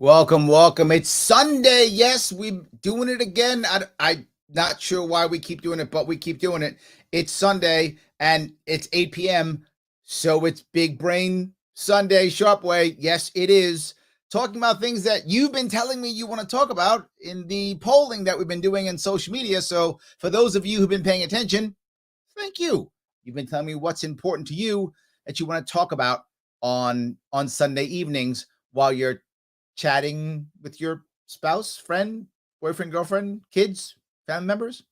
Welcome, welcome. It's Sunday. Yes, we're doing it again. I'm not sure why we keep doing it, but we keep doing it. It's Sunday and it's 8 p.m. So it's Big Brain Sunday, Sharp Way. Yes, it is. Talking about things that you've been telling me you want to talk about in the polling that we've been doing in social media. So for those of you who've been paying attention, thank you. You've been telling me what's important to you that you want to talk about on Sunday evenings while you're chatting with your spouse, friend, boyfriend, girlfriend, kids, family members,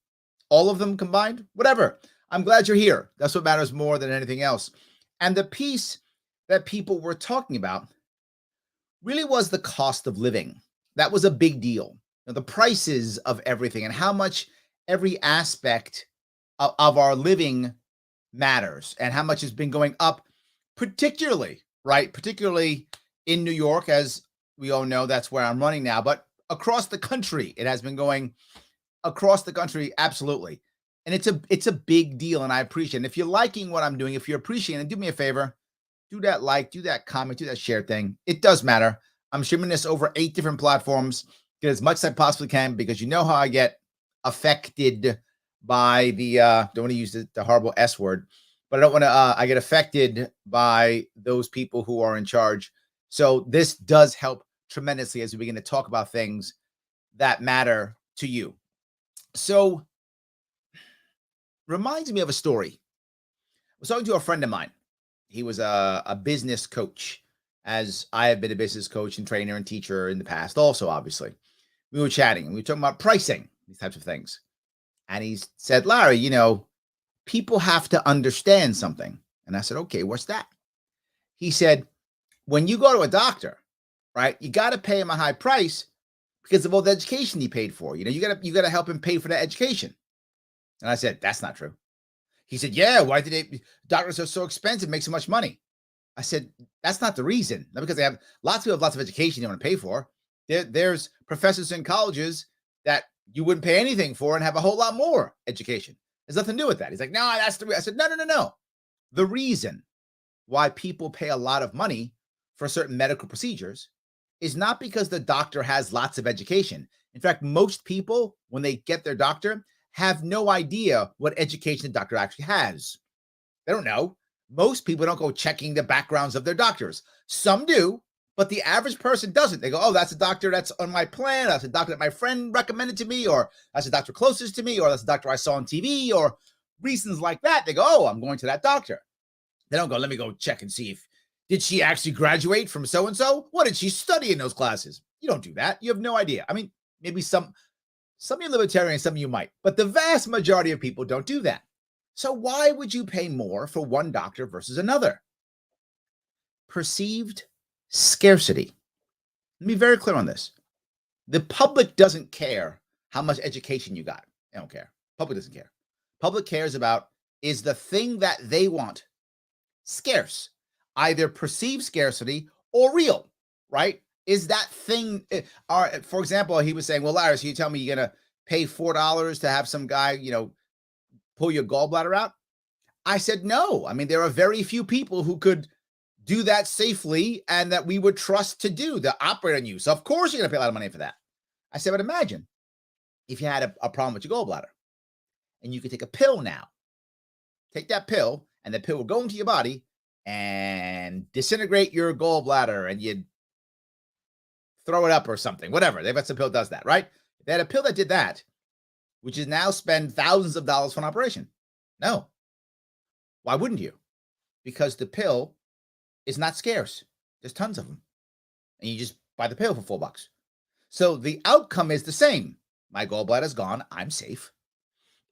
all of them combined, whatever. I'm glad you're here. That's what matters more than anything else. And the piece that people were talking about really was the cost of living. That was a big deal. The prices of everything and how much every aspect of our living matters and how much has been going up, particularly, right? Particularly in New York, as we all know, that's where I'm running now, but across the country, it has been going across the country, absolutely. And it's a big deal, and I appreciate it. And if you're liking what I'm doing, if you're appreciating it, do me a favor, do that like, do that comment, do that share thing. It does matter. I'm streaming this over 8 different platforms. Get as much as I possibly can because you know how I get affected by the don't want to use the horrible S word, but I don't want to I get affected by those people who are in charge. So this does help tremendously as we begin to talk about things that matter to you. So reminds me of a story. I was talking to a friend of mine. He was a business coach, as I have been a business coach and trainer and teacher in the past also, obviously. We were chatting and we were talking about pricing, these types of things. And he said, Larry, people have to understand something. And I said, okay, what's that? He said, when you go to a doctor, right, you got to pay him a high price because of all the education he paid for. You got to help him pay for that education. And I said, that's not true. He said, yeah, why did doctors are so expensive, make so much money? I said, that's not the reason. Not because they have lots of people have lots of education they want to pay for. There's professors in colleges that you wouldn't pay anything for and have a whole lot more education. There's nothing to do with that. He's like, no, that's the reason. I said, no. The reason why people pay a lot of money for certain medical procedures is not because the doctor has lots of education. In fact, most people, when they get their doctor, have no idea what education the doctor actually has. They don't know. Most people don't go checking the backgrounds of their doctors. Some do, but the average person doesn't. They go, oh, that's a doctor that's on my plan. That's a doctor that my friend recommended to me, or that's a doctor closest to me, or that's a doctor I saw on TV, or reasons like that. They go, oh, I'm going to that doctor. They don't go, let me go check and see if, did she actually graduate from so-and-so? What did she study in those classes? You don't do that. You have no idea. I mean, maybe some of you libertarians, some of you might, but the vast majority of people don't do that. So why would you pay more for one doctor versus another? Perceived scarcity. Let me be very clear on this. The public doesn't care how much education you got. They don't care. Public doesn't care. Public cares about, is the thing that they want scarce, either perceived scarcity or real, right? Is that thing, for example, he was saying, well, Larry, so you tell me you're going to pay $4 to have some guy, pull your gallbladder out? I said, no. I mean, there are very few people who could do that safely and that we would trust to do the operate on you. So of course you're going to pay a lot of money for that. I said, but imagine if you had a problem with your gallbladder and you could take a pill now, take that pill and the pill will go into your body and disintegrate your gallbladder and you'd throw it up or something, whatever. That's a pill does that, right? If they had a pill that did that, which is now spend thousands of dollars for an operation. No. Why wouldn't you? Because the pill is not scarce. There's tons of them. And you just buy the pill for $4. So the outcome is the same. My gallbladder is gone. I'm safe.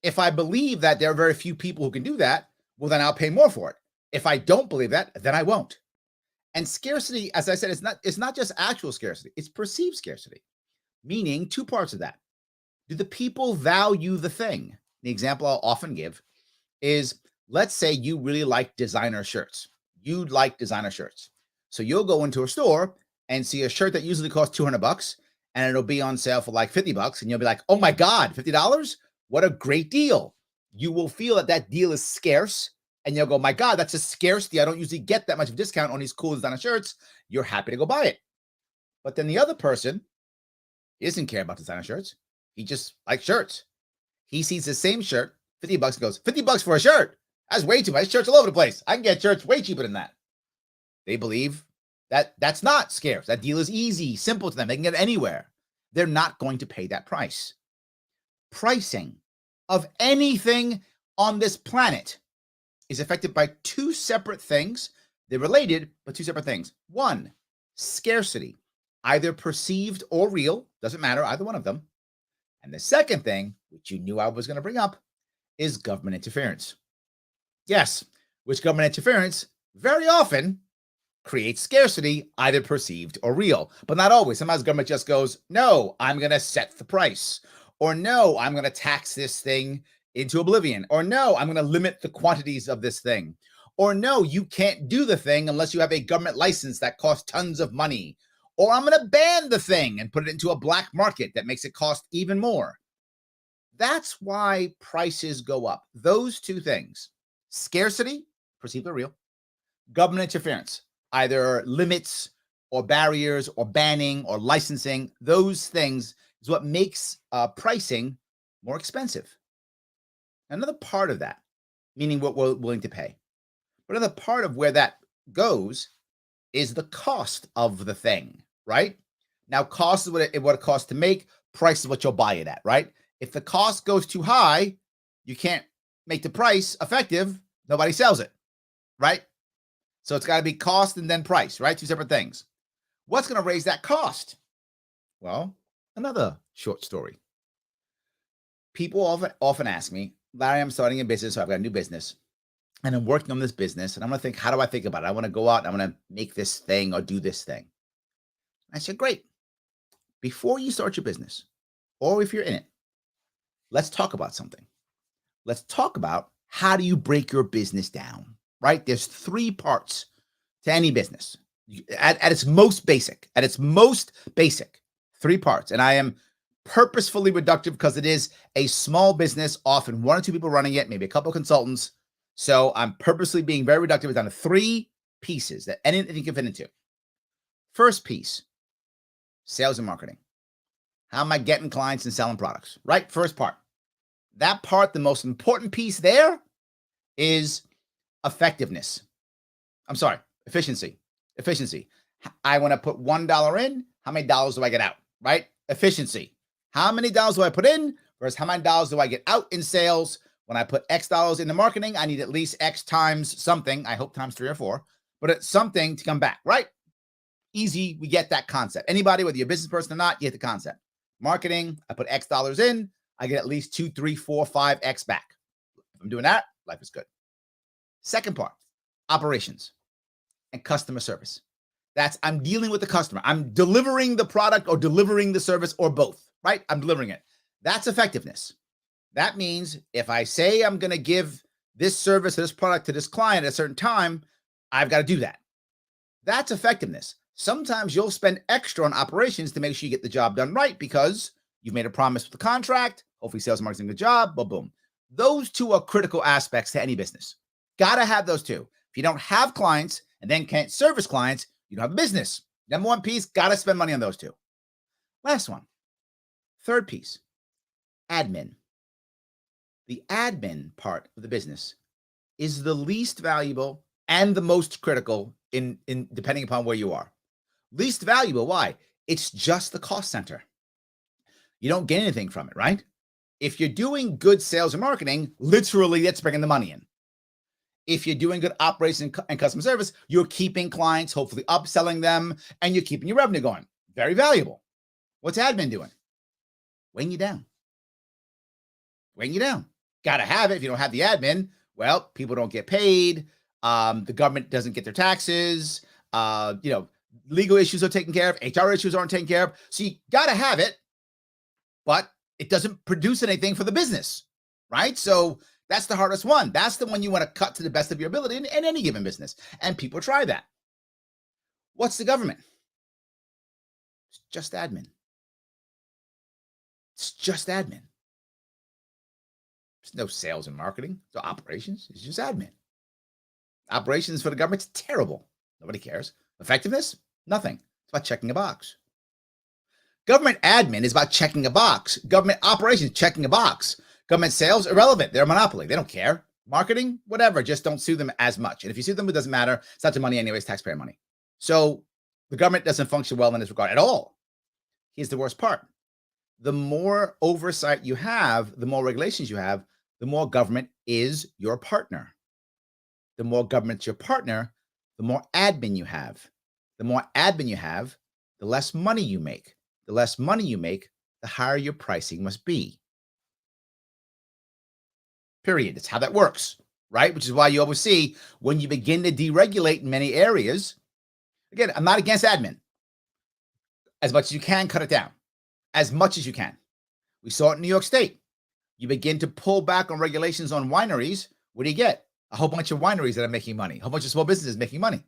If I believe that there are very few people who can do that, well, then I'll pay more for it. If I don't believe that, then I won't. And scarcity, as I said, it's not just actual scarcity. It's perceived scarcity, meaning two parts of that. Do the people value the thing? The example I'll often give is, let's say you really like designer shirts. You like designer shirts. So you'll go into a store and see a shirt that usually costs $200 and it'll be on sale for like $50. And you'll be like, oh my God, $50? What a great deal. You will feel that deal is scarce. And you'll go, my God, that's a scarcity. I don't usually get that much of a discount on these cool designer shirts. You're happy to go buy it. But then the other person, he doesn't care about designer shirts. He just likes shirts. He sees the same shirt, 50 bucks, and goes, 50 bucks for a shirt? That's way too much. Shirts all over the place. I can get shirts way cheaper than that. They believe that that's not scarce. That deal is easy, simple to them. They can get it anywhere. They're not going to pay that price. Pricing of anything on this planet is affected by two separate things. They're related, but two separate things. One, scarcity, either perceived or real, doesn't matter, either one of them. And the second thing, which you knew I was going to bring up, is government interference. Yes, which government interference very often creates scarcity, either perceived or real, but not always. Sometimes government just goes, no, I'm going to set the price, or no, I'm going to tax this thing into oblivion, or no, I'm going to limit the quantities of this thing, or no, you can't do the thing unless you have a government license that costs tons of money, or I'm going to ban the thing and put it into a black market that makes it cost even more. That's why prices go up. Those two things, scarcity, perceived or real, government interference, either limits or barriers or banning or licensing, those things is what makes pricing more expensive. Another part of that, meaning what we're willing to pay, but another part of where that goes is the cost of the thing, right? Now, cost is what it costs to make, price is what you'll buy it at, right? If the cost goes too high, you can't make the price effective, nobody sells it, right? So it's got to be cost and then price, right? Two separate things. What's going to raise that cost? Well, another short story. People often ask me, Larry, I'm starting a business, so I've got a new business, and I'm working on this business, and I'm going to think, how do I think about it? I want to go out and I'm going to make this thing or do this thing. I said, great. Before you start your business, or if you're in it, let's talk about something. Let's talk about how do you break your business down, right? There's three parts to any business. At its most basic, three parts. And I am purposefully reductive because it is a small business, often one or two people running it, maybe a couple of consultants. So I'm purposely being very reductive. It's down to three pieces that anything can fit into. First piece, sales and marketing. How am I getting clients and selling products, right? First part. That part, the most important piece there is efficiency. Efficiency. I want to put $1 in. How many dollars do I get out, right? Efficiency. How many dollars do I put in versus how many dollars do I get out in sales? When I put X dollars into marketing, I need at least X times something. I hope times 3 or 4, but it's something to come back, right? Easy. We get that concept. Anybody, whether you're a business person or not, you get the concept. Marketing, I put X dollars in. I get at least 2, 3, 4, 5X back. If I'm doing that, life is good. Second part, operations and customer service. That's I'm dealing with the customer. I'm delivering the product or delivering the service or both, right? I'm delivering it. That's effectiveness. That means if I say I'm going to give this service or this product to this client at a certain time, I've got to do that. That's effectiveness. Sometimes you'll spend extra on operations to make sure you get the job done right because you've made a promise with the contract. Hopefully sales and marketing is a good job. Boom, boom. Those two are critical aspects to any business. Got to have those two. If you don't have clients and then can't service clients, you don't have a business. Number one piece, got to spend money on those two. Last one. Third piece, admin. The admin part of the business is the least valuable and the most critical in depending upon where you are. Least valuable, why? It's just the cost center. You don't get anything from it, right? If you're doing good sales and marketing, literally that's bringing the money in. If you're doing good operations and customer service, you're keeping clients, hopefully upselling them, and you're keeping your revenue going. Very valuable. What's admin doing? Weighing you down. Got to have it. If you don't have the admin, well, people don't get paid. The government doesn't get their taxes. Legal issues are taken care of. HR issues aren't taken care of. So you got to have it, but it doesn't produce anything for the business, right? So that's the hardest one. That's the one you want to cut to the best of your ability in any given business. And people try that. What's the government? It's just admin. There's no sales and marketing. So operations. It's just admin. Operations for the government's terrible. Nobody cares. Effectiveness? Nothing. It's about checking a box. Government admin is about checking a box. Government operations, checking a box. Government sales, irrelevant. They're a monopoly. They don't care. Marketing, whatever. Just don't sue them as much. And if you sue them, it doesn't matter. It's not your money anyways, taxpayer money. So the government doesn't function well in this regard at all. Here's the worst part. The more oversight you have, the more regulations you have, the more government is your partner. The more government's your partner, the more admin you have. The more admin you have, the less money you make. The less money you make, the higher your pricing must be. Period. It's how that works, right? Which is why you always see when you begin to deregulate in many areas. Again, I'm not against admin. As much as you can, cut it down. As much as you can. We saw it in New York State. You begin to pull back on regulations on wineries. What do you get? A whole bunch of wineries that are making money. A whole bunch of small businesses making money.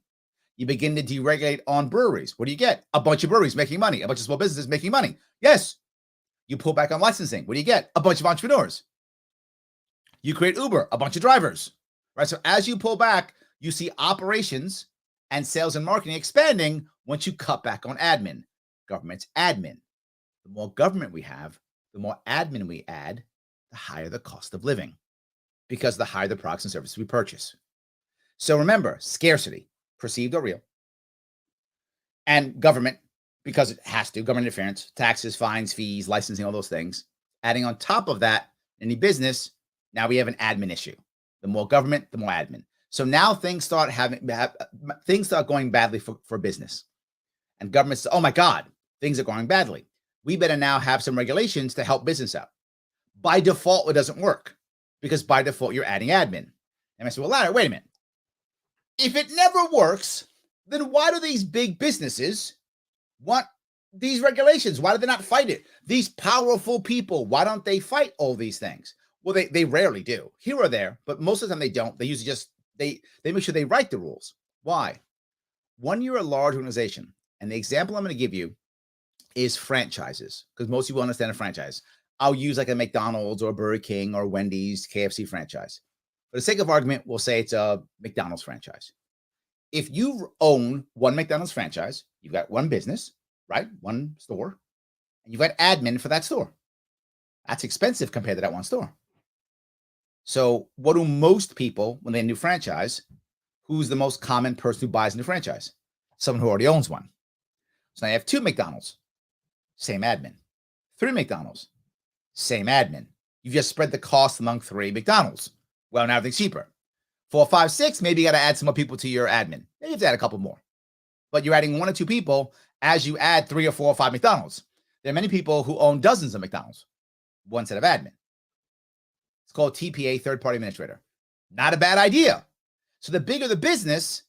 You begin to deregulate on breweries. What do you get? A bunch of breweries making money. A bunch of small businesses making money. Yes. You pull back on licensing. What do you get? A bunch of entrepreneurs. You create Uber, a bunch of drivers, right? So as you pull back, you see operations and sales and marketing expanding once you cut back on admin. Government's admin. The more government we have, the more admin we add, the higher the cost of living, because the higher the products and services we purchase. So remember, scarcity, perceived or real, and government, because it has to, government interference, taxes, fines, fees, licensing, all those things. Adding on top of that, any business, now we have an admin issue. The more government, the more admin. So now things start going badly for business. And government says, oh my God, things are going badly. We better now have some regulations to help business out. By default, it doesn't work, because by default, you're adding admin. And I say, well, Larry, wait a minute. If it never works, then why do these big businesses want these regulations? Why do they not fight it? These powerful people, why don't they fight all these things? Well, they rarely do, here or there, but most of the time they don't. They usually just, they make sure they write the rules. Why? When you're a large organization, and the example I'm going to give you is franchises, because most people understand a franchise. I'll use like a McDonald's or Burger King or Wendy's, KFC franchise. For the sake of argument, we'll say it's a McDonald's franchise. If you own one McDonald's franchise, you've got one business, right? One store, and you've got admin for that store. That's expensive compared to that one store. So what do most people, when they new franchise, who's the most common person who buys a new franchise? Someone who already owns one. So now you have 2 McDonald's, same admin. 3 McDonald's, same admin. You've just spread the cost among 3 McDonald's. Well, now everything's cheaper. 4, 5, 6, maybe you got to add some more people to your admin. Maybe you have to add a couple more. But you're adding 1 or 2 people as you add 3 or 4 or 5 McDonald's. There are many people who own dozens of McDonald's, one set of admin. It's called TPA, third-party administrator. Not a bad idea. So the bigger the business,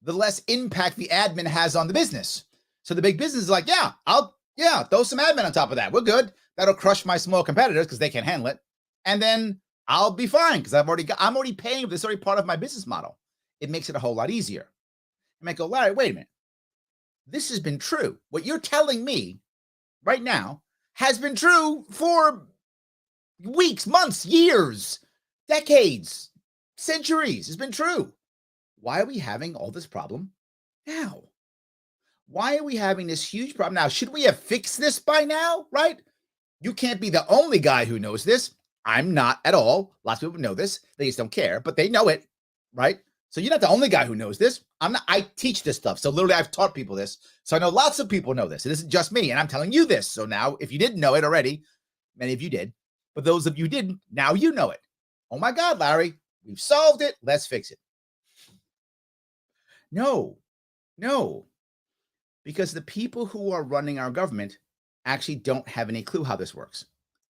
the less impact the admin has on the business. So the big business is like, yeah, I'll throw some admin on top of that. We're good. That'll crush my small competitors because they can't handle it. And then I'll be fine because I'm already paying. This is already part of my business model. It makes it a whole lot easier. I might go, Larry, wait a minute. This has been true. What you're telling me right now has been true for weeks, months, years, decades, centuries. It's been true. Why are we having all this problem now? Why are we having this huge problem now? Should we have fixed this by now, right? You can't be the only guy who knows this. I'm not at all. Lots of people know this. They just don't care, but they know it, right? So you're not the only guy who knows this. I teach this stuff. So literally I've taught people this. So I know lots of people know this. It isn't just me. And I'm telling you this. So now if you didn't know it already, many of you did, but those of you who didn't, now you know it. Oh my God, Larry, we've solved it. Let's fix it. No, because the people who are running our government actually don't have any clue how this works.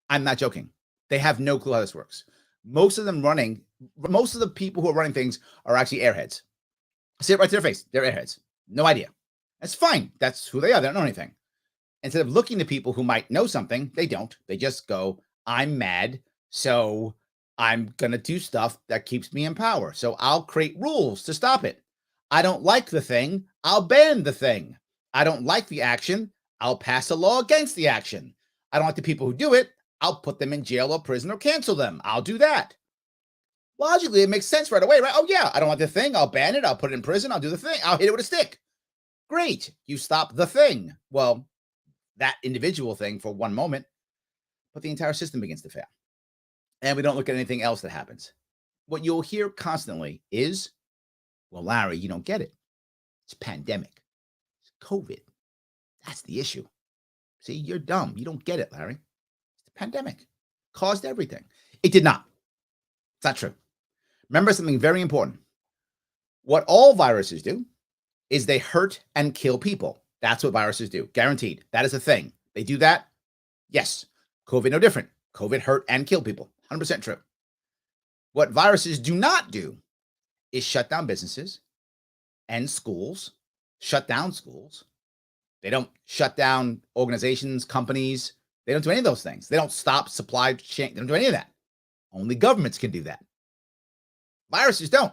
I'm not joking. They have no clue how this works. Most of the people who are running things are actually airheads. See it right to their face. They're airheads. No idea. That's fine. That's who they are. They don't know anything. Instead of looking to people who might know something, they don't. They just go, I'm mad, so I'm going to do stuff that keeps me in power. So I'll create rules to stop it. I don't like the thing. I'll ban the thing. I don't like the action. I'll pass a law against the action. I don't like the people who do it. I'll put them in jail or prison or cancel them. I'll do that. Logically, it makes sense right away, right? Oh, yeah, I don't like the thing. I'll ban it. I'll put it in prison. I'll do the thing. I'll hit it with a stick. Great. You stop the thing. Well, that individual thing for one moment, but the entire system begins to fail. And we don't look at anything else that happens. What you'll hear constantly is, well, Larry, you don't get it. It's a pandemic. It's COVID. That's the issue. See, you're dumb. You don't get it, Larry. It's the pandemic. Caused everything. It did not. It's not true. Remember something very important. What all viruses do is they hurt and kill people. That's what viruses do. Guaranteed. That is a thing. They do that. Yes. COVID, no different. COVID hurt and killed people. 100% true. What viruses do not do is shut down businesses and schools, shut down schools. They don't shut down organizations, companies. They don't do any of those things. They don't stop supply chain. They don't do any of that. Only governments can do that. Viruses don't.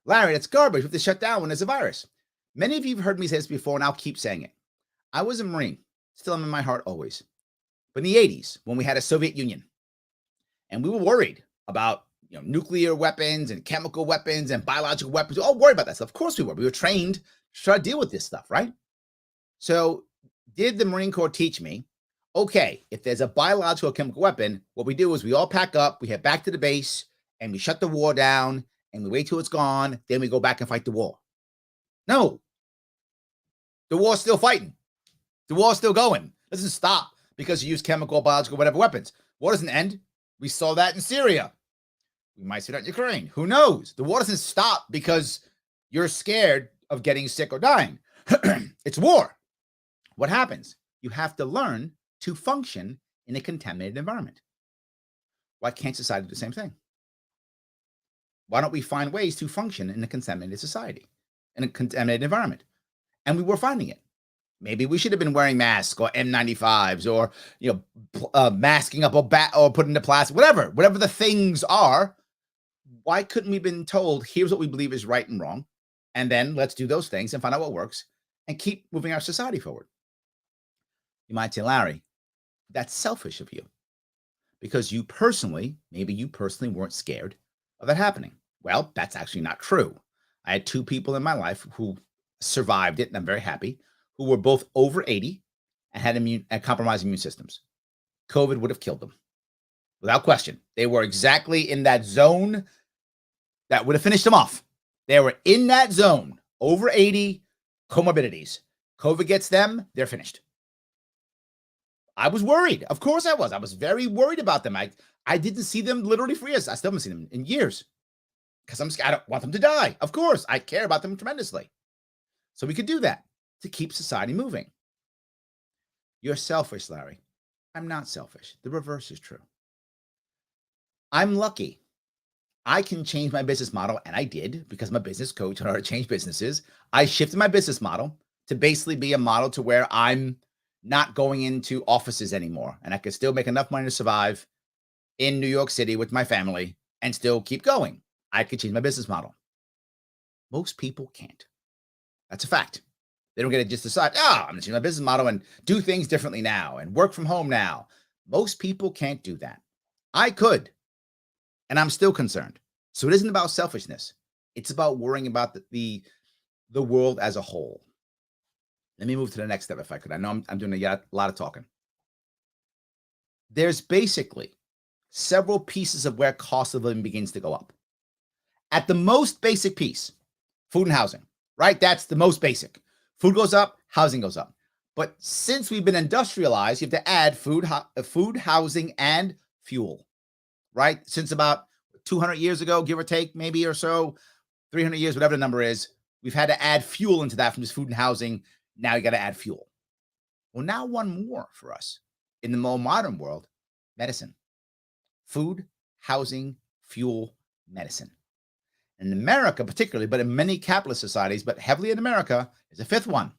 Larry, that's garbage. We have to shut down when there's a virus. Many of you have heard me say this before, and I'll keep saying it. I was a Marine. Still am in my heart always. But in the 80s, when we had a Soviet Union, and we were worried about nuclear weapons and chemical weapons and biological weapons, we were all worried about that stuff. Of course we were. We were trained to try to deal with this stuff, right? So did the Marine Corps teach me, okay, if there's a biological or chemical weapon, what we do is we all pack up, we head back to the base, and we shut the war down, and we wait till it's gone, then we go back and fight the war. No. The war's still fighting. The war's still going. It doesn't stop because you use chemical, biological, whatever weapons. War doesn't end. We saw that in Syria. We might see that in Ukraine. Who knows? The war doesn't stop because you're scared of getting sick or dying. It's war. What happens? You have to learn to function in a contaminated environment. Why can't society do the same thing? Why don't we find ways to function in a contaminated society, in a contaminated environment? And we were finding it. Maybe we should have been wearing masks or N95s or masking up or put into plastic, whatever the things are. Why couldn't we have been told, here's what we believe is right and wrong, and then let's do those things and find out what works and keep moving our society forward? You might say, Larry, that's selfish of you because maybe you personally weren't scared of that happening. Well, that's actually not true. I had two people in my life who survived it, and I'm very happy, who were both over 80 and had compromised immune systems. COVID would have killed them without question. They were exactly in that zone that would have finished them off. They were in that zone, over 80, comorbidities. COVID gets them, they're finished. I was worried. Of course I was. I was very worried about them. I didn't see them literally for years. I still haven't seen them in years because I don't want them to die. Of course, I care about them tremendously. So we could do that to keep society moving. You're selfish, Larry. I'm not selfish. The reverse is true. I'm lucky. I can change my business model, and I did because I'm a business coach in order to change businesses. I shifted my business model to basically be a model to where I'm not going into offices anymore, and I could still make enough money to survive in New York City with my family and still keep going. I could change my business model. Most people can't. That's a fact. They don't get to just decide, I'm going to change my business model and do things differently now and work from home now. Most people can't do that. I could, and I'm still concerned. So it isn't about selfishness. It's about worrying about the world as a whole. Let me move to the next step if I could. I know I'm doing a lot of talking. There's basically several pieces of where cost of living begins to go up. At the most basic piece, food and housing, right? That's the most basic. Food goes up, housing goes up. But since we've been industrialized, you have to add food, housing, and fuel, right? Since about 200 years ago, give or take, maybe or so, 300 years, whatever the number is, we've had to add fuel into that from just food and housing. Now you got to add fuel. Well, now one more for us. In the more modern world, medicine. Food, housing, fuel, medicine. In America particularly, but in many capitalist societies, but heavily in America, is a fifth one.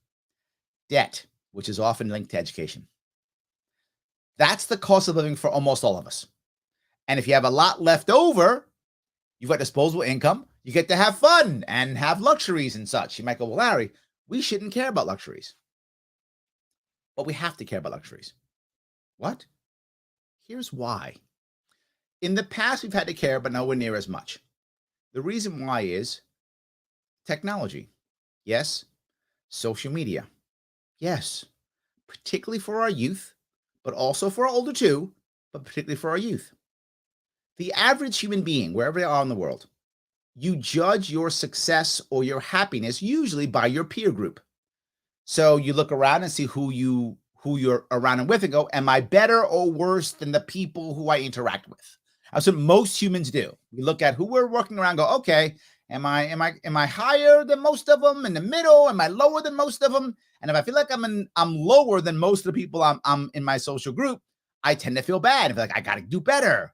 Debt, which is often linked to education. That's the cost of living for almost all of us. And if you have a lot left over, you've got disposable income, you get to have fun and have luxuries and such. You might go, well, Larry, we shouldn't care about luxuries. But we have to care about luxuries. What? Here's why. In the past, we've had to care, but nowhere near as much. The reason why is technology. Yes. Social media. Yes. particularly for our youth, but also for our older too, but particularly for our youth. The average human being, wherever they are in the world, you judge your success or your happiness usually by your peer group. So you look around and see who you're around and with and go, am I better or worse than the people who I interact with? That's what most humans do. We look at who we're working around, go, okay, am I higher than most of them? In the middle? Am I lower than most of them? And if I feel like I'm lower than most of the people I'm in my social group, I tend to feel bad. I feel like I got to do better.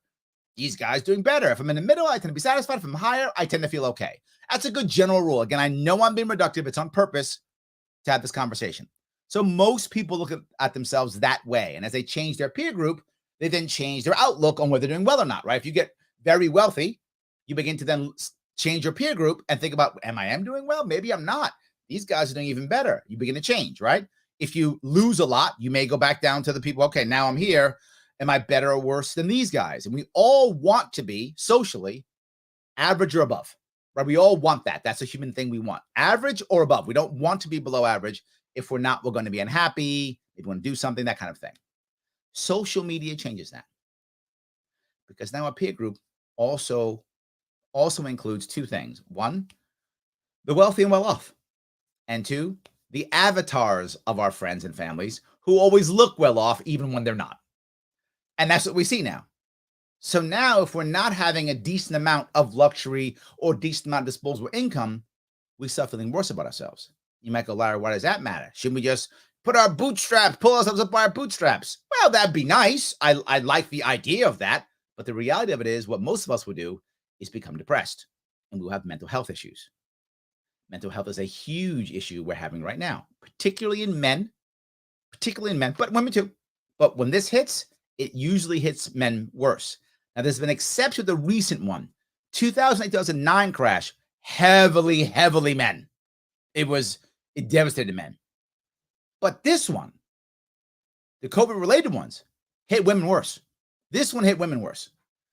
These guys doing better. If I'm in the middle, I tend to be satisfied. If I'm higher, I tend to feel okay. That's a good general rule. Again, I know I'm being reductive. It's on purpose to have this conversation. So most people look at themselves that way. And as they change their peer group, they then change their outlook on whether they're doing well or not, right? If you get very wealthy, you begin to then change your peer group and think about, am I doing well? Maybe I'm not. These guys are doing even better. You begin to change, right? If you lose a lot, you may go back down to the people, okay, now I'm here. Am I better or worse than these guys? And we all want to be socially average or above, right? We all want that. That's a human thing we want. Average or above. We don't want to be below average. If we're not, we're going to be unhappy. If we want to do something, that kind of thing. Social media changes that because now our peer group also includes two things. One, the wealthy and well-off. And two, the avatars of our friends and families who always look well-off even when they're not. And that's what we see now. So now if we're not having a decent amount of luxury or decent amount of disposable income, we start feeling worse about ourselves. You might go, Larry, why does that matter? Shouldn't we just pull ourselves up by our bootstraps? Well, that'd be nice. I like the idea of that. But the reality of it is what most of us will do is become depressed and we'll have mental health issues. Mental health is a huge issue we're having right now, particularly in men, but women too. But when this hits, it usually hits men worse. Now, there's been exception to the recent one. 2008-2009 crash, heavily men. It devastated men. But this one, the COVID-related ones, hit women worse. This one hit women worse.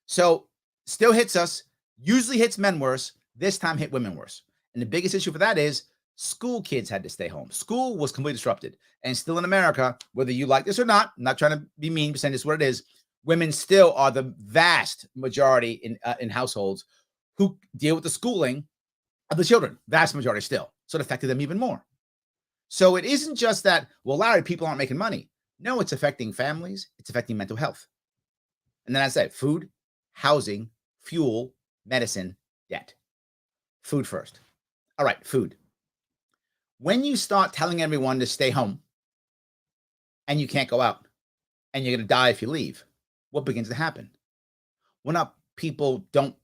So still hits us, usually hits men worse. This time hit women worse. And the biggest issue for that is school kids had to stay home. School was completely disrupted. And still in America, whether you like this or not, I'm not trying to be mean, but saying this is what it is, women still are the vast majority in households who deal with the schooling of the children. Vast majority still. So it affected them even more. So it isn't just that, well, Larry, people aren't making money. No, it's affecting families. It's affecting mental health. And then I say food, housing, fuel, medicine, debt. Food first. All right, food. When you start telling everyone to stay home and you can't go out and you're going to die if you leave, what begins to happen? Well, now people don't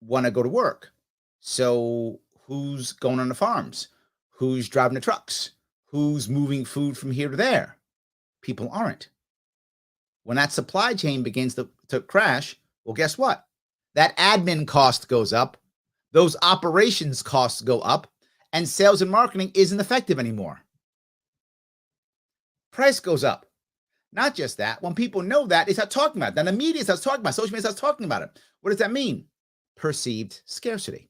want to go to work. So who's going on the farms? Who's driving the trucks? Who's moving food from here to there? People aren't. When that supply chain begins to crash, well, guess what? That admin cost goes up. Those operations costs go up. And sales and marketing isn't effective anymore. Price goes up. Not just that. When people know that, they start talking about it. Then the media starts talking about it. Social media starts talking about it. What does that mean? Perceived scarcity.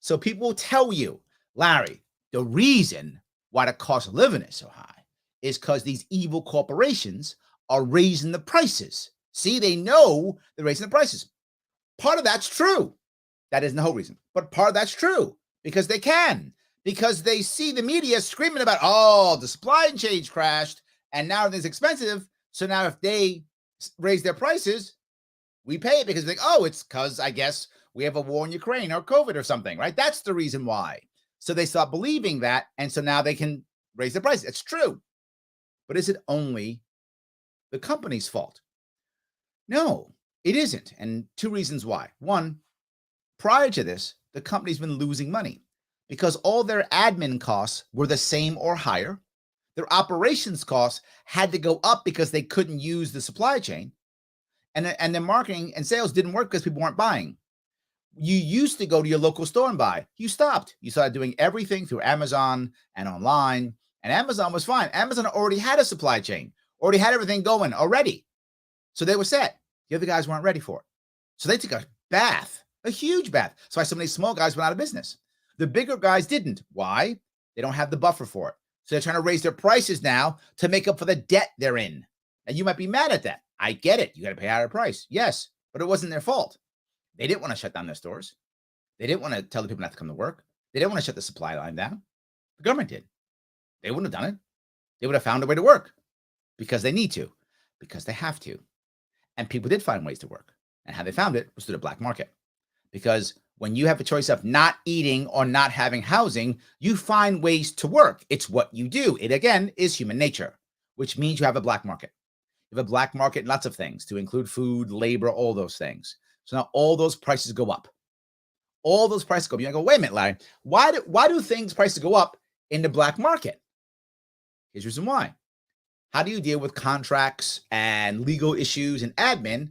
So people will tell you, Larry, the reason why the cost of living is so high is because these evil corporations are raising the prices. See, they know they're raising the prices. Part of that's true. That isn't the whole reason. But part of that's true because they can. Because they see the media screaming about, oh, the supply chain crashed and now everything's expensive. So now if they raise their prices, we pay it because they think, oh, it's because I guess we have a war in Ukraine or COVID or something, right? That's the reason why. So they start believing that. And so now they can raise the prices. It's true. But is it only the company's fault? No, it isn't. And two reasons why. One, prior to this, the company's been losing money because all their admin costs were the same or higher. Their operations costs had to go up because they couldn't use the supply chain. And their marketing and sales didn't work because people weren't buying. You used to go to your local store and buy. You stopped. You started doing everything through Amazon and online. And Amazon was fine. Amazon already had a supply chain, already had everything going already. So they were set. The other guys weren't ready for it. So they took a bath, a huge bath. So why so many small guys went out of business. The bigger guys didn't. Why? They don't have the buffer for it. So they're trying to raise their prices now to make up for the debt they're in. And you might be mad at that. I get it. You got to pay a higher price. Yes, but it wasn't their fault. They didn't want to shut down their stores. They didn't want to tell the people not to come to work. They didn't want to shut the supply line down. The government did. They wouldn't have done it. They would have found a way to work because they need to, because they have to. And people did find ways to work. And how they found it was through the black market. Because when you have a choice of not eating or not having housing, you find ways to work. It's what you do. It, again, is human nature, which means you have a black market. You have a black market in lots of things, to include food, labor, all those things. So now all those prices go up. All those prices go up. You go, wait a minute, Larry. Why do things prices go up in the black market? Here's the reason why. How do you deal with contracts and legal issues and admin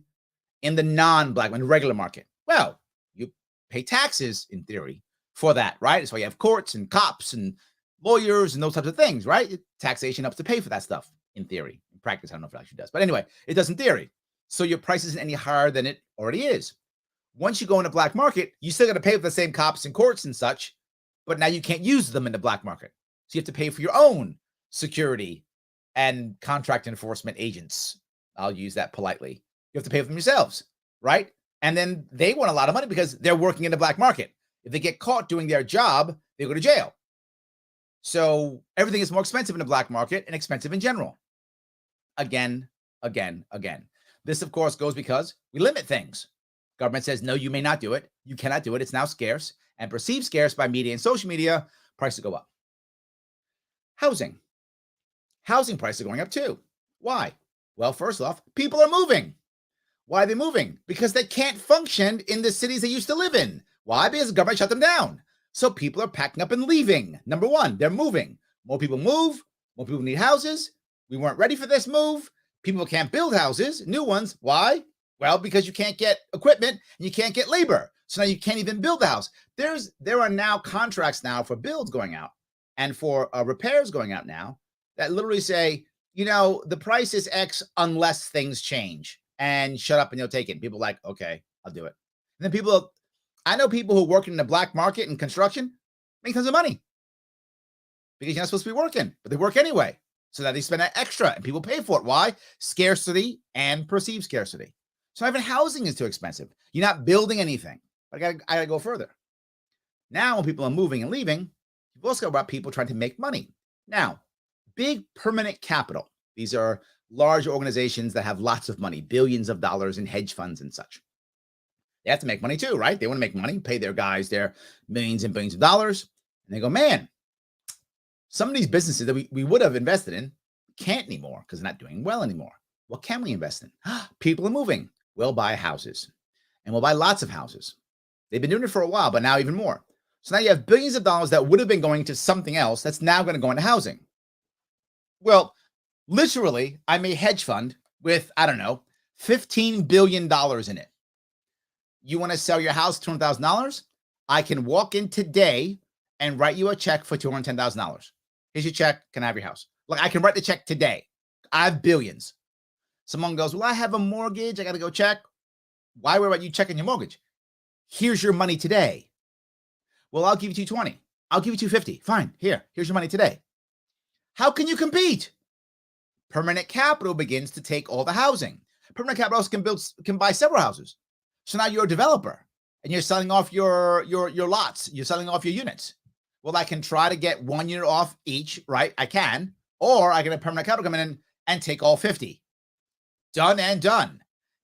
in the non-black, in the regular market? Well, you pay taxes in theory for that, right? That's why you have courts and cops and lawyers and those types of things, right? Taxation helps to pay for that stuff in theory. In practice, I don't know if it actually does. But anyway, it does in theory. So your price isn't any higher than it already is. Once you go in the black market, you still got to pay for the same cops and courts and such, but now you can't use them in the black market. So you have to pay for your own security and contract enforcement agents. I'll use that politely. You have to pay for them yourselves, right? And then they want a lot of money because they're working in the black market. If they get caught doing their job, they go to jail. So everything is more expensive in the black market and expensive in general. Again. This, of course, goes because we limit things. Government says, no, you may not do it. You cannot do it. It's now scarce and perceived scarce by media and social media. Prices go up. Housing. Housing prices are going up too. Why? Well, first off, people are moving. Why are they moving? Because they can't function in the cities they used to live in. Why? Because the government shut them down. So people are packing up and leaving. Number one, they're moving. More people move. More people need houses. We weren't ready for this move. People can't build houses, new ones. Why? Well, because you can't get equipment and you can't get labor. So now you can't even build the house. There are now contracts now for builds going out and for repairs going out now that literally say, the price is X unless things change, and shut up and you'll take it. And people are like, okay, I'll do it. And then I know people who work in the black market and construction make tons of money because you're not supposed to be working, but they work anyway. So that they spend that extra and people pay for it. Why? Scarcity and perceived scarcity. So even housing is too expensive. You're not building anything. But I gotta go further. Now, when people are moving and leaving, you've also got about people trying to make money. Now, big permanent capital. These are large organizations that have lots of money, billions of dollars in hedge funds and such. They have to make money too, right? They want to make money, pay their guys their millions and billions of dollars. And they go, man, some of these businesses that we would have invested in can't anymore because they're not doing well anymore. What can we invest in? People are moving. We'll buy houses, and we'll buy lots of houses. They've been doing it for a while, but now even more. So now you have billions of dollars that would have been going to something else that's now going to go into housing. Well, literally, I'm a hedge fund with, I don't know, $15 billion in it. You want to sell your house $200,000? I can walk in today and write you a check for $210,000. Here's your check. Can I have your house? Look, I can write the check today. I have billions. Someone goes, well, I have a mortgage. I got to go check. Why worry about you checking your mortgage? Here's your money today. Well, I'll give you 220. I'll give you 250. Fine. Here's your money today. How can you compete? Permanent capital begins to take all the housing. Permanent capital also can buy several houses. So now you're a developer and you're selling off your lots. You're selling off your units. Well, I can try to get one unit off each, right? I can. Or I can have permanent capital come in and take all 50. Done and done.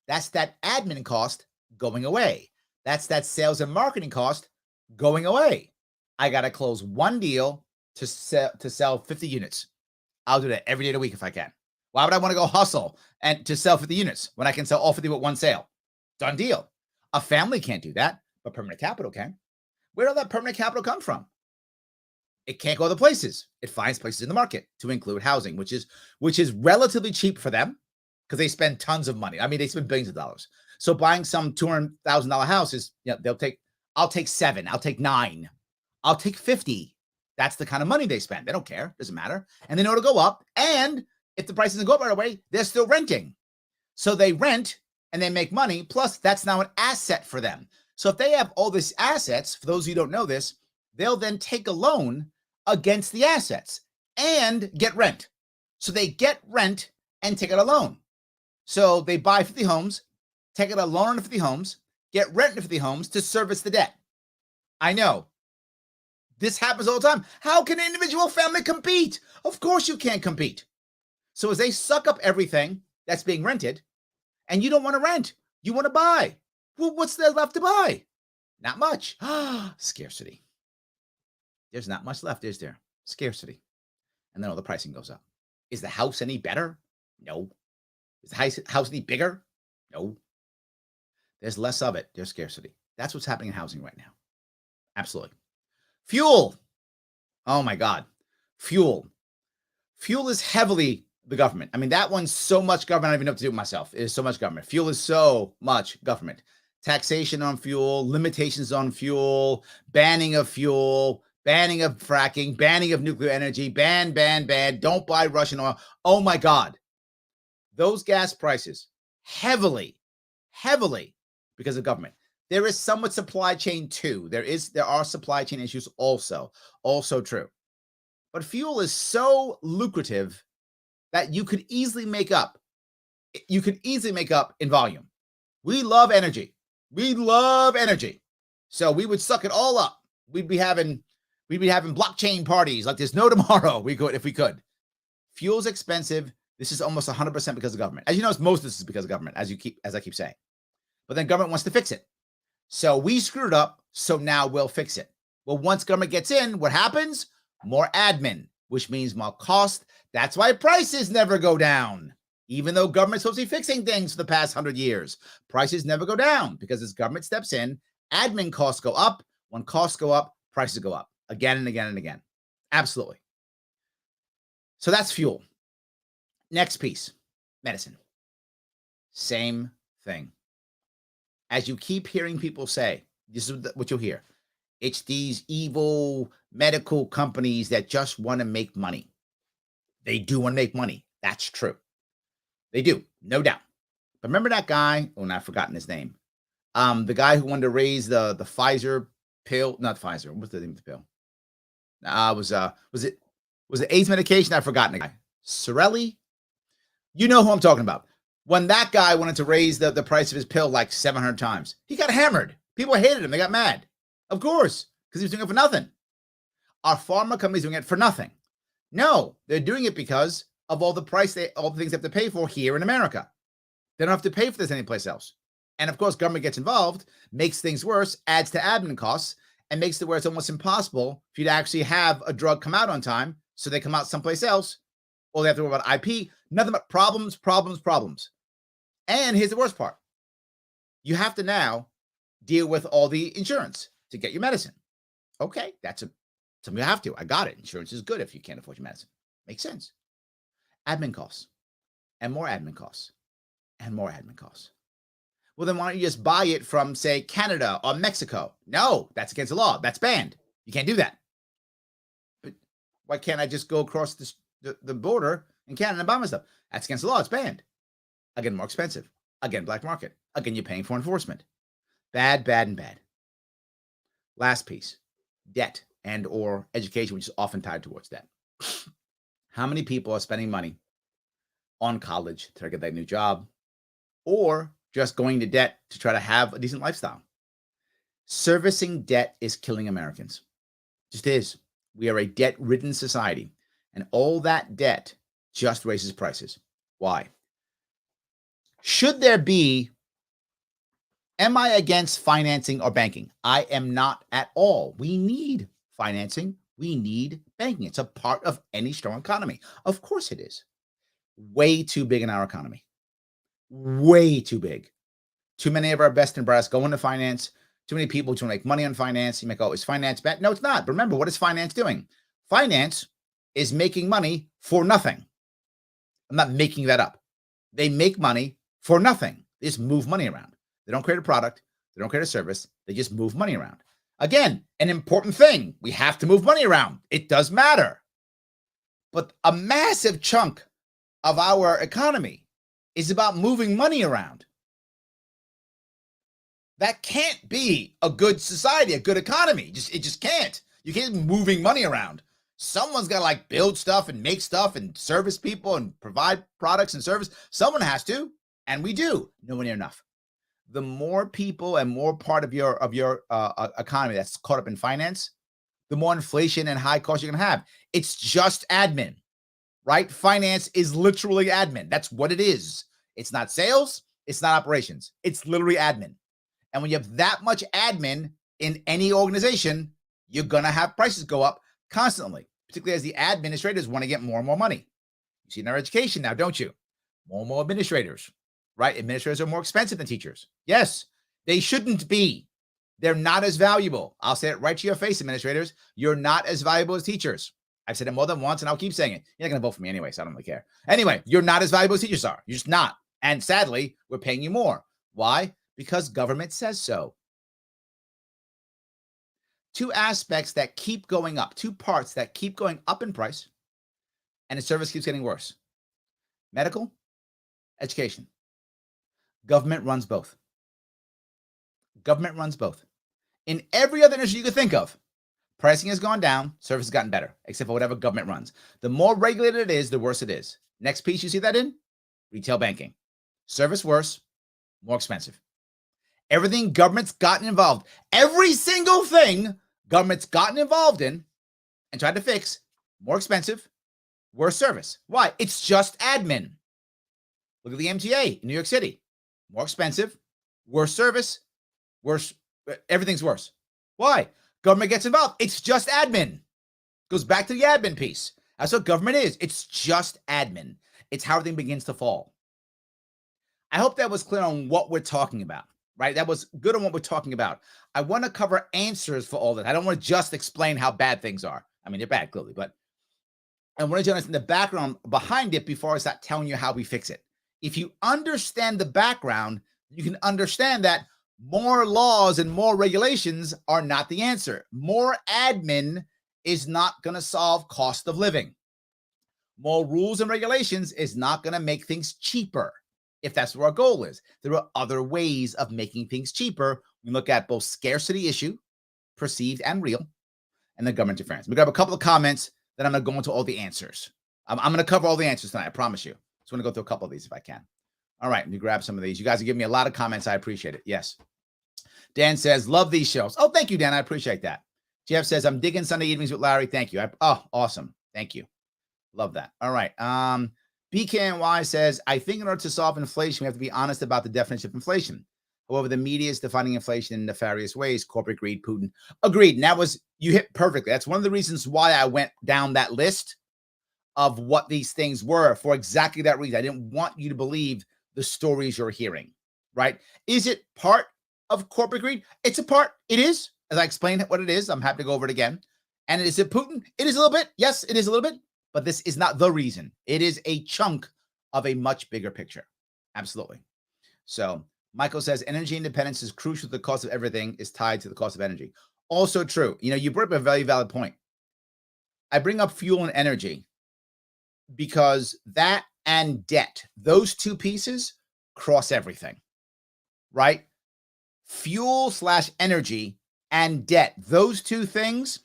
That's that admin cost going away. That's that sales and marketing cost going away. I got to close one deal to sell 50 units. I'll do that every day of the week if I can. Why would I want to go hustle and to sell 50 units when I can sell all 50 with one sale? Done deal. A family can't do that, but permanent capital can. Where did that permanent capital come from? It can't go other places. It finds places in the market to include housing, which is relatively cheap for them because they spend tons of money. I mean, they spend billions of dollars. So buying some $200,000 house is, I'll take 7, I'll take 9, I'll take 50. That's the kind of money they spend. They don't care. Doesn't matter. And they know it'll go up. And if the price doesn't go up right away, they're still renting. So they rent and they make money. Plus, that's now an asset for them. So if they have all these assets, for those of you who don't know this, they'll then take a loan against the assets. and get rent. So they get rent and take out a loan. So they buy 50 homes, take out a loan on 50 homes, get rent on 50 homes to service the debt. I know. This happens all the time. How can an individual family compete? Of course you can't compete. So as they suck up everything that's being rented, and you don't want to rent, you want to buy. Well, what's there left to buy? Not much. Scarcity. There's not much left, is there? Scarcity. And then all the pricing goes up. Is the house any better? No. Is the house any bigger? No. There's less of it. There's scarcity. That's what's happening in housing right now. Absolutely. Fuel. Oh my God. Fuel. Fuel is heavily the government. I mean, that one's so much government, I don't even know what to do with myself. It is so much government. Fuel is so much government. Taxation on fuel, limitations on fuel, banning of fuel, banning of fracking, banning of nuclear energy, ban. Don't buy Russian oil. Oh my God. Those gas prices, heavily because of government. There is somewhat supply chain too. There are supply chain issues also true. But fuel is so lucrative that you could easily make up. You could easily make up in volume. We love energy. So we would suck it all up. We'd be having blockchain parties like there's no tomorrow. If we could. Fuel's expensive. This is almost 100% because of government. As you know, most of this is because of government, as I keep saying. But then government wants to fix it. So we screwed up, so now we'll fix it. Well, once government gets in, what happens? More admin, which means more cost. That's why prices never go down. Even though government's supposed to be fixing things for the past 100 years, prices never go down because as government steps in, admin costs go up. When costs go up, prices go up again and again and again. Absolutely. So that's fuel. Next piece, medicine. Same thing. As you keep hearing people say, this is what you'll hear. It's these evil medical companies that just want to make money. They do want to make money. That's true. They do, no doubt. But remember that guy? Oh, now I've forgotten his name. The guy who wanted to raise the Pfizer pill, not Pfizer. What's the name of the pill? Was it AIDS medication? I've forgotten the guy. Sorelli? You know who I'm talking about. When that guy wanted to raise the price of his pill like 700 times, he got hammered. People hated him. They got mad. Of course, because he was doing it for nothing. Are pharma companies doing it for nothing? No, they're doing it because of all the things they have to pay for here in America. They don't have to pay for this anyplace else. And of course, government gets involved, makes things worse, adds to admin costs, and makes it where it's almost impossible for you to actually have a drug come out on time. So they come out someplace else. Or they have to worry about IP. Nothing but problems. And here's the worst part. You have to now deal with all the insurance to get your medicine. Okay, that's something you have to. I got it. Insurance is good if you can't afford your medicine. Makes sense. Admin costs. And more admin costs. And more admin costs. Well, then why don't you just buy it from, say, Canada or Mexico? No, that's against the law. That's banned. You can't do that. But why can't I just go across the border in Canada and buy my stuff? That's against the law. It's banned. Again, more expensive. Again, black market. Again, you're paying for enforcement. Bad. Last piece, debt and or education, which is often tied towards debt. How many people are spending money on college to get that new job or just going to debt to try to have a decent lifestyle? Servicing debt is killing Americans. Just is. We are a debt-ridden society, and all that debt just raises prices. Why? Should there be, am I against financing or banking? I am not at all. We need financing. We need banking. It's a part of any strong economy. Of course it is. Way too big in our economy. Way too big. Too many of our best and brightest go into finance. Too many people to make money on finance. You make, oh, is finance bad? No, it's not. But remember, what is finance doing? Finance is making money for nothing. I'm not making that up. They make money for nothing. They just move money around. They don't create a product. They don't create a service. They just move money around. Again, an important thing. We have to move money around. It does matter. But a massive chunk of our economy is about moving money around. That can't be a good society, a good economy. It just can't. You can't be moving money around. Someone's got to like build stuff and make stuff and service people and provide products and service. Someone has to, and we do. Nowhere near enough. The more people and more part of your economy that's caught up in finance, the more inflation and high costs you're going to have. It's just admin, right? Finance is literally admin. That's what it is. It's not sales. It's not operations. It's literally admin. And when you have that much admin in any organization, you're going to have prices go up constantly, particularly as the administrators want to get more and more money. You see in our education now, don't you? More and more administrators, right? Administrators are more expensive than teachers. Yes, they shouldn't be. They're not as valuable. I'll say it right to your face, administrators. You're not as valuable as teachers. I've said it more than once, and I'll keep saying it. You're not going to vote for me anyway, so I don't really care. Anyway, you're not as valuable as teachers are. You're just not. And sadly, we're paying you more. Why? Because government says so. Two aspects that keep going up, two parts that keep going up in price, and the service keeps getting worse. Medical, education. Government runs both. Government runs both. In every other industry you could think of, pricing has gone down, service has gotten better, except for whatever government runs. The more regulated it is, the worse it is. Next piece you see that in? Retail banking. Service worse, more expensive. Everything government's gotten involved, every single thing government's gotten involved in and tried to fix, more expensive, worse service. Why? It's just admin. Look at the MTA in New York City. More expensive, worse service, worse, everything's worse. Why? Government gets involved. It's just admin. Goes back to the admin piece. That's what government is. It's just admin. It's how everything begins to fall. I hope that was clear on what we're talking about, right? That was good on what we're talking about. I want to cover answers for all that. I don't want to just explain how bad things are. I mean, they're bad, clearly, but I want to understand the background behind it before I start telling you how we fix it. If you understand the background, you can understand that more laws and more regulations are not the answer. More admin is not going to solve cost of living. More rules and regulations is not going to make things cheaper, if that's what our goal is. There are other ways of making things cheaper. We look at both scarcity issue, perceived and real, and the government interference. We got a couple of comments, then I'm going to go into all the answers. I'm going to cover all the answers tonight, I promise you. Just want to go through a couple of these if I can. All right, let me grab some of these. You guys are giving me a lot of comments. I appreciate it. Yes. Dan says, love these shows. Oh, thank you, Dan. I appreciate that. Jeff says, I'm digging Sunday evenings with Larry. Thank you. Oh, awesome. Thank you. Love that. All right. BKNY says, I think in order to solve inflation, we have to be honest about the definition of inflation. However, the media is defining inflation in nefarious ways. Corporate greed, Putin. Agreed. And that was, you hit perfectly. That's one of the reasons why I went down that list of what these things were, for exactly that reason. I didn't want you to believe the stories you're hearing, right? Is it part of corporate greed? It's a part. It is. As I explained what it is, I'm happy to go over it again. And is it Putin? It is a little bit. Yes, it is a little bit. But this is not the reason. It is a chunk of a much bigger picture. Absolutely. So Michael says energy independence is crucial. The cost of everything is tied to the cost of energy. Also true. You know, you brought up a very valid point. I bring up fuel and energy because that and debt, those two pieces cross everything, right? Fuel / energy and debt, those two things,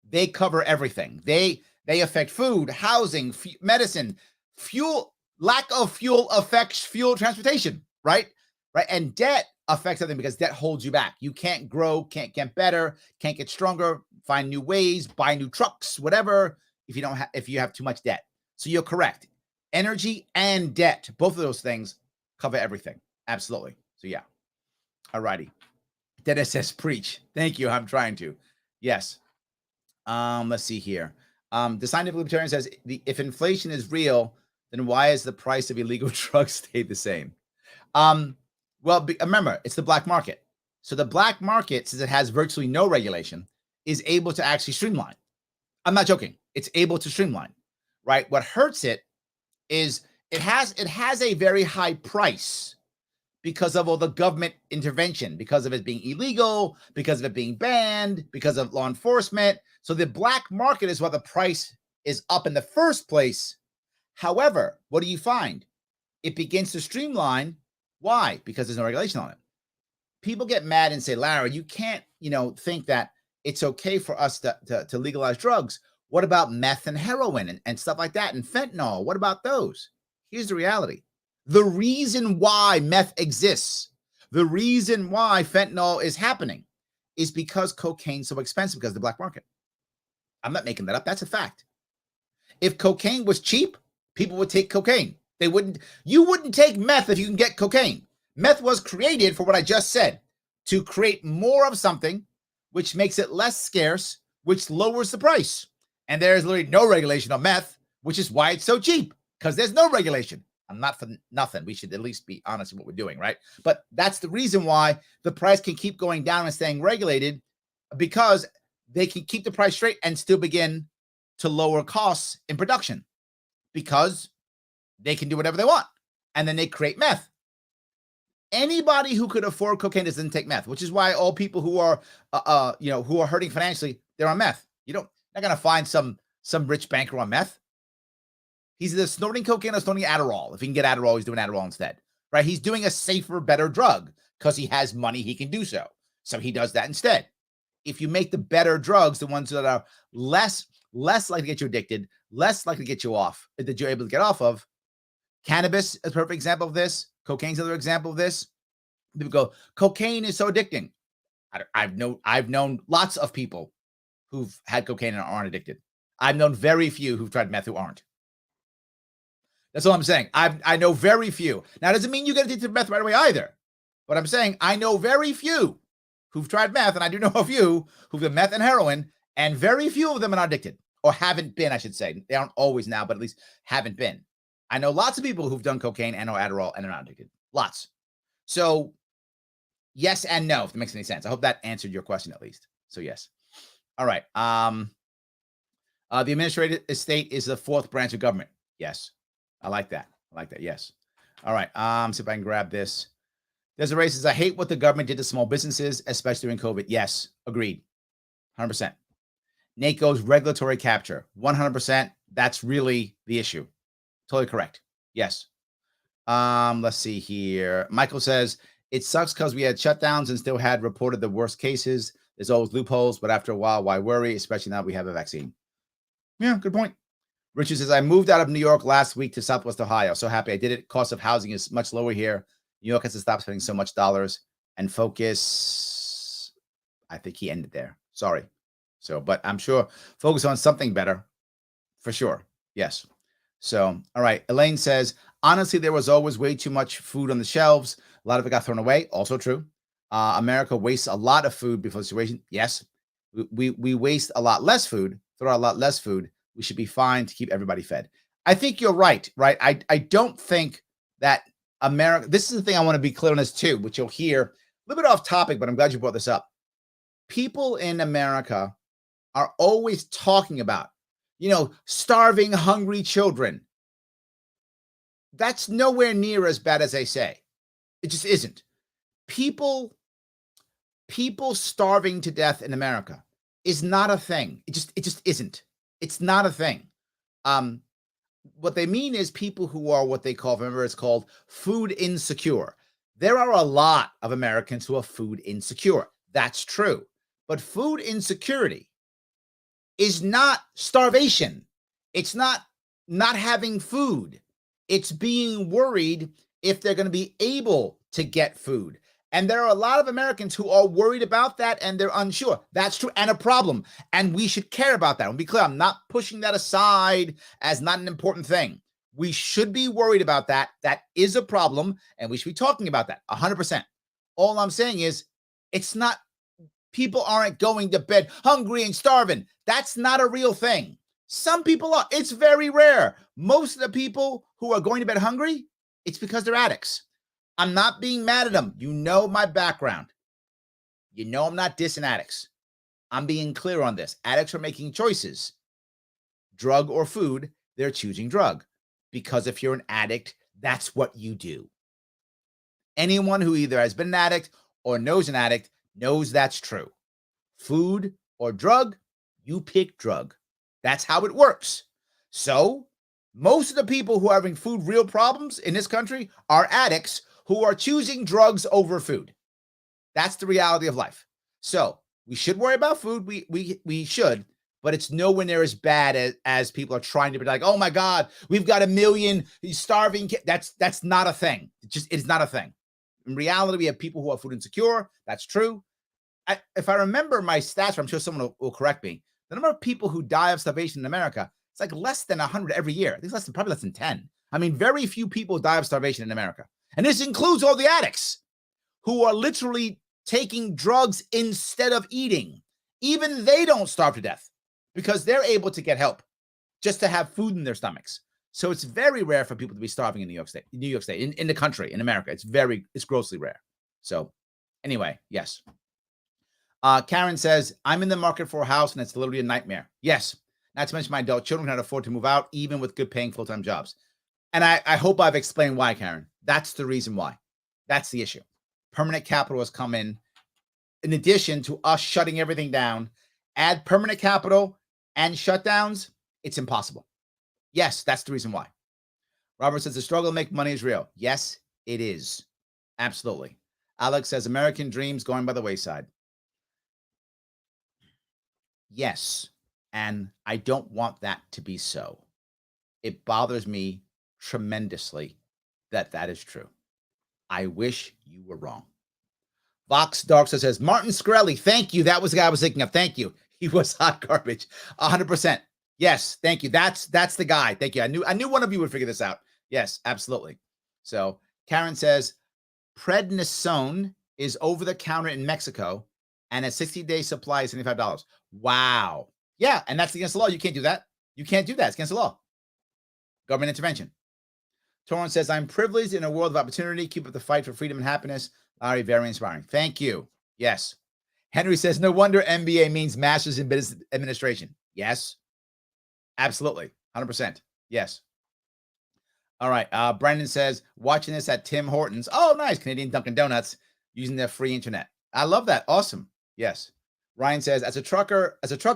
they cover everything. They affect food, housing, medicine, fuel. Lack of fuel affects fuel transportation, right? Right. And debt affects everything because debt holds you back. You can't grow, can't get better, can't get stronger, find new ways, buy new trucks, whatever, if you have too much debt. So you're correct. Energy and debt, both of those things cover everything. Absolutely. So yeah. All righty. Dennis says preach. Thank you. I'm trying to. Yes. Let's see here. The scientific libertarian says, if inflation is real, then why has the price of illegal drugs stayed the same? Well, remember, it's the black market. So the black market, since it has virtually no regulation, is able to actually streamline. I'm not joking. It's able to streamline, right? What hurts it is it has a very high price because of all the government intervention, because of it being illegal, because of it being banned, because of law enforcement. So the black market is why the price is up in the first place. However, what do you find? It begins to streamline. Why? Because there's no regulation on it. People get mad and say, Larry, you can't, think that it's okay for us to legalize drugs What about meth and heroin and stuff like that and fentanyl? What about those? Here's the reality. The reason why meth exists, the reason why fentanyl is happening is because cocaine's so expensive because of the black market. I'm not making that up. That's a fact. If cocaine was cheap, people would take cocaine. You wouldn't take meth if you can get cocaine. Meth was created for what I just said, to create more of something, which makes it less scarce, which lowers the price. And there is literally no regulation on meth, which is why it's so cheap, because there's no regulation. I'm not for nothing. We should at least be honest with what we're doing, right? But that's the reason why the price can keep going down and staying regulated, because they can keep the price straight and still begin to lower costs in production, because they can do whatever they want. And then they create meth. Anybody who could afford cocaine doesn't take meth, which is why all people who are, who are hurting financially, they're on meth. Not going to find some rich banker on meth. He's either snorting cocaine or snorting Adderall. If he can get Adderall, he's doing Adderall instead, right? He's doing a safer, better drug because he has money. He can do so. So he does that instead. If you make the better drugs, the ones that are less likely to get you addicted, less likely to get you off, that you're able to get off of. Cannabis is a perfect example of this. Cocaine's another example of this. People go, cocaine is so addicting. I've known lots of people who've had cocaine and aren't addicted. I've known very few who've tried meth who aren't. That's all I'm saying. I know very few. Now, it doesn't mean you get addicted to meth right away either. But I'm saying I know very few who've tried meth, and I do know a few who've done meth and heroin, and very few of them are not addicted, or haven't been, I should say. They aren't always now, but at least haven't been. I know lots of people who've done cocaine and or Adderall and are not addicted. Lots. So yes and no, if that makes any sense. I hope that answered your question at least. So yes. All right. The administrative estate is the fourth branch of government. Yes. I like that. Yes. All right. See if I can grab this. There's a race says, I hate what the government did to small businesses, especially during COVID. Yes. Agreed. 100%. Nate goes regulatory capture. 100%. That's really the issue. Totally correct. Yes. Let's see here. Michael says, it sucks because we had shutdowns and still had reported the worst cases. There's always loopholes, but after a while, why worry? Especially now we have a vaccine. Yeah, good point. Richard says, I moved out of New York last week to Southwest Ohio. So happy I did it. Cost of housing is much lower here. New York has to stop spending so much dollars and focus. I think he ended there. Sorry. So, but I'm sure focus on something better for sure. Yes. So, all right. Elaine says, honestly, there was always way too much food on the shelves. A lot of it got thrown away. Also true. America wastes a lot of food before the situation. Yes. We waste a lot less food, throw out a lot less food. We should be fine to keep everybody fed. I think you're right? I don't think that America, this is the thing I want to be clear on this too, which you'll hear a little bit off topic, but I'm glad you brought this up. People in America are always talking about, starving, hungry children. That's nowhere near as bad as they say. It just isn't. People starving to death in America is not a thing. It just isn't. It's not a thing. What they mean is people who are what they call, remember, it's called food insecure. There are a lot of Americans who are food insecure. That's true. But food insecurity is not starvation. It's not having food. It's being worried if they're going to be able to get food. And there are a lot of Americans who are worried about that and they're unsure. That's true and a problem. And we should care about that. And be clear, I'm not pushing that aside as not an important thing. We should be worried about that. That is a problem. And we should be talking about that 100%. All I'm saying is it's not, people aren't going to bed hungry and starving. That's not a real thing. Some people are. It's very rare. Most of the people who are going to bed hungry, it's because they're addicts. I'm not being mad at them. You know my background. You know I'm not dissing addicts. I'm being clear on this. Addicts are making choices. Drug or food, they're choosing drug. Because if you're an addict, that's what you do. Anyone who either has been an addict or knows an addict knows that's true. Food or drug, you pick drug. That's how it works. So most of the people who are having food real problems in this country are addicts who are choosing drugs over food. That's the reality of life. So we should worry about food. We should, but it's nowhere near as bad as people are trying to be like, oh my God, we've got 1 million starving kids. That's not a thing. It's not a thing. In reality, we have people who are food insecure. That's true. If I remember my stats, I'm sure someone will correct me. The number of people who die of starvation in America, it's like less than 100 every year. I think probably less than 10. I mean, very few people die of starvation in America. And this includes all the addicts who are literally taking drugs instead of eating. Even they don't starve to death because they're able to get help just to have food in their stomachs. So it's very rare for people to be starving in New York State, in the country, in America. It's grossly rare. So anyway, yes. Karen says, I'm in the market for a house and it's literally a nightmare. Yes. Not to mention my adult children cannot afford to move out, even with good paying full-time jobs. And I hope I've explained why, Karen. That's the reason why. That's the issue. Permanent capital has come in addition to us shutting everything down. Add permanent capital and shutdowns, it's impossible. Yes, that's the reason why. Robert says the struggle to make money is real. Yes, it is. Absolutely. Alex says American dreams going by the wayside. Yes, and I don't want that to be so. It bothers me tremendously that is true. I wish you were wrong. Vox Dark says, Martin Shkreli, thank you. That was the guy I was thinking of. Thank you. He was hot garbage. 100%. Yes, thank you. That's the guy. Thank you. I knew one of you would figure this out. Yes, absolutely. So Karen says, prednisone is over the counter in Mexico, and a 60-day supply is $75. Wow. Yeah, and that's against the law. You can't do that. You can't do that. It's against the law. Government intervention. Torrance says, I'm privileged in a world of opportunity. Keep up the fight for freedom and happiness. Larry, very inspiring. Thank you. Yes. Henry says, no wonder MBA means Masters in Business Administration. Yes. Absolutely. 100%. Yes. All right. Brandon says, watching this at Tim Hortons. Oh, nice. Canadian Dunkin' Donuts using their free internet. I love that. Awesome. Yes. Ryan says, as a truck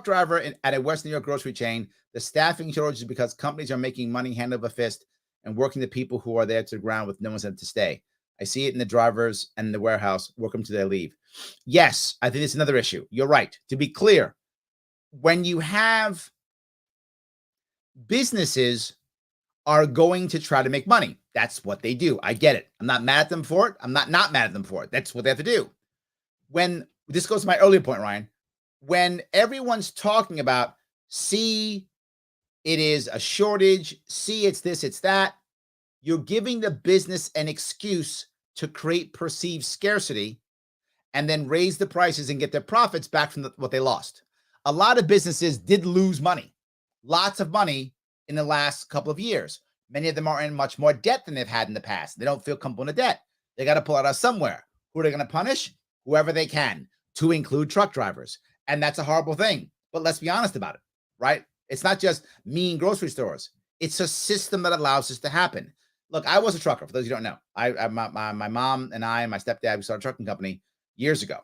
driver at a West New York grocery chain, the staffing shortage is because companies are making money hand over fist and working the people who are there to the ground with no incentive to stay. I see it in the drivers and the warehouse, work them to their leave. Yes, I think it's another issue. You're right. To be clear, when you have businesses are going to try to make money, that's what they do. I get it. I'm not mad at them for it. I'm not mad at them for it. That's what they have to do. When this goes to my earlier point, Ryan, when everyone's talking about, see, it is a shortage, see, it's this, it's that, you're giving the business an excuse to create perceived scarcity and then raise the prices and get their profits back from what they lost. A lot of businesses did lose money, lots of money in the last couple of years. Many of them are in much more debt than they've had in the past. They don't feel comfortable in the debt. They got to pull it out somewhere. Who are they going to punish? Whoever they can, to include truck drivers. And that's a horrible thing. But let's be honest about it, right? It's not just mean grocery stores. It's a system that allows this to happen. Look, I was a trucker, for those who don't know. My mom and I and my stepdad, we started a trucking company years ago.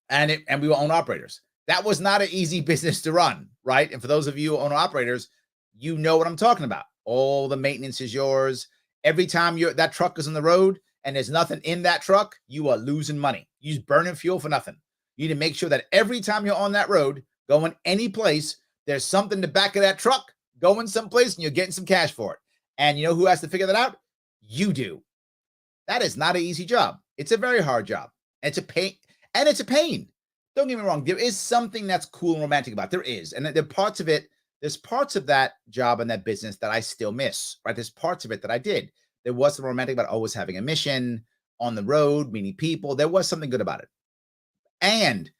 And we were owner operators. That was not an easy business to run, right? And for those of you who own operators, you know what I'm talking about. All the maintenance is yours. Every time that truck is on the road and there's nothing in that truck, you are losing money. You're burning fuel for nothing. You need to make sure that every time you're on that road, going any place, there's something in the back of that truck going someplace and you're getting some cash for it. And you know who has to figure that out? You do. That is not an easy job. It's a very hard job. It's a pain. And it's a pain. Don't get me wrong. There is something that's cool and romantic about it. There is. And there are parts of it. There's parts of that job and that business that I still miss, right? There's parts of it that I did. There was something romantic about always having a mission on the road, meeting people. There was something good about it. And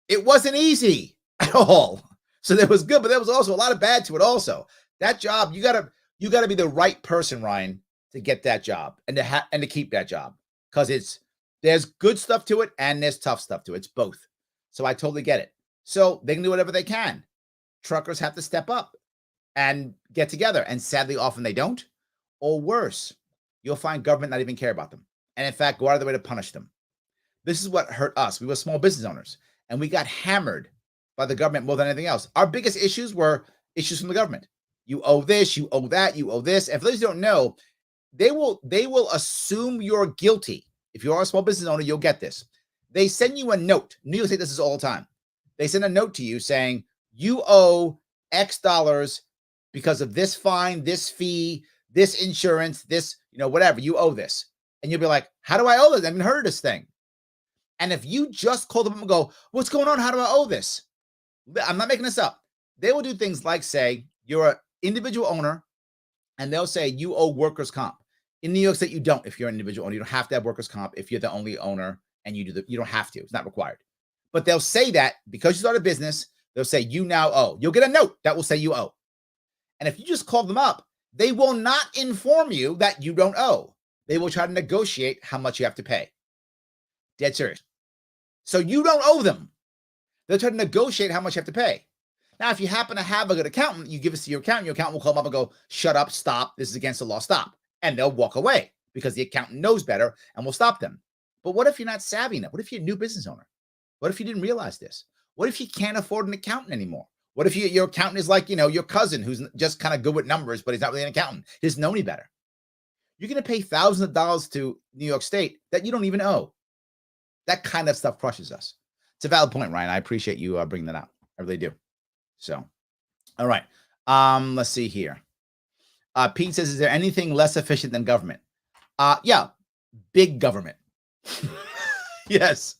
it wasn't easy at all. So there was good, but there was also a lot of bad to it also. That job, you gotta be the right person, Ryan, to get that job and to keep that job. Because there's good stuff to it and there's tough stuff to it. It's both. So I totally get it. So they can do whatever they can. Truckers have to step up and get together. And sadly, often they don't. Or worse, you'll find government not even care about them. And in fact, go out of the way to punish them. This is what hurt us. We were small business owners and we got hammered by the government more than anything else. Our biggest issues were issues from the government. You owe this, you owe that, you owe this. And for those who don't know, they will assume you're guilty. If you are a small business owner, you'll get this. They send you a note. New York State does this all the time. They send a note to you saying, you owe X dollars because of this fine, this fee, this insurance, this, whatever, you owe this. And you'll be like, how do I owe this? I haven't heard of this thing. And if you just call them and go, what's going on? How do I owe this? I'm not making this up. They will do things like say you're an individual owner and they'll say you owe workers' comp. In New York State, you don't. If you're an individual owner, you don't have to have workers' comp. If you're the only owner and you don't have to. It's not required. But they'll say that because you start a business, they'll say you now owe. You'll get a note that will say you owe. And if you just call them up, they will not inform you that you don't owe. They will try to negotiate how much you have to pay. Dead serious. So you don't owe them. They'll try to negotiate how much you have to pay. Now, if you happen to have a good accountant, you give this to your accountant will call them up and go, shut up, stop, this is against the law, stop. And they'll walk away because the accountant knows better and will stop them. But what if you're not savvy enough? What if you're a new business owner? What if you didn't realize this? What if you can't afford an accountant anymore? What if your accountant is like, your cousin who's just kind of good with numbers, but he's not really an accountant? He doesn't know any better. You're going to pay thousands of dollars to New York State that you don't even owe. That kind of stuff crushes us. It's a valid point, Ryan. I appreciate you bringing that out. I really do. So, all right. Let's see here. Pete says, is there anything less efficient than government? Yeah, big government. Yes.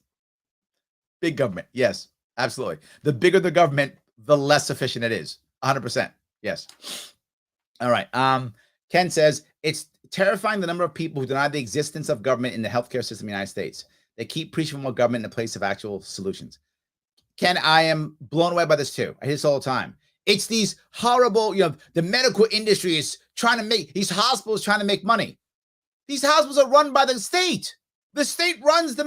Big government. Yes, absolutely. The bigger the government, the less efficient it is. 100%. Yes. All right. Ken says, it's terrifying the number of people who deny the existence of government in the healthcare system in the United States. They keep preaching for more government in the place of actual solutions. Ken, I am blown away by this too. I hear this all the time. It's these horrible, the medical industry is trying to make, these hospitals trying to make money. These hospitals are run by the state. The state runs the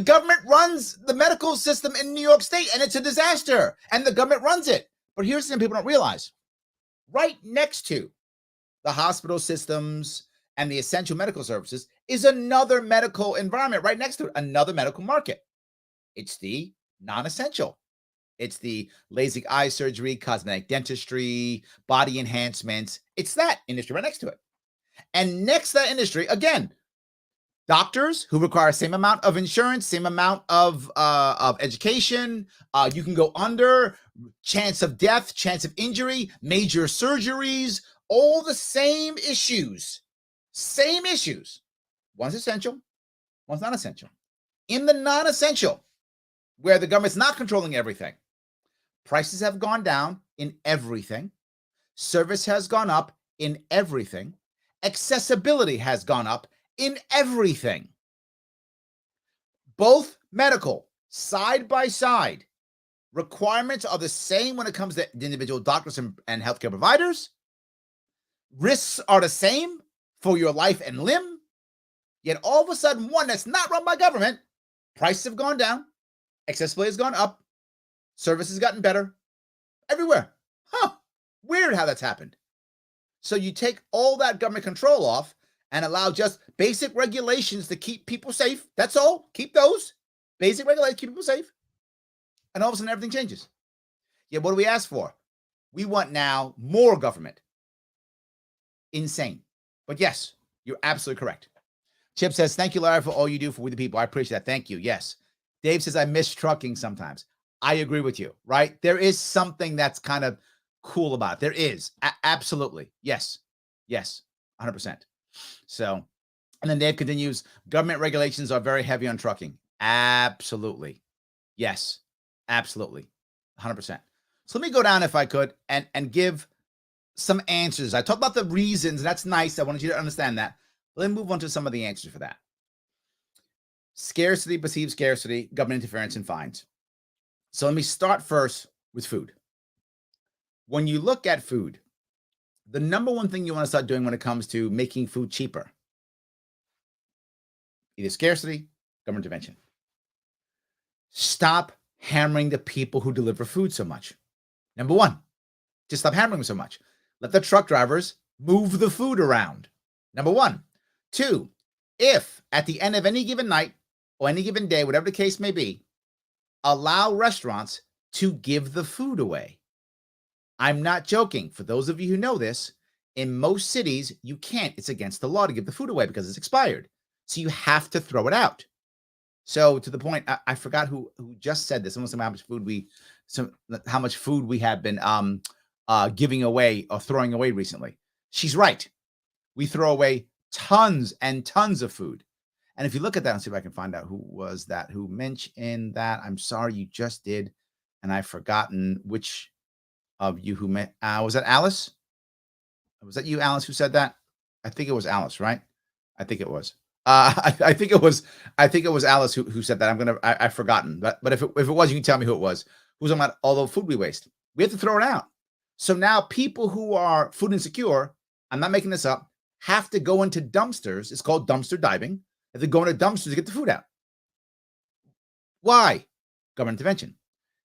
government runs the medical system in New York State, and it's a disaster, and the government runs it. But here's something people don't realize. Right next to the hospital systems and the essential medical services is another medical environment right next to it, another medical market. It's the non-essential. It's the LASIK eye surgery, cosmetic dentistry, body enhancements. It's that industry right next to it. And next to that industry, again, doctors who require the same amount of insurance, same amount of education. You can go under, chance of death, chance of injury, major surgeries, all the same issues. Same issues. One's essential, one's not essential. In the non-essential, where the government's not controlling everything, prices have gone down in everything. Service has gone up in everything. Accessibility has gone up in everything. Both medical, side by side, requirements are the same when it comes to the individual doctors and healthcare providers. Risks are the same for your life and limb. Yet all of a sudden, one that's not run by government, prices have gone down, accessibility has gone up, service has gotten better everywhere. Weird how that's happened. So you take all that government control off and allow just basic regulations to keep people safe. That's all. Keep those basic regulations, keep people safe. And all of a sudden, everything changes. Yet what do we ask for? We want now more government. Insane. But yes, you're absolutely correct. Chip says, thank you, Larry, for all you do for We the People. I appreciate that. Thank you. Yes. Dave says, I miss trucking sometimes. I agree with you, right? There is something that's kind of cool about it. There is. Absolutely. Yes. Yes. 100%. So, and then Dave continues, government regulations are very heavy on trucking. Absolutely. Yes. Absolutely. 100%. So let me go down, if I could, and give some answers. I talked about the reasons, and that's nice. I wanted you to understand that. Let me move on to some of the answers for that. Scarcity, perceived scarcity, government interference, and fines. So let me start first with food. When you look at food, the number one thing you want to start doing when it comes to making food cheaper, either scarcity, government intervention. Stop hammering the people who deliver food so much. Number one, just stop hammering them so much. Let the truck drivers move the food around. Number one. Two, if at the end of any given night or any given day, whatever the case may be, allow restaurants to give the food away. I'm not joking. For those of you who know this, in most cities, you can't. It's against the law to give the food away because it's expired. So you have to throw it out. So to the point, I forgot who just said this. Almost how much food we how much food we have been giving away or throwing away recently. She's right. We throw away tons and tons of food. And if you look at that and see if I can find out who was that, who mentioned that. I'm sorry, you just did, and I've forgotten which of you who met. Was that Alice? Was that you, Alice, who said that? I think it was Alice, right? I think it was. I think it was. I think it was Alice who said that. I've forgotten. But if it was, you can tell me who it was. Who's talking about all the food we waste? We have to throw it out. So now people who are food insecure, I'm not making this up, have to go into dumpsters. It's called dumpster diving. They have to go into dumpsters to get the food out. Why? Government intervention.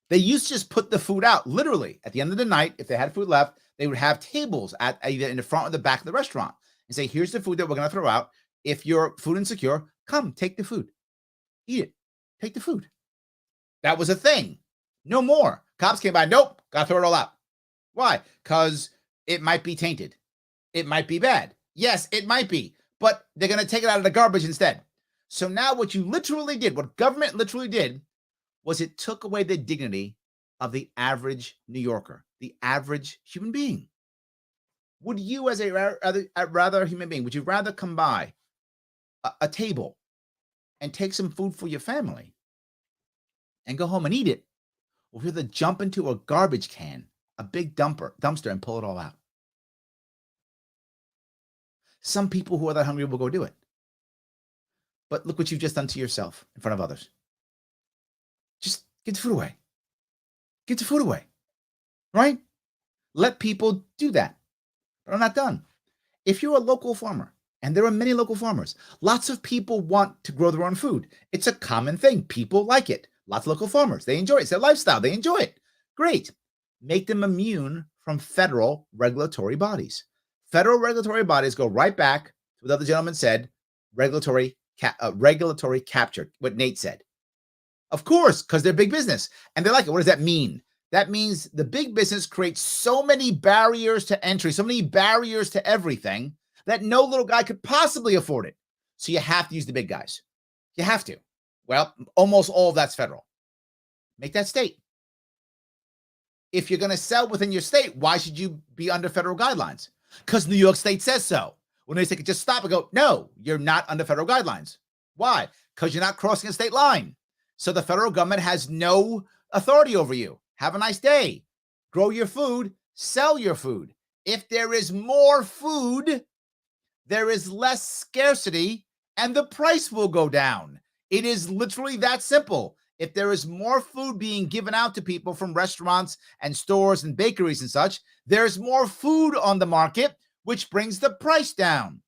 They used to just put the food out literally at the end of the night. If they had food left, they would have tables at either in the front or the back of the restaurant and say, here's the food that we're going to throw out. If you're food insecure, come take the food, eat it, take the food. That was a thing. No more. Cops came by. Nope. Got to throw it all out. Why? Because it might be tainted. It might be bad. Yes, it might be, but they're going to take it out of the garbage instead. So now what you literally did, what government literally did, was it took away the dignity of the average New Yorker, the average human being. Would you, as a rather human being, would you rather come by a table and take some food for your family and go home and eat it, or rather jump into a garbage can, a big dumpster, and pull it all out? Some people who are that hungry will go do it. But look what you've just done to yourself in front of others. Just get the food away. Get the food away, right? Let people do that. But I'm not done. If you're a local farmer, and there are many local farmers, lots of people want to grow their own food. It's a common thing. People like it. Lots of local farmers. They enjoy it. It's their lifestyle. They enjoy it. Great. Make them immune from federal regulatory bodies. Federal regulatory bodies go right back to what the other gentleman said, regulatory capture, what Nate said. Of course, because they're big business and they like it. What does that mean? That means the big business creates so many barriers to entry, so many barriers to everything that no little guy could possibly afford it. So you have to use the big guys. You have to. Well, almost all of that's federal. Make that state. If you're going to sell within your state, why should you be under federal guidelines? Because New York State says so. When they say, just stop and go, no, you're not under federal guidelines. Why? Because you're not crossing a state line. So the federal government has no authority over you. Have a nice day. Grow your food. Sell your food. If there is more food, there is less scarcity and the price will go down. It is literally that simple. If there is more food being given out to people from restaurants and stores and bakeries and such, there's more food on the market, which brings the price down.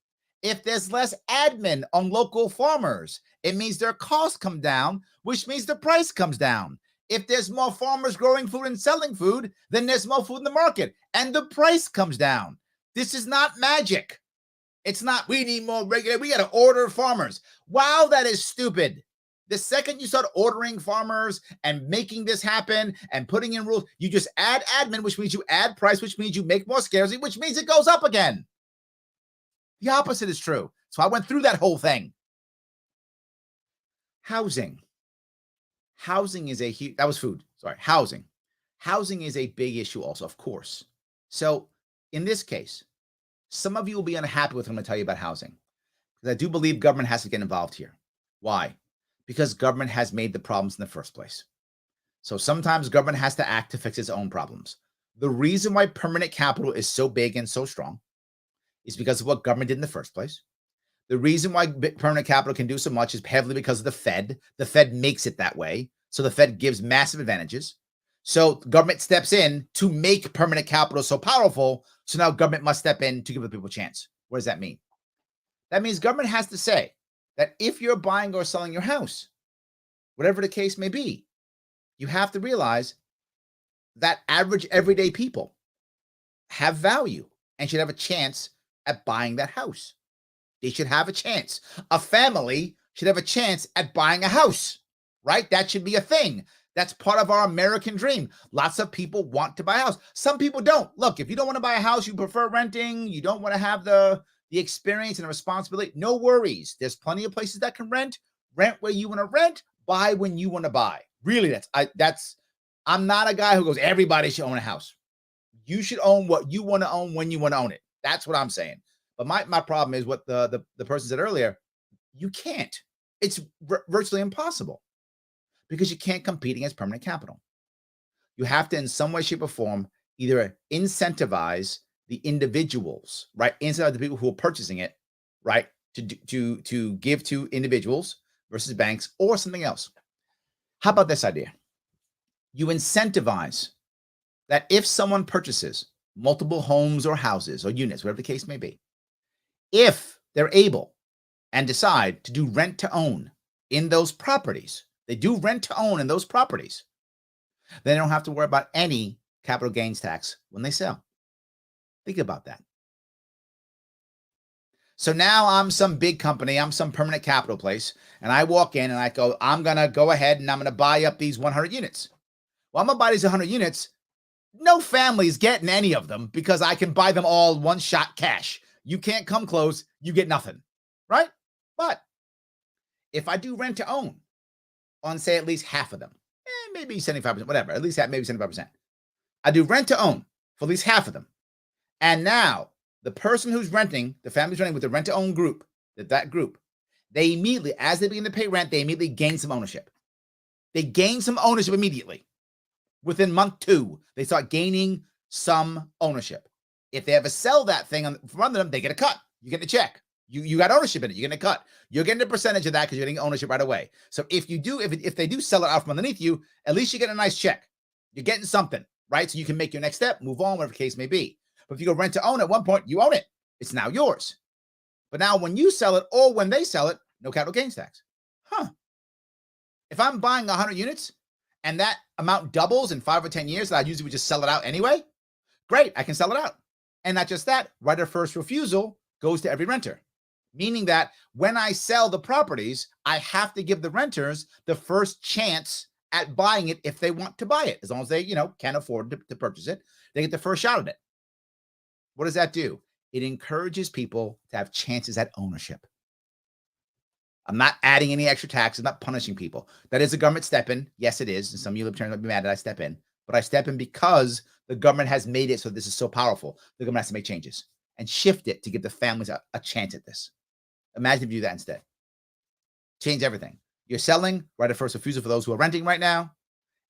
If there's less admin on local farmers, it means their costs come down, which means the price comes down. If there's more farmers growing food and selling food, then there's more food in the market and the price comes down. This is not magic. It's not, we need more regular, we got to order farmers. Wow, that is stupid. The second you start ordering farmers and making this happen and putting in rules, you just add admin, which means you add price, which means you make more scarcity, which means it goes up again. The opposite is true. So I went through that whole thing. Housing. Housing is a huge, that was food. Sorry, housing. Housing is a big issue also, of course. So in this case, some of you will be unhappy with what I'm going to tell you about housing, because I do believe government has to get involved here. Why? Because government has made the problems in the first place. So sometimes government has to act to fix its own problems. The reason why permanent capital is so big and so strong is because of what government did in the first place. The reason why permanent capital can do so much is heavily because of the Fed. The Fed makes it that way. So the Fed gives massive advantages. So government steps in to make permanent capital so powerful. So now government must step in to give the people a chance. What does that mean? That means government has to say that if you're buying or selling your house, whatever the case may be, you have to realize that average everyday people have value and should have a chance at buying that house. They should have a chance. A family should have a chance at buying a house, right? That should be a thing. That's part of our American dream. Lots of people want to buy a house. Some people don't. Look, if you don't want to buy a house, you prefer renting, you don't want to have the experience and the responsibility, no worries. There's plenty of places that can rent. Rent where you want to rent, buy when you want to buy. Really, that's I'm not a guy who goes, everybody should own a house. You should own what you want to own when you want to own it. That's what I'm saying. But my problem is what the person said earlier. You can't. It's virtually impossible because you can't compete against permanent capital. You have to, in some way, shape, or form, either incentivize the individuals, right? Incentivize the people who are purchasing it, right? To give to individuals versus banks or something else. How about this idea? You incentivize that if someone purchases multiple homes or houses or units, whatever the case may be, if they're able and decide to do rent to own in those properties, they do rent to own in those properties, then they don't have to worry about any capital gains tax when they sell. Think about that. So now I'm some big company, I'm some permanent capital place, and I walk in and I go, I'm going to go ahead and I'm going to buy up these 100 units. Well, I'm going to buy these 100 units. No family's getting any of them because I can buy them all one shot cash. You can't come close, you get nothing, right? But if I do rent to own on, say, at least half of them, maybe 75%, whatever, at least maybe 75%. I do rent to own for at least half of them. And now the person who's renting, the family's renting with the rent to own group, that group, they immediately, as they begin to pay rent, they immediately gain some ownership. They gain some ownership immediately. Within month 2, they start gaining some ownership. If they ever sell that thing from under them, they get a cut. You get the check. You got ownership in it. You're getting a cut. You're getting a percentage of that because you're getting ownership right away. So if they do sell it out from underneath you, at least you get a nice check. You're getting something, right? So you can make your next step, move on, whatever the case may be. But if you go rent to own at one point, you own it. It's now yours. But now when you sell it or when they sell it, no capital gains tax. If I'm buying 100 units and that amount doubles in 5 or 10 years, that I usually would just sell it out anyway, great, I can sell it out. And not just that, right of first refusal goes to every renter. Meaning that when I sell the properties, I have to give the renters the first chance at buying it if they want to buy it. As long as they, can afford to purchase it, they get the first shot at it. What does that do? It encourages people to have chances at ownership. I'm not adding any extra tax. I'm not punishing people. That is a government step in. Yes, it is. And some of you libertarians might be mad that I step in. But I step in because the government has made it so this is so powerful. The government has to make changes and shift it to give the families a chance at this. Imagine if you do that instead. Change everything. You're selling, right of first refusal for those who are renting right now.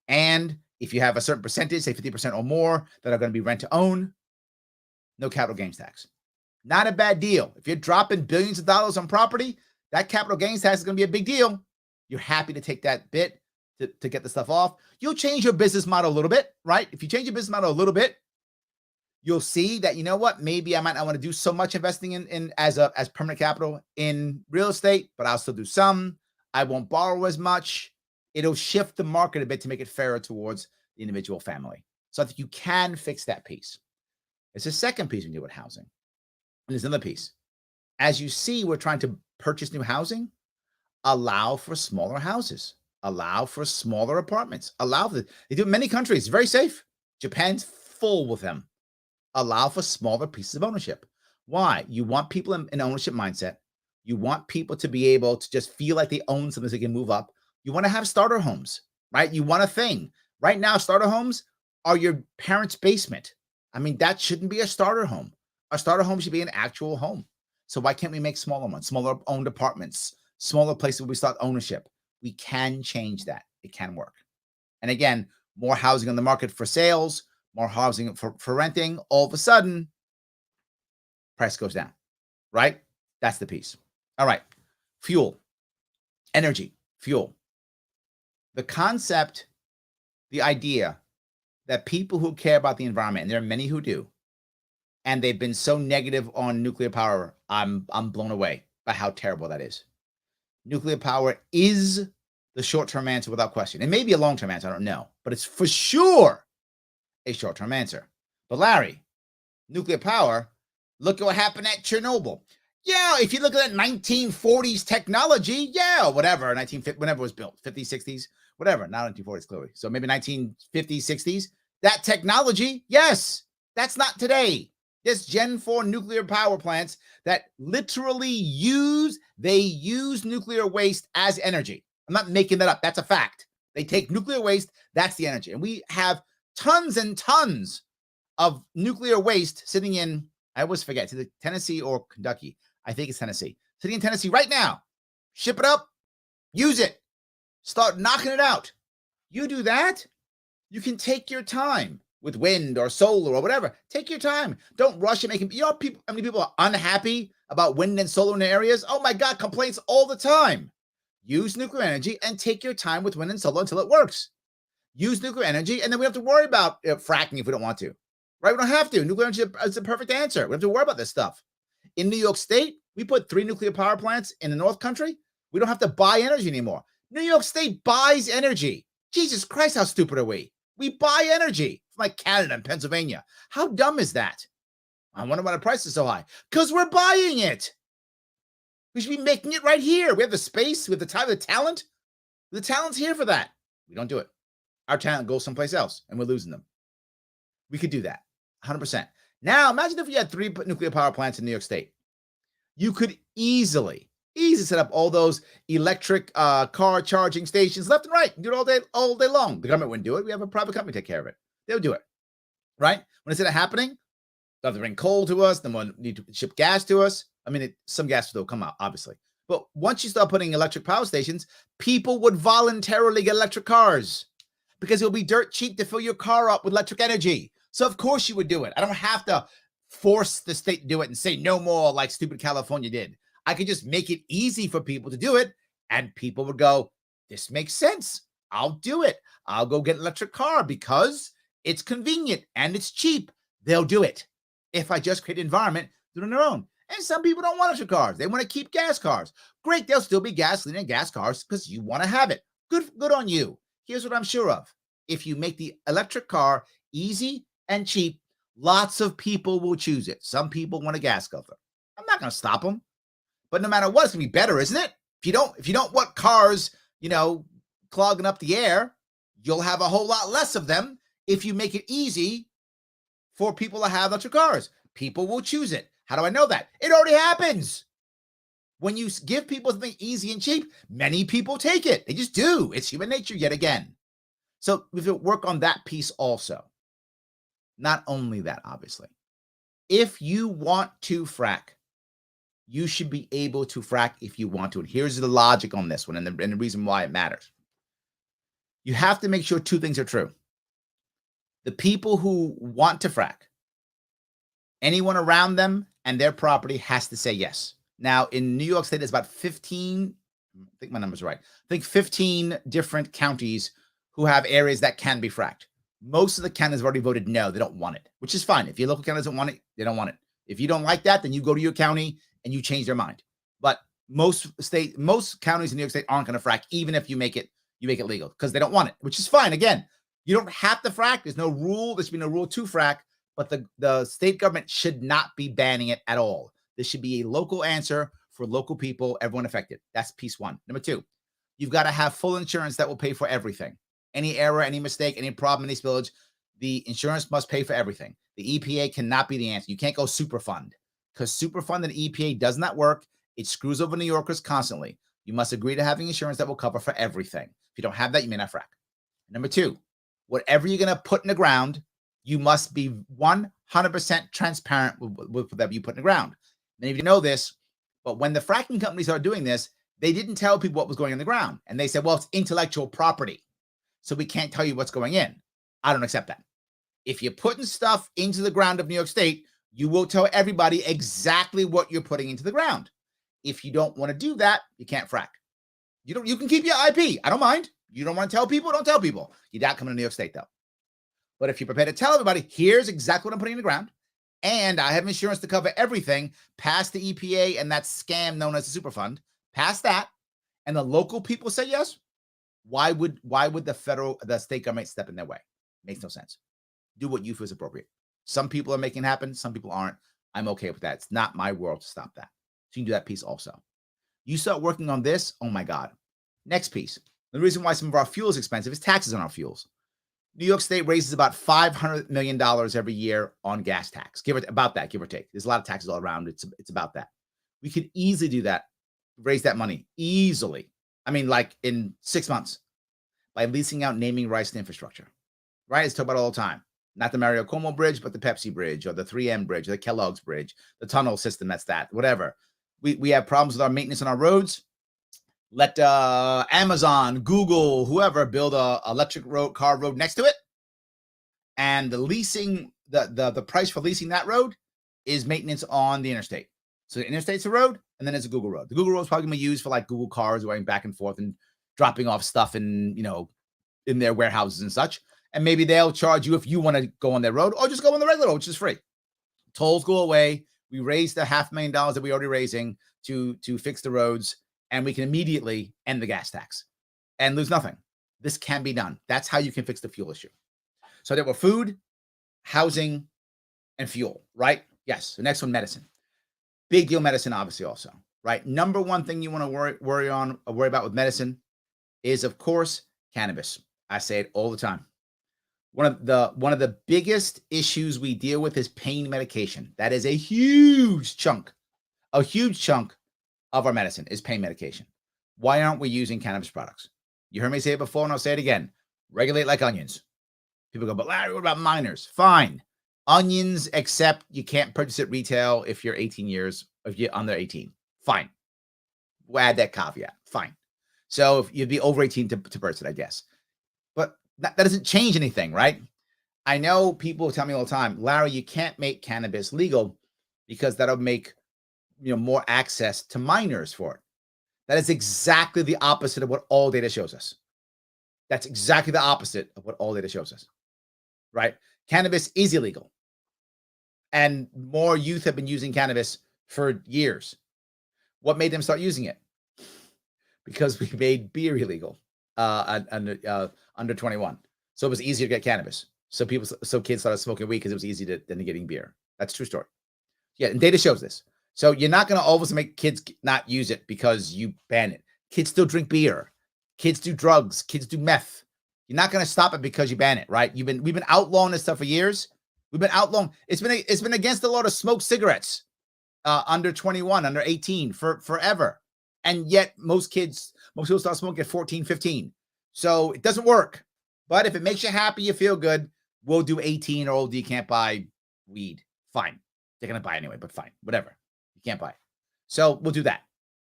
And if you have a certain percentage, say 50% or more, that are going to be rent to own, no capital gains tax. Not a bad deal. If you're dropping billions of dollars on property, that capital gains tax is going to be a big deal. You're happy to take that bit to get the stuff off. You'll change your business model a little bit, right? If you change your business model a little bit, you'll see that, you know what, maybe I might not want to do so much investing in as permanent capital in real estate, but I'll still do some. I won't borrow as much. It'll shift the market a bit to make it fairer towards the individual family. So I think you can fix that piece. It's the second piece we do with housing. And there's another piece. As you see, we're trying to purchase new housing. Allow for smaller houses. Allow for smaller apartments. They do it in many countries. It's very safe. Japan's full with them. Allow for smaller pieces of ownership. Why? You want people in ownership mindset. You want people to be able to just feel like they own something so they can move up. You want to have starter homes, right? You want a thing. Right now, starter homes are your parents' basement. I mean, that shouldn't be a starter home. A starter home should be an actual home. So why can't we make smaller ones, smaller owned apartments, smaller places where we start ownership? We can change that. It can work. And again, more housing on the market for sales, more housing for renting. All of a sudden, price goes down, right? That's the piece. All right. Fuel, energy, fuel. The concept, the idea that people who care about the environment, and there are many who do, and they've been so negative on nuclear power, I'm blown away by how terrible that is. Nuclear power is the short-term answer without question. It may be a long-term answer, I don't know, but it's for sure a short-term answer. But Larry, nuclear power, look at what happened at Chernobyl. Yeah, if you look at that 1940s technology, yeah, whatever, whenever it was built, 50s, 60s, whatever, not 1940s clearly. So maybe 1950s, 60s, that technology, yes, that's not today. There's Gen 4 nuclear power plants that literally use nuclear waste as energy. I'm not making that up. That's a fact. They take nuclear waste. That's the energy. And we have tons and tons of nuclear waste sitting in, I always forget, it's either Tennessee or Kentucky. I think it's Tennessee. Sitting in Tennessee right now. Ship it up. Use it. Start knocking it out. You do that, you can take your time with wind or solar or whatever. Take your time. Don't rush it. Making, you know, people, how many people are unhappy about wind and solar in their areas? Oh my God, complaints all the time. Use nuclear energy and take your time with wind and solar until it works. Use nuclear energy, and then we have to worry about fracking if we don't want to. Right? We don't have to. Nuclear energy is the perfect answer. We don't have to worry about this stuff. In New York State, we put 3 nuclear power plants in the North Country. We don't have to buy energy anymore. New York State buys energy. Jesus Christ, how stupid are we? We buy energy from like Canada and Pennsylvania. How dumb is that? I wonder why the price is so high. Because we're buying it. We should be making it right here. We have the space, we have the time, the talent. The talent's here for that. We don't do it. Our talent goes someplace else, and we're losing them. We could do that, 100%. Now, imagine if you had 3 nuclear power plants in New York State. You could easily set up all those electric car charging stations left and right. Do it all day long. The government wouldn't do it. We have a private company take care of it. They would do it, right? When it's happening, they'll have to bring coal to us. Then we'll need to ship gas to us. I mean, some gas will come out, obviously. But once you start putting electric power stations, people would voluntarily get electric cars because it'll be dirt cheap to fill your car up with electric energy. So of course you would do it. I don't have to force the state to do it and say no more like stupid California did. I could just make it easy for people to do it, and people would go, this makes sense. I'll do it. I'll go get an electric car because it's convenient and it's cheap. They'll do it if I just create an environment doing their own. And some people don't want electric cars. They want to keep gas cars. Great. There'll still be gasoline and gas cars because you want to have it. Good on you. Here's what I'm sure of. If you make the electric car easy and cheap, lots of people will choose it. Some people want a gas guzzler. I'm not going to stop them. But no matter what, it's going to be better, isn't it? If you don't want cars, clogging up the air, you'll have a whole lot less of them if you make it easy for people to have electric cars. People will choose it. How do I know that? It already happens. When you give people something easy and cheap, many people take it. They just do. It's human nature yet again. So we have to work on that piece also. Not only that, obviously. If you want to frack, you should be able to frack if you want to. And here's the logic on this one and the reason why it matters. You have to make sure 2 things are true. The people who want to frack, anyone around them and their property has to say yes. Now, in New York State, there's about 15, I think my number's right. I think 15 different counties who have areas that can be fracked. Most of the counties have already voted no, they don't want it, which is fine. If your local county doesn't want it, they don't want it. If you don't like that, then you go to your county and you change their mind. But most counties in New York State aren't going to frack, even if you make it legal, because they don't want it, which is fine. Again, you don't have to frack. There's no rule. There should be no rule to frack, but the state government should not be banning it at all. This should be a local answer for local people, everyone affected. That's piece 1. Number 2, you've got to have full insurance that will pay for everything. Any error, any mistake, any problem in this village, the insurance must pay for everything. The EPA cannot be the answer. You can't go Superfund, because Superfund and EPA does not work. It screws over New Yorkers constantly. You must agree to having insurance that will cover for everything. If you don't have that, you may not frack. Number 2, whatever you're going to put in the ground, you must be 100% transparent with whatever you put in the ground. Many of you know this, but when the fracking companies are doing this, they didn't tell people what was going in the ground. And they said, well, it's intellectual property, so we can't tell you what's going in. I don't accept that. If you're putting stuff into the ground of New York State, you will tell everybody exactly what you're putting into the ground. If you don't want to do that, you can't frack. You can keep your IP. I don't mind. You don't want to tell people, don't tell people. You're not coming to New York State, though. But if you're prepared to tell everybody, here's exactly what I'm putting in the ground, and I have insurance to cover everything past the EPA and that scam known as the Superfund, past that, and the local people say yes, why would the state government step in their way? Makes no sense. Do what you feel is appropriate. Some people are making it happen. Some people aren't. I'm okay with that. It's not my world to stop that. So you can do that piece also. You start working on this, oh my God. Next piece. The reason why some of our fuel is expensive is taxes on our fuels. New York State raises about $500 million every year on gas tax. Give or take. There's a lot of taxes all around. It's about that. We could easily do that, raise that money easily. I mean, like in 6 months. by leasing out naming rights to infrastructure, right? It's talked about all the time. Not the Mario Cuomo Bridge, but the Pepsi Bridge or the 3M Bridge, or the Kellogg's Bridge, the tunnel system, that's that, whatever. We have problems with our maintenance on our roads. Let Amazon, Google, whoever build a electric car road next to it. And the leasing, the price for leasing that road is maintenance on the interstate. So the interstate's a road, and then it's a Google road. The Google road is probably going to be used for like Google cars going back and forth and dropping off stuff in, in their warehouses and such. And maybe they'll charge you if you want to go on their road, or just go on the regular road, which is free. Tolls go away. We raise the $500,000 that we're already raising to fix the roads, and we can immediately end the gas tax and lose nothing. This can be done. That's how you can fix the fuel issue. So there were food, housing, and fuel, right? Yes. The next one, medicine. Big deal medicine, obviously, also, right? Number one thing you want to worry about with medicine is, of course, cannabis. I say it all the time. One of the biggest issues we deal with is pain medication. That is a huge chunk of our medicine is pain medication. Why aren't we using cannabis products? You heard me say it before, and I'll say it again. Regulate like onions. People go, but Larry, what about minors? Fine. Onions, except you can't purchase it retail if you're 18 years, if you're under 18. Fine. We'll add that caveat. Fine. So if you'd be over 18 to purchase it, I guess. But that doesn't change anything, right? I know people tell me all the time, Larry, you can't make cannabis legal because that'll make more access to minors for it. That is exactly the opposite of what all data shows us. That's exactly the opposite of what all data shows us, right? Cannabis is illegal. And more youth have been using cannabis for years. What made them start using it? Because we made beer illegal under 21. So it was easier to get cannabis. So kids started smoking weed because it was easier than getting beer. That's a true story. Yeah, and data shows this. So you're not going to always make kids not use it because you ban it. Kids still drink beer. Kids do drugs. Kids do meth. You're not going to stop it because you ban it, right? We've been outlawing this stuff for years. We've been outlawing. It's been against the law to smoke cigarettes under 21, under 18 for forever. And yet most people start smoking at 14, 15. So it doesn't work. But if it makes you happy, you feel good, we'll do 18 or older. You can't buy weed. Fine. They're going to buy anyway, but fine. Whatever. You can't buy it. So we'll do that.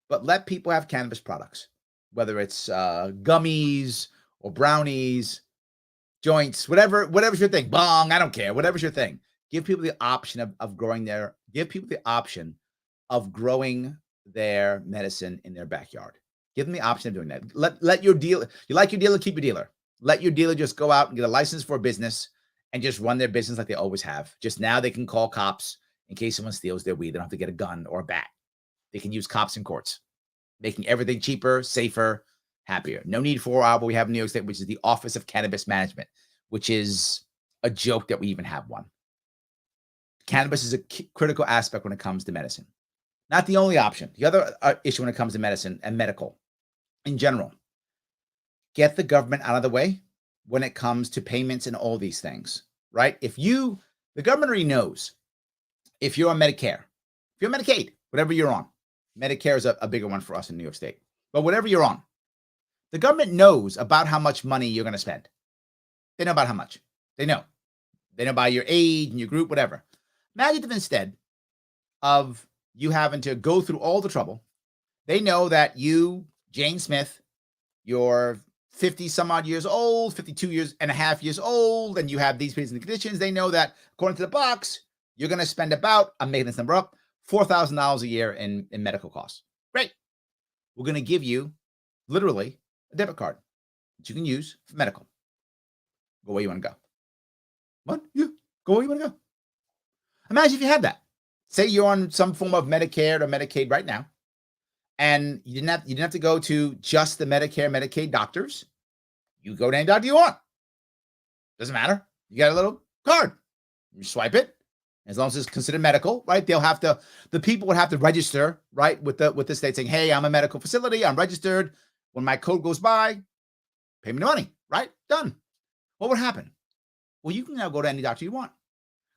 But let people have cannabis products, whether it's gummies or brownies, joints, whatever's your thing. Bong, I don't care. Whatever's your thing. Give people the option of growing their medicine in their backyard. Give them the option of doing that. Let your dealer, you like your dealer, keep your dealer. Let your dealer just go out and get a license for a business and just run their business like they always have. Just now they can call cops in case someone steals their weed. They don't have to get a gun or a bat. They can use cops in courts, making everything cheaper, safer, happier. No need for what we have in New York State, which is the Office of Cannabis Management, which is a joke that we even have one. Cannabis is a critical aspect when it comes to medicine. Not the only option. The other issue when it comes to medicine and medical in general, get the government out of the way when it comes to payments and all these things, right? The government already knows if you're on Medicare, if you're on Medicaid, whatever you're on. Medicare is a bigger one for us in New York State. But whatever you're on, the government knows about how much money you're going to spend. They know about how much. They know. They know by your age and your group, whatever. Imagine if instead of you having to go through all the trouble, they know that you, Jane Smith, you're 50 some odd years old, 52 and a half years old, and you have these pre-existing conditions. They know that according to the box, you're going to spend about, I'm making this number up, $4,000 a year in medical costs. Great. We're going to give you literally a debit card that you can use for medical. Go where you want to go. What? Yeah. Go where you want to go. Imagine if you had that. Say you're on some form of Medicare or Medicaid right now, and you didn't have to go to just the Medicare, Medicaid doctors. You go to any doctor you want. Doesn't matter. You got a little card. You swipe it. As long as it's considered medical, right? The people would have to register, right, with the state saying, hey, I'm a medical facility. I'm registered. When my code goes by, pay me the money, right? Done. What would happen? Well, you can now go to any doctor you want.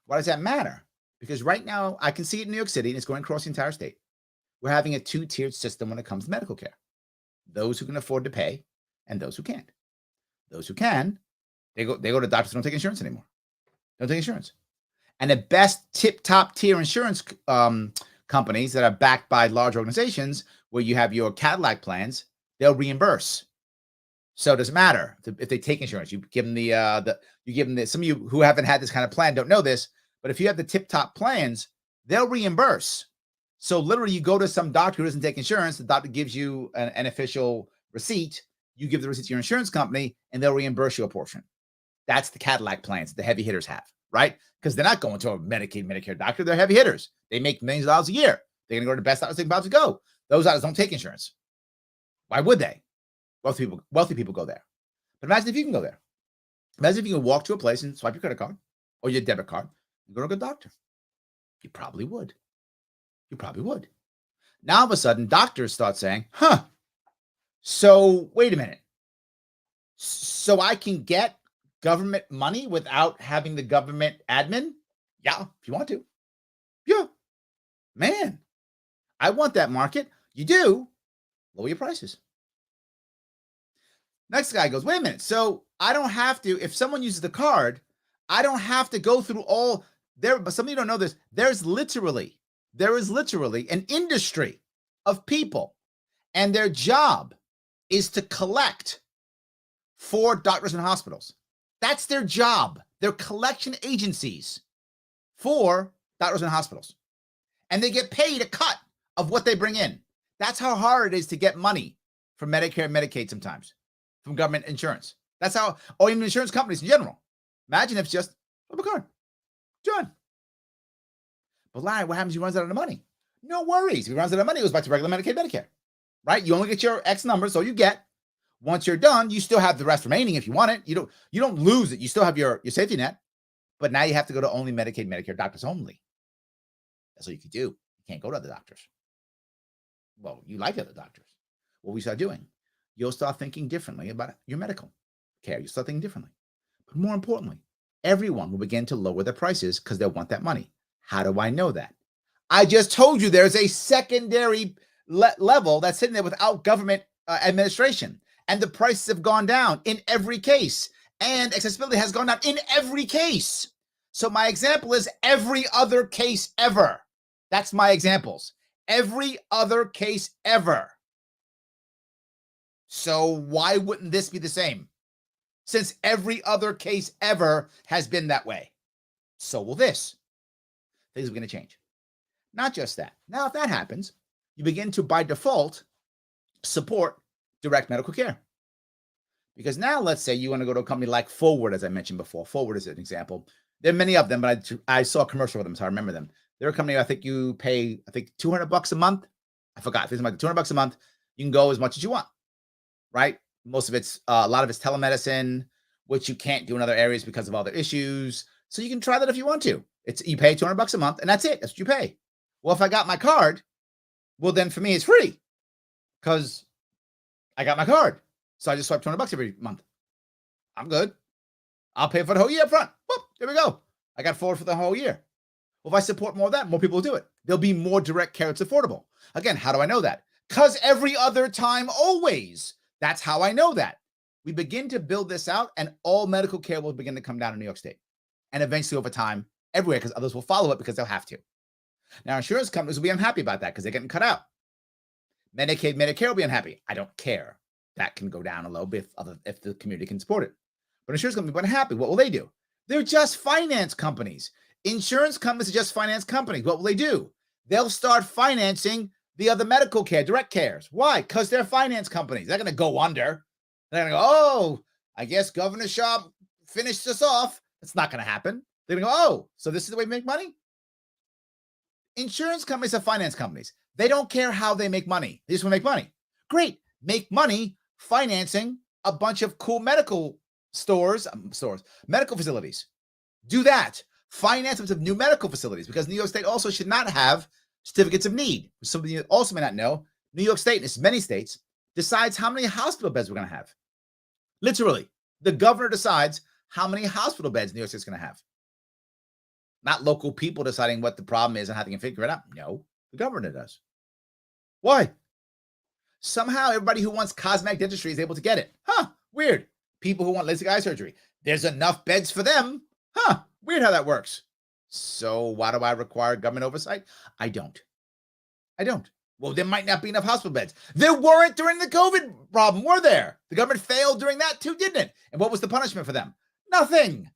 Why does that matter? Because right now, I can see it in New York City, and it's going across the entire state. We're having a two-tiered system when it comes to medical care. Those who can afford to pay and those who can't. Those who can, they go to doctors who don't take insurance anymore. Don't take insurance. And the best top tier insurance companies that are backed by large organizations where you have your Cadillac plans, they'll reimburse. So it doesn't matter if they take insurance. You give them some of you who haven't had this kind of plan don't know this, but if you have the tip top plans, they'll reimburse. So literally you go to some doctor who doesn't take insurance, the doctor gives you an official receipt, you give the receipt to your insurance company, and they'll reimburse you a portion. That's the Cadillac plans the heavy hitters have, right? Because they're not going to a Medicaid, Medicare doctor. They're heavy hitters. They make millions of dollars a year. They're going to go to the best doctors they can possibly go. Those doctors don't take insurance. Why would they? Wealthy people go there. But imagine if you can go there. Imagine if you can walk to a place and swipe your credit card or your debit card and go to a good doctor. You probably would. You probably would. Now, all of a sudden, doctors start saying, so wait a minute. So I can get government money without having the government admin? Yeah, if you want to. Yeah. Man, I want that market. You do. Lower your prices. Next guy goes, wait a minute. So I don't have to, if someone uses the card, I don't have to go through all there. But some of you don't know this. There is literally an industry of people, and their job is to collect for doctors and hospitals. That's their job. They're collection agencies for doctors and hospitals. And they get paid a cut of what they bring in. That's how hard it is to get money from Medicare and Medicaid sometimes, from government insurance. That's how, or even insurance companies in general. Imagine if it's just, flip a card. Done. But Larry, what happens if he runs out of money? No worries. If he runs out of money, it goes back to regular Medicaid, Medicare. Right? You only get your X numbers, so you get. Once you're done, you still have the rest remaining if you want it. You don't lose it. You still have your safety net. But now you have to go to only Medicaid, Medicare doctors only. That's what you can do. You can't go to other doctors. Well, you like other doctors. What we start doing, you'll start thinking differently about your medical care. You start thinking differently. But more importantly, everyone will begin to lower their prices because they'll want that money. How do I know that? I just told you there's a secondary level that's sitting there without government administration. And the prices have gone down in every case. And accessibility has gone down in every case. So my example is every other case ever. That's my examples. Every other case ever. So why wouldn't this be the same? Since every other case ever has been that way. So will this. Things are going to change. Not just that. Now, if that happens, you begin to, by default, support direct medical care. Because now, let's say you want to go to a company like Forward, as I mentioned before. Forward is an example. There are many of them, but I saw a commercial with them, so I remember them. They're a company, I think you pay, $200 a month. I forgot. If it's like $200 a month, you can go as much as you want, right? Most of it's, a lot of it's telemedicine, which you can't do in other areas because of other issues. So you can try that if you want to. You pay $200 a month, and that's it. That's what you pay. Well, if I got my card, well, then for me, it's free because I got my card. So I just swipe $200 every month. I'm good. I'll pay for the whole year up front. Whoop, there we go. I got Forward for the whole year. Well, if I support more of that, more people will do it. There'll be more direct care that's affordable. Again, how do I know that? Because every other time, always. That's how I know that. We begin to build this out, and all medical care will begin to come down in New York State. And eventually, over time, everywhere, because others will follow it because they'll have to. Now, insurance companies will be unhappy about that because they're getting cut out. Medicaid, Medicare will be unhappy. I don't care. That can go down a little bit if the community can support it. But insurance companies will be unhappy. What will they do? They're just finance companies. Insurance companies are just finance companies. What will they do? They'll start financing the other medical care, direct cares. Why? Because they're finance companies. They're going to go under. They're going to go, oh, I guess Governor Sharpe finished us off. It's not going to happen. They're going to go, oh, so this is the way we make money? Insurance companies are finance companies. They don't care how they make money. They just want to make money. Great. Make money financing a bunch of cool medical medical facilities. Do that. Finance a bunch of new medical facilities because New York State also should not have certificates of need. Something you also may not know, New York State, and many states, decides how many hospital beds we're going to have. Literally, the governor decides how many hospital beds New York State's going to have. Not local people deciding what the problem is and how they can figure it out. No, the governor does. Why? Somehow everybody who wants cosmetic dentistry is able to get it. Weird. People who want LASIK eye surgery, there's enough beds for them. Huh, weird how that works. So why do I require government oversight? I don't. I don't. Well, there might not be enough hospital beds. There weren't during the COVID problem, were there? The government failed during that too, didn't it? And what was the punishment for them? Nothing.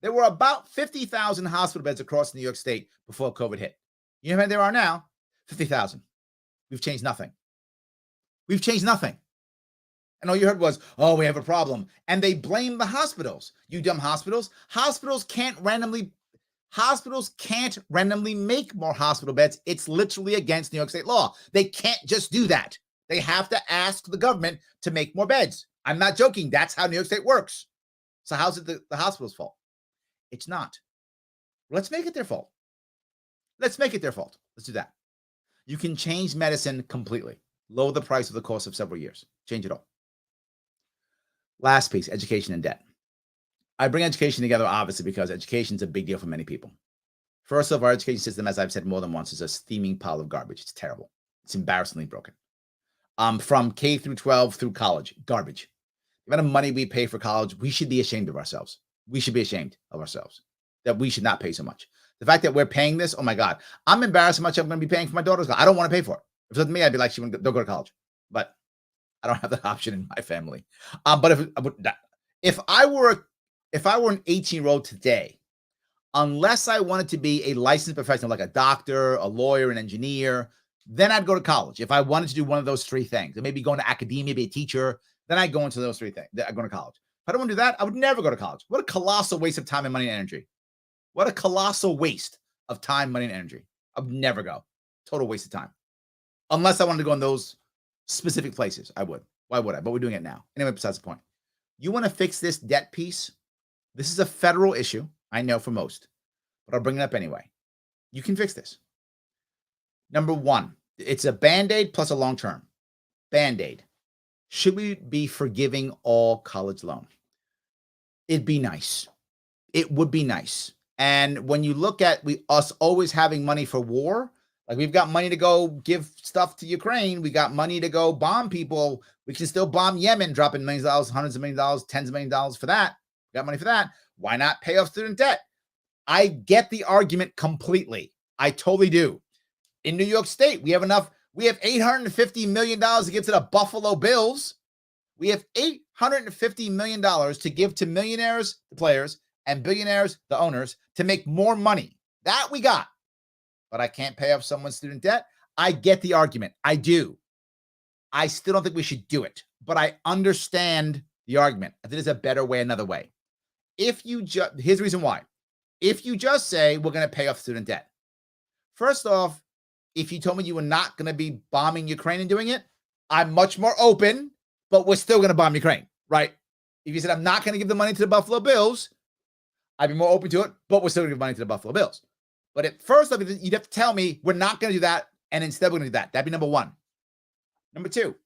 There were about 50,000 hospital beds across New York State before COVID hit. You know how many there are now? 50,000. We've changed nothing. We've changed nothing. And all you heard was, oh, we have a problem. And they blame the hospitals. You dumb hospitals. Hospitals can't randomly make more hospital beds. It's literally against New York State law. They can't just do that. They have to ask the government to make more beds. I'm not joking. That's how New York State works. So how's it the hospital's fault? It's not. Let's make it their fault. Let's make it their fault. Let's do that. You can change medicine completely. Lower the price of the course of several years. Change it all. Last piece, education and debt. I bring education together, obviously, because education is a big deal for many people. First off, our education system, as I've said more than once, is a steaming pile of garbage. It's terrible. It's embarrassingly broken. From K through 12 through college, garbage. The amount of money we pay for college, we should be ashamed of ourselves. We should be ashamed of ourselves that we should not pay so much. The fact that we're paying this, oh my God, I'm embarrassed how much I'm going to be paying for my daughter's college. I don't want to pay for it. If it was me, I'd be like, don't go to college. But I don't have that option in my family. But if I were an 18-year-old today, unless I wanted to be a licensed professional like a doctor, a lawyer, an engineer, then I'd go to college. If I wanted to do one of those three things, or maybe go into academia, be a teacher, then I'd go into those three things. I'd go to college. If I don't want to do that, I would never go to college. What a colossal waste of time and money and energy. What a colossal waste of time, money, and energy. I would never go. Total waste of time. Unless I wanted to go in those specific places, I would. Why would I? But we're doing it now. Anyway, besides the point. You want to fix this debt piece? This is a federal issue, I know for most, but I'll bring it up anyway. You can fix this. Number one, it's a Band-Aid plus a long-term. Band-Aid. Should we be forgiving all college loan? It'd be nice. It would be nice. And when you look at us always having money for war, like we've got money to go give stuff to Ukraine. We got money to go bomb people. We can still bomb Yemen, dropping millions of dollars, hundreds of millions of dollars, tens of millions of dollars for that. We got money for that. Why not pay off student debt? I get the argument completely. I totally do. In New York State, we have $850 million to give to the Buffalo Bills. We have $850 million to give to millionaires, the players, and billionaires, the owners, to make more money. That we got. But I can't pay off someone's student debt. I get the argument. I do. I still don't think we should do it, but I understand the argument. I think there's a better way, another way. Here's the reason why. If you just say we're going to pay off student debt, first off, if you told me you were not going to be bombing Ukraine and doing it, I'm much more open, but we're still going to bomb Ukraine, right? If you said I'm not going to give the money to the Buffalo Bills, I'd be more open to it, but we're still going to give money to the Buffalo Bills. But at first, you'd have to tell me we're not going to do that, and instead we're going to do that. That'd be number one. Number two,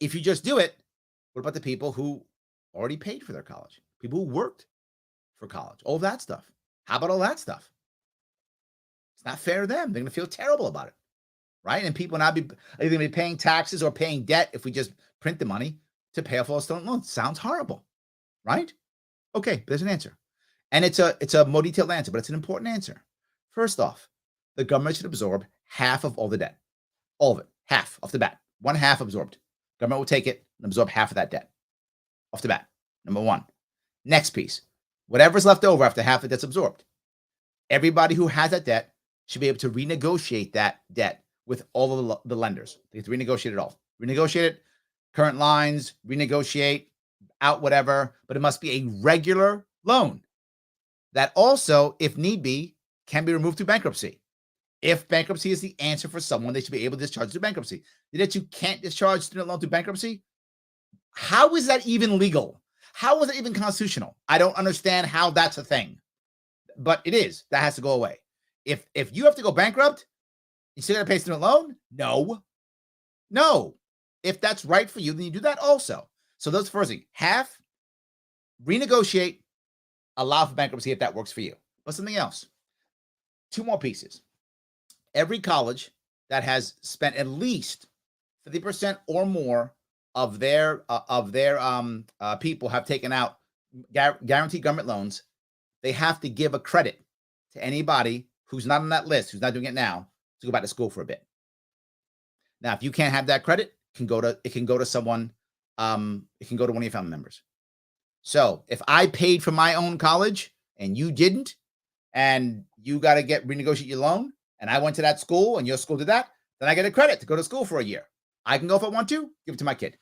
if you just do it, what about the people who already paid for their college? People who worked for college, all that stuff. How about all that stuff? It's not fair to them. They're going to feel terrible about it, right? And people now either going to be paying taxes or paying debt if we just print the money to pay off all student loans. Sounds horrible, right? Okay, there's an answer. And it's a more detailed answer, but it's an important answer. First off, the government should absorb half of all the debt. All of it. Half off the bat. One half absorbed. Government will take it and absorb half of that debt. Off the bat. Number one. Next piece. Whatever's left over after half the debt's absorbed. Everybody who has that debt should be able to renegotiate that debt with all of the lenders. They have to renegotiate it all. Renegotiate it. Current lines. Renegotiate. Out whatever. But it must be a regular loan. That also, if need be, can be removed through bankruptcy. If bankruptcy is the answer for someone, they should be able to discharge through bankruptcy. That you can't discharge student loan through bankruptcy? How is that even legal? How is it even constitutional? I don't understand how that's a thing. But it is. That has to go away. If you have to go bankrupt, you still got to pay student loan? No. No. If that's right for you, then you do that also. So those first thing. Half, renegotiate, allow for bankruptcy if that works for you. But something else. Two more pieces. Every college that has spent at least 50% or more people have taken out guaranteed government loans, they have to give a credit to anybody who's not on that list, who's not doing it now, to go back to school for a bit. Now, if you can't have that credit, it can go to someone, it can go to one of your family members. So if I paid for my own college and you didn't, and you got to renegotiate your loan, and I went to that school and your school did that, then I get a credit to go to school for a year. I can go if I want to, give it to my kid.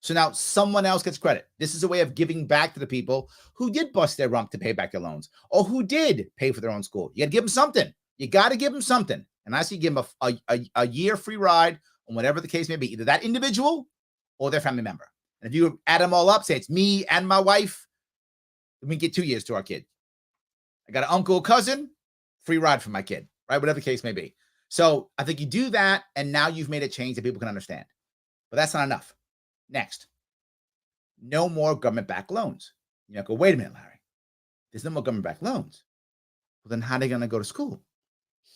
So now someone else gets credit. This is a way of giving back to the people who did bust their rump to pay back your loans, or who did pay for their own school. You got to give them something. You got to give them something. And I see give them a year free ride on whatever the case may be, either that individual or their family member. And if you add them all up, say it's me and my wife, then we get 2 years to our kid. I got an uncle, cousin, free ride for my kid, right? Whatever the case may be. So I think you do that, and now you've made a change that people can understand. But that's not enough. Next, no more government-backed loans. You know, go, wait a minute, Larry. There's no more government-backed loans. Well, then how are they going to go to school?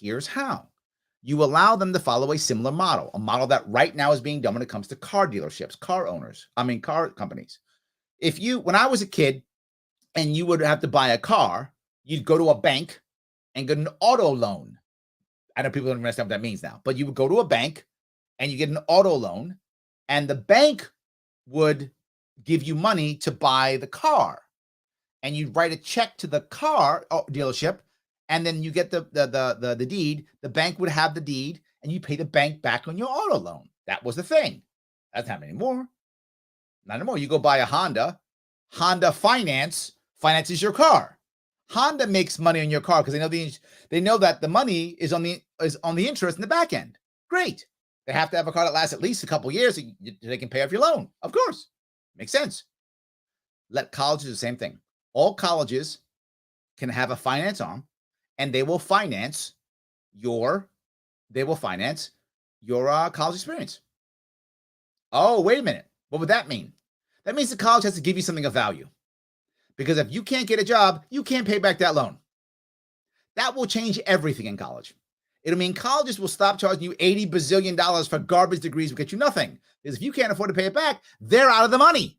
Here's how. You allow them to follow a similar model, a model that right now is being done when it comes to car dealerships, car companies. When I was a kid and you would have to buy a car, you'd go to a bank and get an auto loan. I know people don't understand what that means now, but you would go to a bank and you get an auto loan, and the bank would give you money to buy the car, and you'd write a check to the car dealership, and then you get the deed. The bank would have the deed, and you pay the bank back on your auto loan. That was the thing. That's not anymore. Not anymore. You go buy a Honda. Honda finances your car. Honda makes money on your car because they know that the money is on the interest in the back end. Great. They have to have a car that lasts at least a couple years so they can pay off your loan. Of course. Makes sense. Let colleges do the same thing. All colleges can have a finance arm, and they will finance your college experience. Oh, wait a minute. What would that mean? That means the college has to give you something of value. Because if you can't get a job, you can't pay back that loan. That will change everything in college. It'll mean colleges will stop charging you $80 bazillion for garbage degrees, will get you nothing. Because if you can't afford to pay it back, they're out of the money.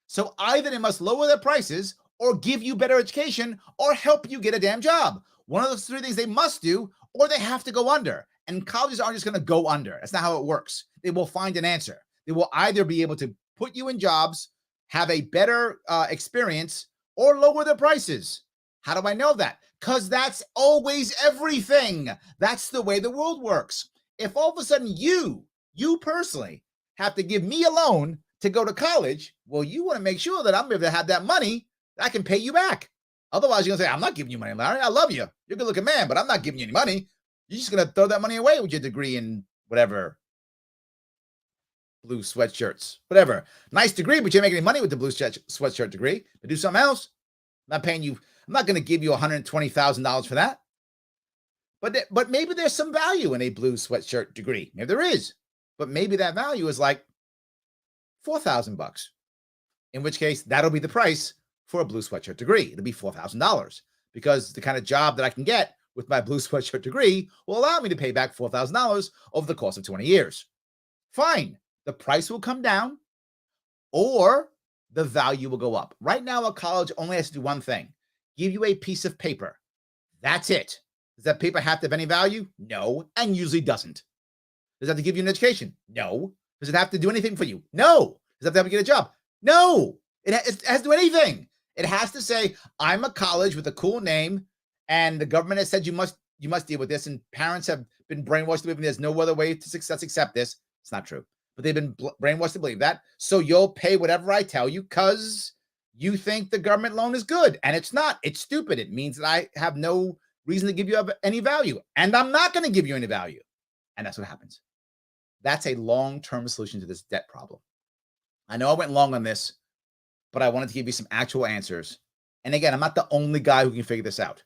So either they must lower their prices or give you better education or help you get a damn job. One of those three things they must do, or they have to go under. And colleges aren't just going to go under. That's not how it works. They will find an answer. They will either be able to put you in jobs, have a better experience, or lower their prices. How do I know that? Because that's always everything. That's the way the world works. If all of a sudden you personally have to give me a loan to go to college, well, you want to make sure that I'm able to have that money that I can pay you back. Otherwise, you're going to say, I'm not giving you money, Larry. I love you. You're a good-looking man, but I'm not giving you any money. You're just going to throw that money away with your degree in whatever, blue sweatshirts, whatever. Nice degree, but you're making any money with the blue sweatshirt degree. But do something else. I'm not paying you. I'm not going to give you $120,000 for that. But maybe there's some value in a blue sweatshirt degree. Maybe there is. But maybe that value is like $4,000. In which case, that'll be the price for a blue sweatshirt degree. It'll be $4,000 because the kind of job that I can get with my blue sweatshirt degree will allow me to pay back $4,000 over the course of 20 years. Fine. The price will come down or the value will go up. Right now, a college only has to do one thing. Give you a piece of paper. That's it. Does that paper have to have any value? No, and usually doesn't. Does it have to give you an education? No. Does it have to do anything for you? No. Does it have to help you get a job? No. It has to do anything. It has to say, I'm a college with a cool name, and the government has said you must deal with this, and parents have been brainwashed to believe there's no other way to success except this. It's not true. But they've been brainwashed to believe that. So you'll pay whatever I tell you because you think the government loan is good. And it's not. It's stupid. It means that I have no reason to give you any value. And I'm not going to give you any value. And that's what happens. That's a long-term solution to this debt problem. I know I went long on this, but I wanted to give you some actual answers. And again, I'm not the only guy who can figure this out.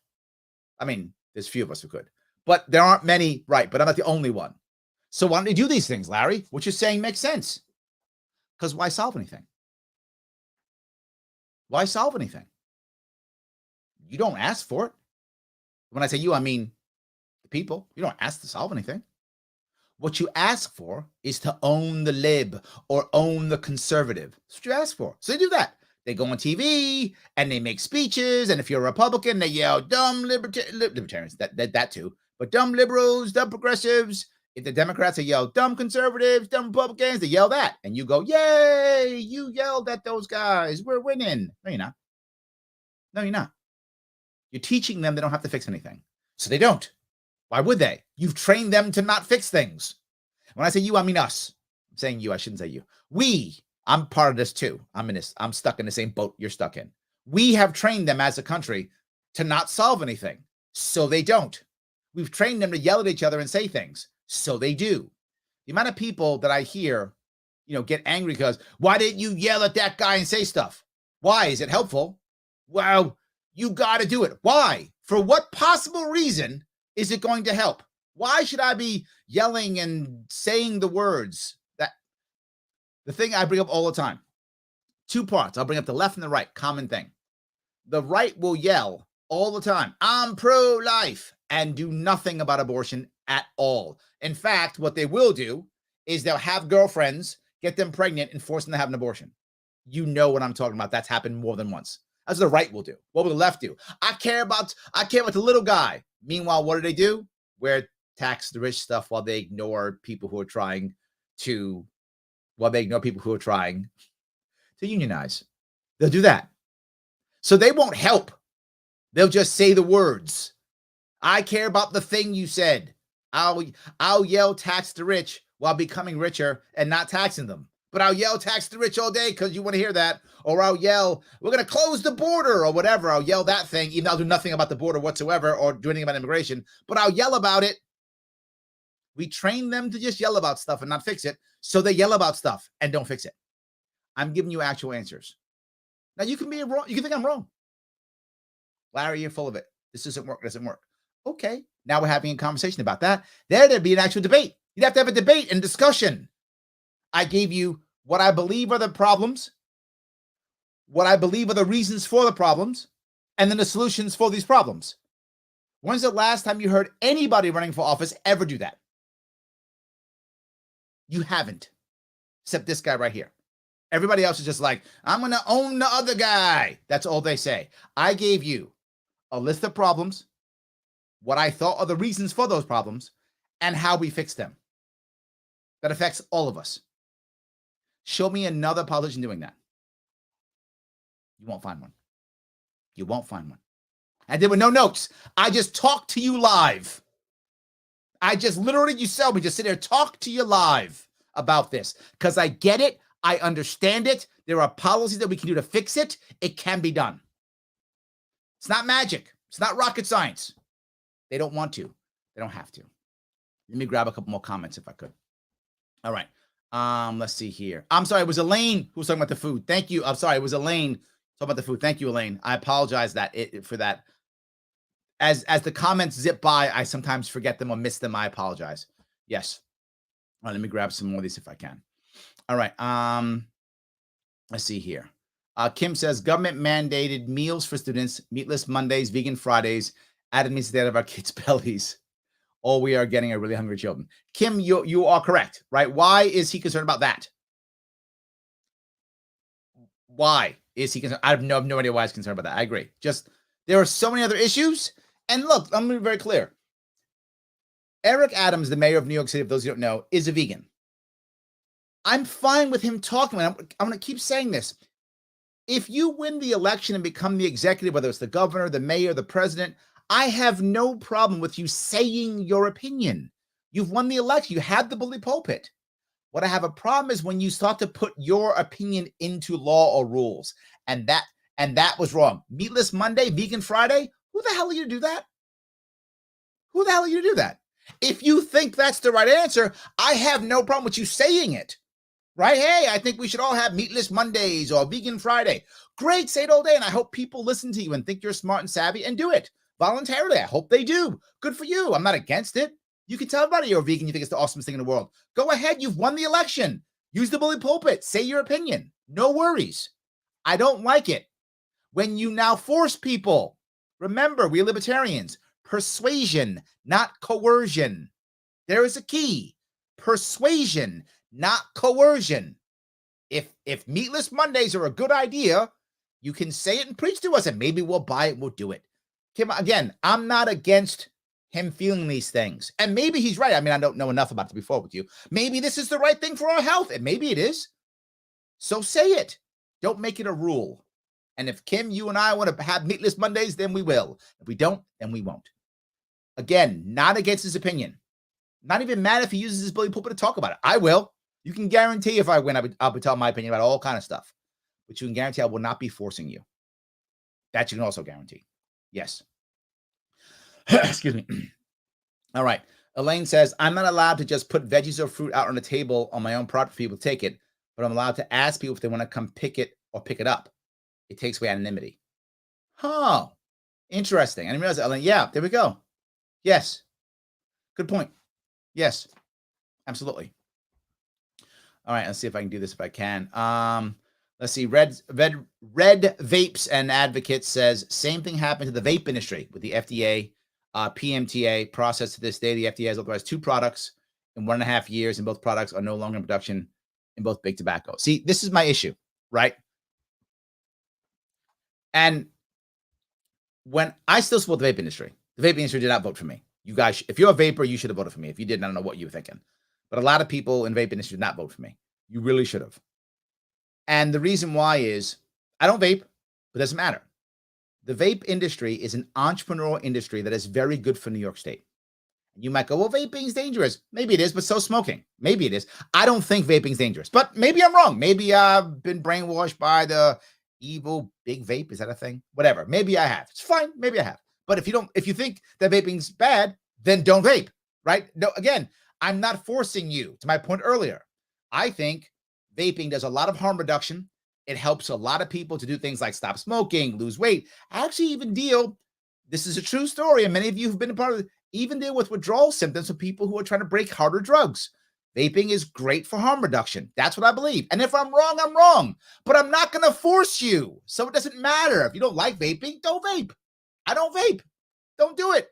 I mean, there's a few of us who could. But there aren't many, right? But I'm not the only one. So why don't you do these things, Larry? What you're saying makes sense. Because why solve anything? Why solve anything? You don't ask for it. When I say you, I mean the people. You don't ask to solve anything. What you ask for is to own the lib or own the conservative. That's what you ask for. So they do that. They go on TV and they make speeches. And if you're a Republican, they yell dumb libertarians, that too. But dumb liberals, dumb progressives. If the Democrats, they yell dumb conservatives, dumb Republicans, they yell that. And you go, yay, you yelled at those guys. We're winning. No, you're not. No, you're not. You're teaching them they don't have to fix anything. So they don't. Why would they? You've trained them to not fix things. When I say you, I mean us. I'm saying you. I shouldn't say you. We. I'm part of this too. I'm stuck in the same boat you're stuck in. We have trained them as a country to not solve anything. So they don't. We've trained them to yell at each other and say things. So they do. The amount of people that I hear, get angry because, why didn't you yell at that guy and say stuff? Why? Is it helpful? Well, you got to do it. Why? For what possible reason is it going to help? Why should I be yelling and saying the words? That the thing I bring up all the time. 2 parts. I'll bring up the left and the right. Common thing. The right will yell all the time, I'm pro-life, and do nothing about abortion at all. In fact, what they will do is they'll have girlfriends, get them pregnant, and force them to have an abortion. You know what I'm talking about. That's happened more than once. That's what the right will do. What will the left do? I care about the little guy. Meanwhile, what do? Wear tax the rich stuff while they ignore people who are trying to unionize. They'll do that. So they won't help. They'll just say the words. I care about the thing you said. I'll yell tax the rich while becoming richer and not taxing them. But I'll yell tax the rich all day because you want to hear that. Or I'll yell, we're going to close the border or whatever. I'll yell that thing, even though I'll do nothing about the border whatsoever or do anything about immigration. But I'll yell about it. We train them to just yell about stuff and not fix it. So they yell about stuff and don't fix it. I'm giving you actual answers. Now, you can be wrong. You can think I'm wrong. Larry, you're full of it. This doesn't work. Okay. Now we're having a conversation about that. There'd be an actual debate. You'd have to have a debate and discussion. I gave you what I believe are the problems, what I believe are the reasons for the problems, and then the solutions for these problems. When's the last time you heard anybody running for office ever do that? You haven't, except this guy right here. Everybody else is just like, I'm going to own the other guy. That's all they say. I gave you a list of problems, what I thought are the reasons for those problems, and how we fix them. That affects all of us. Show me another politician doing that. You won't find one. You won't find one. I did with no notes. I just talked to you live. I just literally, you saw me just sit there, talk to you live about this because I get it. I understand it. There are policies that we can do to fix it. It can be done. It's not magic. It's not rocket science. They don't want to. They don't have to. Let me grab a couple more comments if I could. All right. Let's see here. I'm sorry. It was Elaine who was talking about the food. Thank you. I'm sorry. It was Elaine talking about the food. Thank you, Elaine. I apologize for that. As the comments zip by, I sometimes forget them or miss them. I apologize. Yes. All right. Let me grab some more of these if I can. All right. Let's see here. Kim says government mandated meals for students, meatless Mondays, vegan Fridays, added meats instead of our kids' bellies. All we are getting are really hungry children. Kim, you are correct, right? Why is he concerned about that? Why is he concerned? I have no idea why he's concerned about that. I agree. Just there are so many other issues. And look, I'm going to be very clear. Eric Adams, the mayor of New York City, if those who don't know, is a vegan. I'm fine with him talking. I'm going to keep saying this. If you win the election and become the executive, whether it's the governor, the mayor, the president, I have no problem with you saying your opinion. You've won the election. You had the bully pulpit. What I have a problem is when you start to put your opinion into law or rules. And that was wrong. Meatless Monday, vegan Friday. Who the hell are you to do that? Who the hell are you to do that? If you think that's the right answer, I have no problem with you saying it. Right? Hey, I think we should all have meatless Mondays or vegan Friday. Great, say it all day. And I hope people listen to you and think you're smart and savvy and do it voluntarily. I hope they do. Good for you. I'm not against it. You can tell everybody you're a vegan. You think it's the awesomest thing in the world. Go ahead. You've won the election. Use the bully pulpit. Say your opinion. No worries. I don't like it when you now force people. Remember, we're libertarians. Persuasion, not coercion. There is a key. persuasion, not coercion. If meatless Mondays are a good idea, you can say it and preach to us, and maybe we'll buy it, we'll do it. Kim, again, I'm not against him feeling these things. And maybe he's right. I mean, I don't know enough about it to be forward with you. Maybe this is the right thing for our health, and maybe it is. So say it. Don't make it a rule. And if Kim, you and I want to have meatless Mondays, then we will. If we don't, then we won't. Again, not against his opinion. Not even mad if he uses his bully pulpit to talk about it. I will. You can guarantee if I win, I'll be telling my opinion about all kind of stuff. But you can guarantee I will not be forcing you. That you can also guarantee. Yes. Excuse me. All right. Elaine says, I'm not allowed to just put veggies or fruit out on the table on my own property for people to take it, but I'm allowed to ask people if they want to come pick it or pick it up. It takes away anonymity. Oh, interesting. I didn't realize that, Elaine. Yeah, there we go. Yes. Good point. Yes, absolutely. All right, let's see if I can do this if I can. Let's see. Red Vapes and Advocates says, same thing happened to the vape industry with the FDA PMTA process to this day. The FDA has authorized 2 products in 1.5 years, and both products are no longer in production in both big tobacco. See, this is my issue, right? And when I still support the vape industry did not vote for me. You guys, if you're a vapor, you should have voted for me. If you didn't, I don't know what you were thinking. But a lot of people in the vape industry did not vote for me. You really should have. And the reason why is I don't vape, but it doesn't matter. The vape industry is an entrepreneurial industry that is very good for New York State. You might go, well, vaping is dangerous. Maybe it is, but so smoking. Maybe it is. I don't think vaping is dangerous, but maybe I'm wrong. Maybe I've been brainwashed by the evil big vape. Is that a thing? Whatever. Maybe I have. It's fine. Maybe I have. But if you think that vaping's bad, then don't vape, right? No, again, I'm not forcing you. To my point earlier, I think vaping does a lot of harm reduction. It helps a lot of people to do things like stop smoking, lose weight. Actually, even this is a true story, and many of you have been a part of it, even deal with withdrawal symptoms of people who are trying to break harder drugs. Vaping is great for harm reduction. That's what I believe. And if I'm wrong, I'm wrong. But I'm not going to force you. So it doesn't matter. If you don't like vaping, don't vape. I don't vape. Don't do it.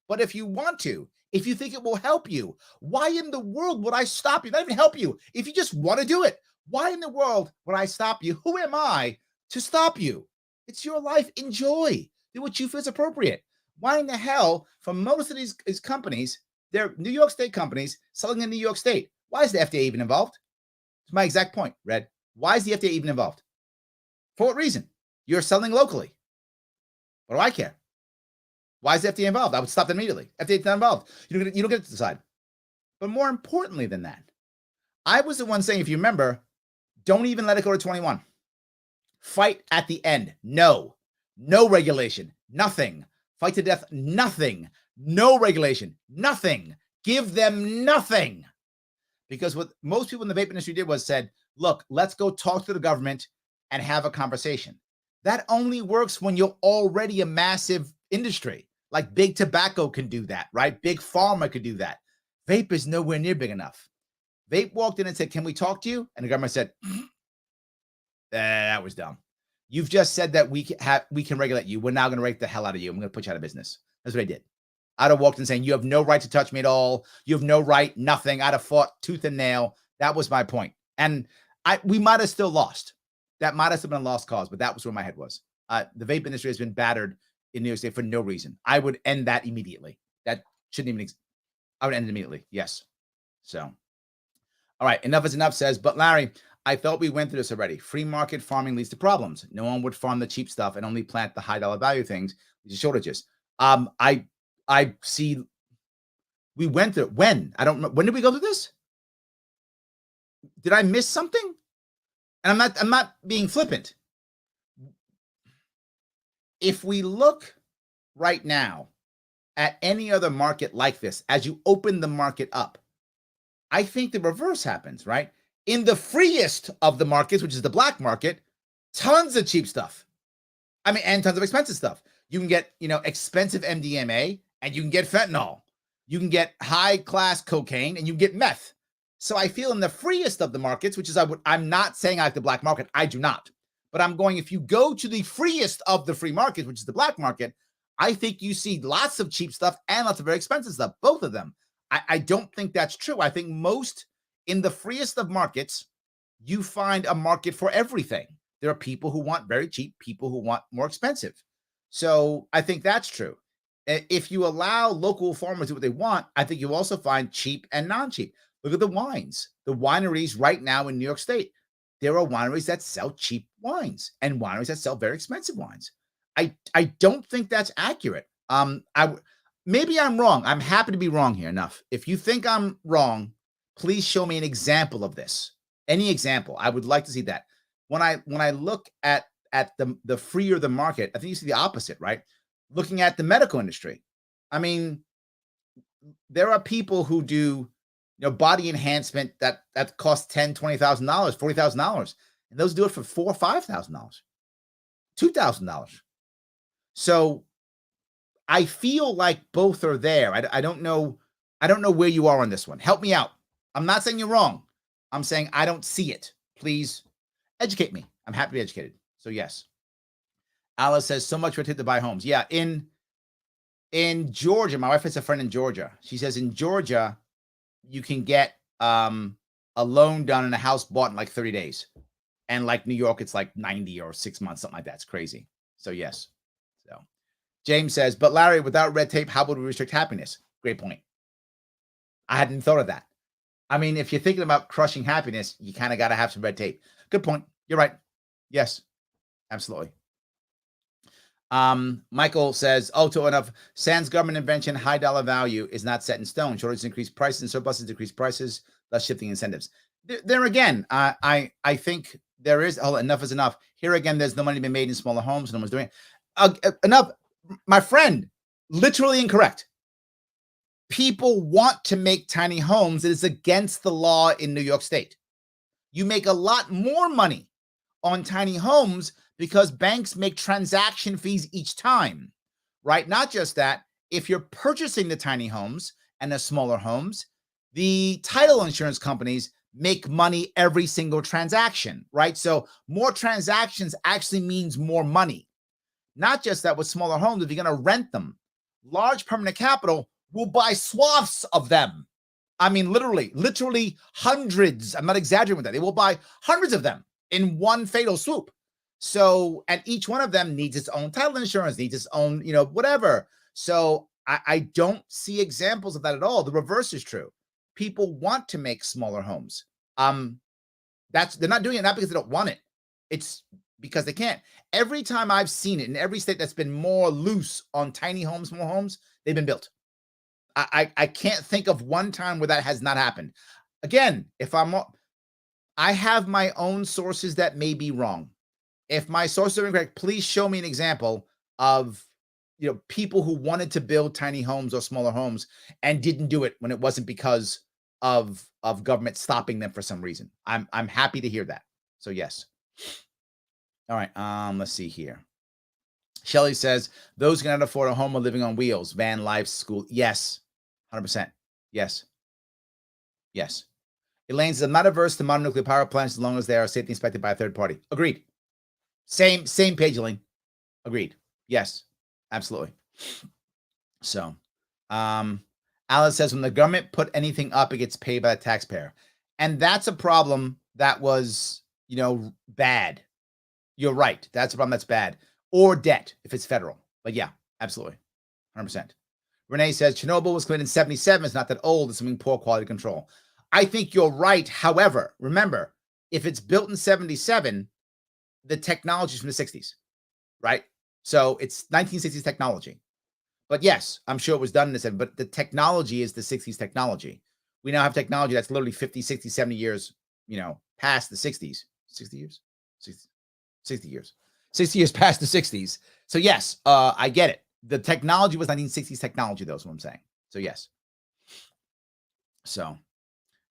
But if you want to, if you think it will help you, why in the world would I stop you? Not even help you. If you just want to do it, why in the world would I stop you? Who am I to stop you? It's your life. Enjoy. Do what you feel is appropriate. Why in the hell, for most of these companies, they're New York State companies selling in New York State. Why is the FDA even involved? It's my exact point, Red. Why is the FDA even involved? For what reason? You're selling locally. What do I care? Why is the FDA involved? I would stop them immediately. FDA's not involved. You don't get to decide. But more importantly than that, I was the one saying, if you remember, don't even let it go to 21. Fight at the end. No regulation. Nothing. Fight to death. Nothing. No regulation. Nothing. Give them nothing. Because what most people in the vape industry did was said, look, let's go talk to the government and have a conversation. That only works when you're already a massive industry. Like big tobacco can do that, right? Big pharma could do that. Vape is nowhere near big enough. Vape walked in and said, can we talk to you? And the government said, that was dumb. You've just said that we can regulate you. We're now going to regulate the hell out of you. I'm going to put you out of business. That's what I did. I'd have walked in saying, you have no right to touch me at all. You have no right, nothing. I'd have fought tooth and nail. That was my point. And we might have still lost. That might have still been a lost cause, but that was where my head was. The vape industry has been battered in New York State for no reason. I would end that immediately. That shouldn't even exist. I would end it immediately. Yes. So, all right. Enough is enough says, but Larry, I thought we went through this already. Free market farming leads to problems. No one would farm the cheap stuff and only plant the high dollar value things, which is shortages. I see we went through when? I don't know. When did we go through this? Did I miss something? And I'm not being flippant. If we look right now at any other market like this, as you open the market up, I think the reverse happens, right? In the freest of the markets, which is the black market, tons of cheap stuff. I mean, and tons of expensive stuff. You can get, expensive MDMA and you can get fentanyl. You can get high class cocaine and you can get meth. So I feel in the freest of the markets, which is I'm not saying I like the black market. I do not. But I'm going, if you go to the freest of the free markets, which is the black market, I think you see lots of cheap stuff and lots of very expensive stuff, both of them. I don't think that's true. I think most in the freest of markets, you find a market for everything. There are people who want very cheap, people who want more expensive. So I think that's true. If you allow local farmers to do what they want, I think you also find cheap and non-cheap. Look at the wines, the wineries right now in New York State. There are wineries that sell cheap wines and wineries that sell very expensive wines. I don't think that's accurate. Maybe I'm wrong. I'm happy to be wrong here. Enough. If you think I'm wrong, please show me an example of this. Any example. I would like to see that. When I look at the freer the market, I think you see the opposite, right? Looking at the medical industry. I mean, there are people who do body enhancement that costs $10,000, $20,000, $40,000, and those do it for $4,000 or $5,000, $2,000. So I feel like both are there. I don't know. I don't know where you are on this one. Help me out. I'm not saying you're wrong. I'm saying I don't see it. Please educate me. I'm happy to be educated. So yes. Alice says so much for it to buy homes. Yeah, in Georgia, my wife has a friend in Georgia. She says in Georgia, you can get a loan done and a house bought in like 30 days. And like New York, it's like 90 or 6 months, something like that. It's crazy. So yes. So James says, but Larry, without red tape, how would we restrict happiness? Great point. I hadn't thought of that. I mean, if you're thinking about crushing happiness, you kind of got to have some red tape. Good point. You're right. Yes, absolutely. Michael says, to enough. Sans government invention, high dollar value is not set in stone. Shortages increase prices and surpluses decrease prices, thus shifting incentives. There again, I think there is, enough is enough. Here again, there's no money to be made in smaller homes. No one's doing it. Enough. My friend, literally incorrect. People want to make tiny homes. It is against the law in New York State. You make a lot more money on tiny homes because banks make transaction fees each time, right? Not just that, if you're purchasing the tiny homes and the smaller homes, the title insurance companies make money every single transaction, right? So more transactions actually means more money. Not just that, with smaller homes, if you're going to rent them, large permanent capital will buy swaths of them. I mean, literally hundreds. I'm not exaggerating with that. They will buy hundreds of them in one fatal swoop. So, and each one of them needs its own title insurance, needs its own, whatever. So I don't see examples of that at all. The reverse is true. People want to make smaller homes. They're not doing it not because they don't want it. It's because they can't. Every time I've seen it in every state that's been more loose on tiny homes, small homes, they've been built. I can't think of one time where that has not happened. Again, I have my own sources that may be wrong. If my sources are incorrect, please show me an example of people who wanted to build tiny homes or smaller homes and didn't do it when it wasn't because of government stopping them for some reason. I'm happy to hear that. So yes. All right. Let's see here. Shelley says those who cannot afford a home are living on wheels, van life, school. Yes. 100%. Yes. Yes. Elaine says, I'm not averse to modern nuclear power plants as long as they are safety inspected by a third party. Agreed. Same page, Elaine. Agreed. Yes, absolutely. So, Alice says, when the government put anything up, it gets paid by the taxpayer. And that's a problem that was, bad. You're right. That's a problem that's bad. Or debt, if it's federal. But yeah, absolutely. 100%. Renee says, Chernobyl was cleared in 1977. It's not that old. It's something poor quality control. I think you're right. However, remember, if it's built in 1977, the technology is from the 60s, right? So it's 1960s technology. But yes, I'm sure it was done in the 70s, but the technology is the 60s technology. We now have technology that's literally 50, 60, 70 years, past the 60s. 60 years? 60 years. 60 years past the 60s. So yes, I get it. The technology was 1960s technology, though, is what I'm saying. So yes. So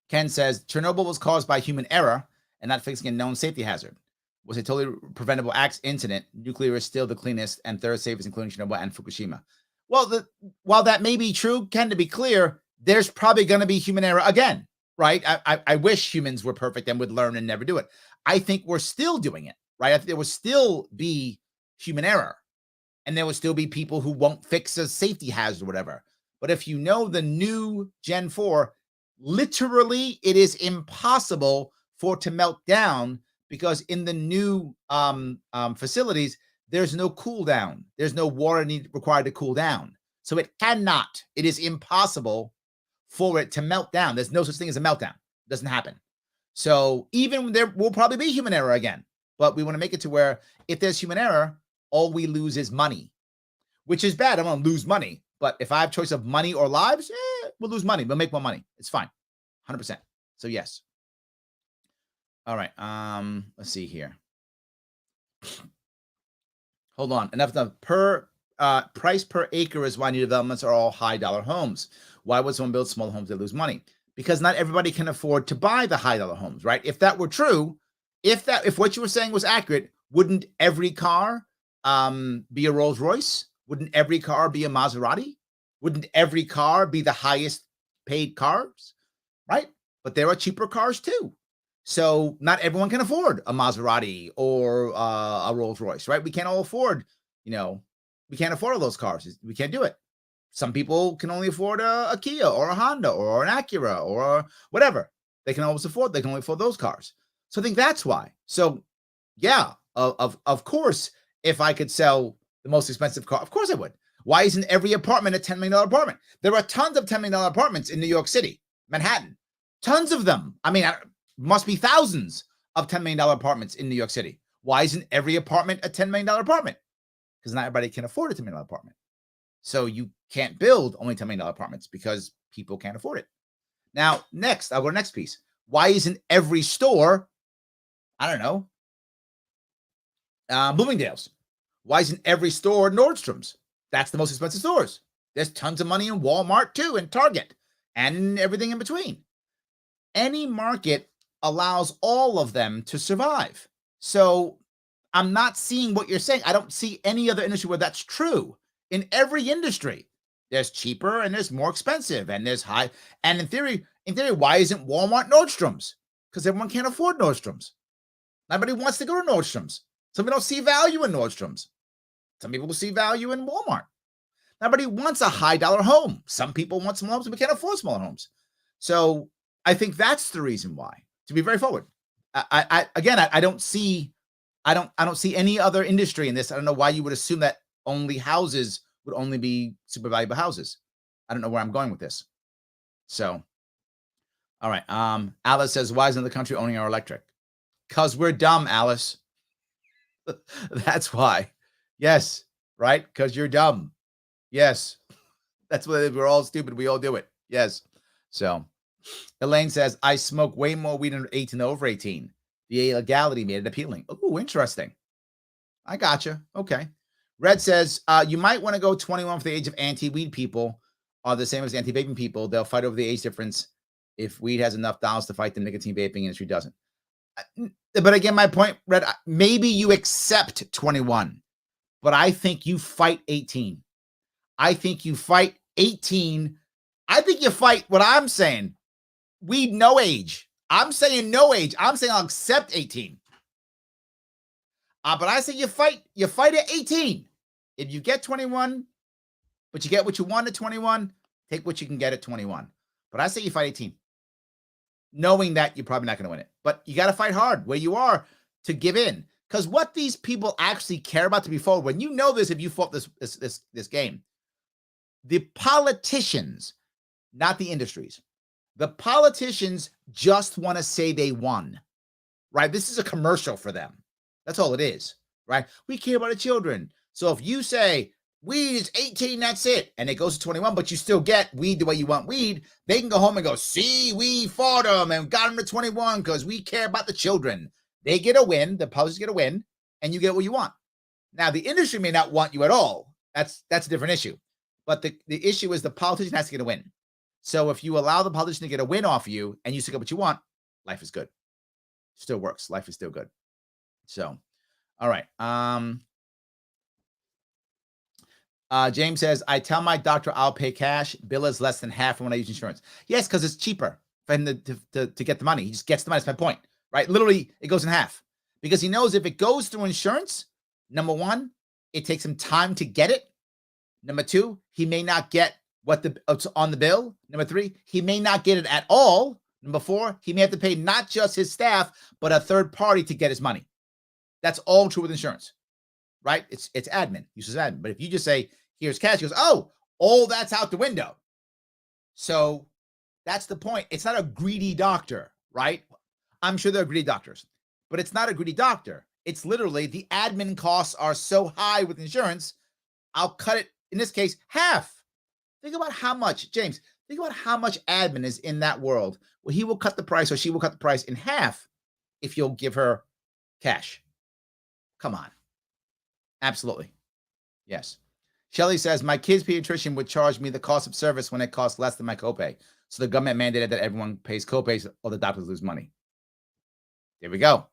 Ken says, Chernobyl was caused by human error and not fixing a known safety hazard. Was a totally preventable incident. Nuclear is still the cleanest and third safest, including Chernobyl and Fukushima. Well, while that may be true, Ken, to be clear, there's probably going to be human error again, right? I wish humans were perfect and would learn and never do it. I think we're still doing it, right? I think there will still be human error, and there will still be people who won't fix a safety hazard or whatever. But if you know the new Gen 4, literally it is impossible for it to melt down because in the new facilities, there's no cool down. There's no water required to cool down. So it cannot. It is impossible for it to melt down. There's no such thing as a meltdown. It doesn't happen. So even there will probably be human error again, but we want to make it to where if there's human error, all we lose is money, which is bad. I don't want to lose money, but if I have choice of money or lives, we'll lose money. We'll make more money. It's fine. 100%. So yes. All right. Let's see here. Hold on. Enough per price per acre is why new developments are all high dollar homes. Why would someone build small homes that lose money? Because not everybody can afford to buy the high dollar homes, right? If that were true, if what you were saying was accurate, wouldn't every car be a Rolls Royce? Wouldn't every car be a Maserati? Wouldn't every car be the highest paid cars, right? But there are cheaper cars too. So not everyone can afford a Maserati or a Rolls Royce, right? We can't all afford, we can't afford all those cars. We can't do it. Some people can only afford a Kia or a Honda or an Acura or whatever. They can always afford. They can only afford those cars. So I think that's why. So yeah, of course, if I could sell the most expensive car, of course I would. Why isn't every apartment a $10 million apartment? There are tons of $10 million apartments in New York City, Manhattan. Tons of them. I mean, must be thousands of $10 million apartments in New York City. Why isn't every apartment a $10 million apartment? Because not everybody can afford a $10 million apartment. So you can't build only $10 million apartments because people can't afford it. Now, next, I'll go to the next piece. Why isn't every store, I don't know, Bloomingdale's? Why isn't every store Nordstrom's? That's the most expensive stores. There's tons of money in Walmart too, and Target, and everything in between. Any market allows all of them to survive. So I'm not seeing what you're saying. I don't see any other industry where that's true. In every industry, there's cheaper and there's more expensive and there's high. And in theory, why isn't Walmart Nordstrom's? Because everyone can't afford Nordstrom's. Nobody wants to go to Nordstrom's. Some people don't see value in Nordstrom's. Some people will see value in Walmart. Nobody wants a high dollar home. Some people want small homes, but can't afford smaller homes. So I think that's the reason why. To be very forward, I don't see any other industry in this. I don't know why you would assume that only houses would only be super valuable houses. I don't know where I'm going with this. So, all right. Alice says, why isn't the country owning our electric? Because we're dumb, Alice. That's why. Yes, right? Because you're dumb. Yes. That's why we're all stupid. We all do it. Yes. So Elaine says, I smoke way more weed under 18 than over 18. The illegality made it appealing. Oh, interesting. I gotcha. Okay. Red says, you might want to go 21 for the age of anti-weed people are the same as anti-vaping people. They'll fight over the age difference if weed has enough dollars to fight the nicotine vaping industry doesn't. But again, my point, Red, maybe you accept 21, but I think you fight 18. I think you fight 18. I think you fight what I'm saying. Weed, no age. I'm saying no age. I'm saying I'll accept 18. But I say you fight at 18. If you get 21, but you get what you want at 21, take what you can get at 21. But I say you fight 18. Knowing that you're probably not going to win it. But you got to fight hard where you are to give in. Because what these people actually care about, to be forward, when you know this, if you fought this game, the politicians, not the industries, the politicians just want to say they won, right? This is a commercial for them. That's all it is, right? We care about the children. So if you say weed is 18, that's it, and it goes to 21, but you still get weed the way you want weed, they can go home and go, see, we fought them and got them to 21 because we care about the children. They get a win, the politicians get a win, and you get what you want. Now, the industry may not want you at all. That's a different issue. But the issue is the politician has to get a win. So if you allow the politician to get a win off you and you still get what you want, life is good. Still works. Life is still good. So, all right. James says, I tell my doctor I'll pay cash. Bill is less than half when I use insurance. Yes, because it's cheaper for him to get the money. He just gets the money. That's my point, right? Literally, it goes in half. Because he knows if it goes through insurance, number one, it takes him time to get it. Number two, he may not get what it's on the bill. Number 3, he may not get it at all. Number 4, he may have to pay not just his staff, but a third party to get his money. That's all true with insurance, right? It's admin, uses admin. But if you just say, here's cash, he goes, oh, all that's out the window. So that's the point. It's not a greedy doctor, right? I'm sure there are greedy doctors, but it's not a greedy doctor. It's literally the admin costs are so high with insurance, I'll cut it, in this case, half. Think about how much, James, think about how much admin is in that world. Well, he will cut the price or she will cut the price in half if you'll give her cash. Come on. Absolutely. Yes. Shelly says, my kid's pediatrician would charge me the cost of service when it costs less than my copay. So the government mandated that everyone pays copays or the doctors lose money. There we go.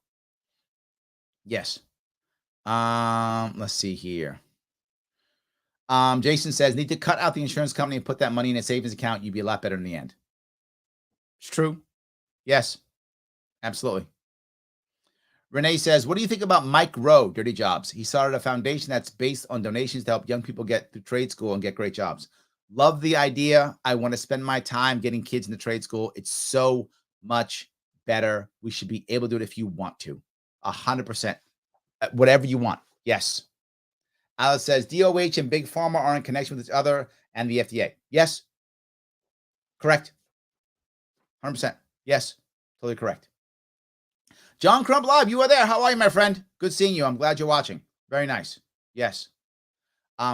Yes. Let's see here. Jason says, need to cut out the insurance company and put that money in a savings account. You'd be a lot better in the end. It's true. Yes, absolutely. Renee says, what do you think about Mike Rowe, Dirty Jobs? He started a foundation that's based on donations to help young people get through trade school and get great jobs. Love the idea. I want to spend my time getting kids into trade school. It's so much better. We should be able to do it if you want to. 100%. Whatever you want. Yes. Alice says, DOH and Big Pharma are in connection with each other and the FDA. Yes. Correct. 100%. Yes. Totally correct. John Crump Live, you are there. How are you, my friend? Good seeing you. I'm glad you're watching. Very nice. Yes.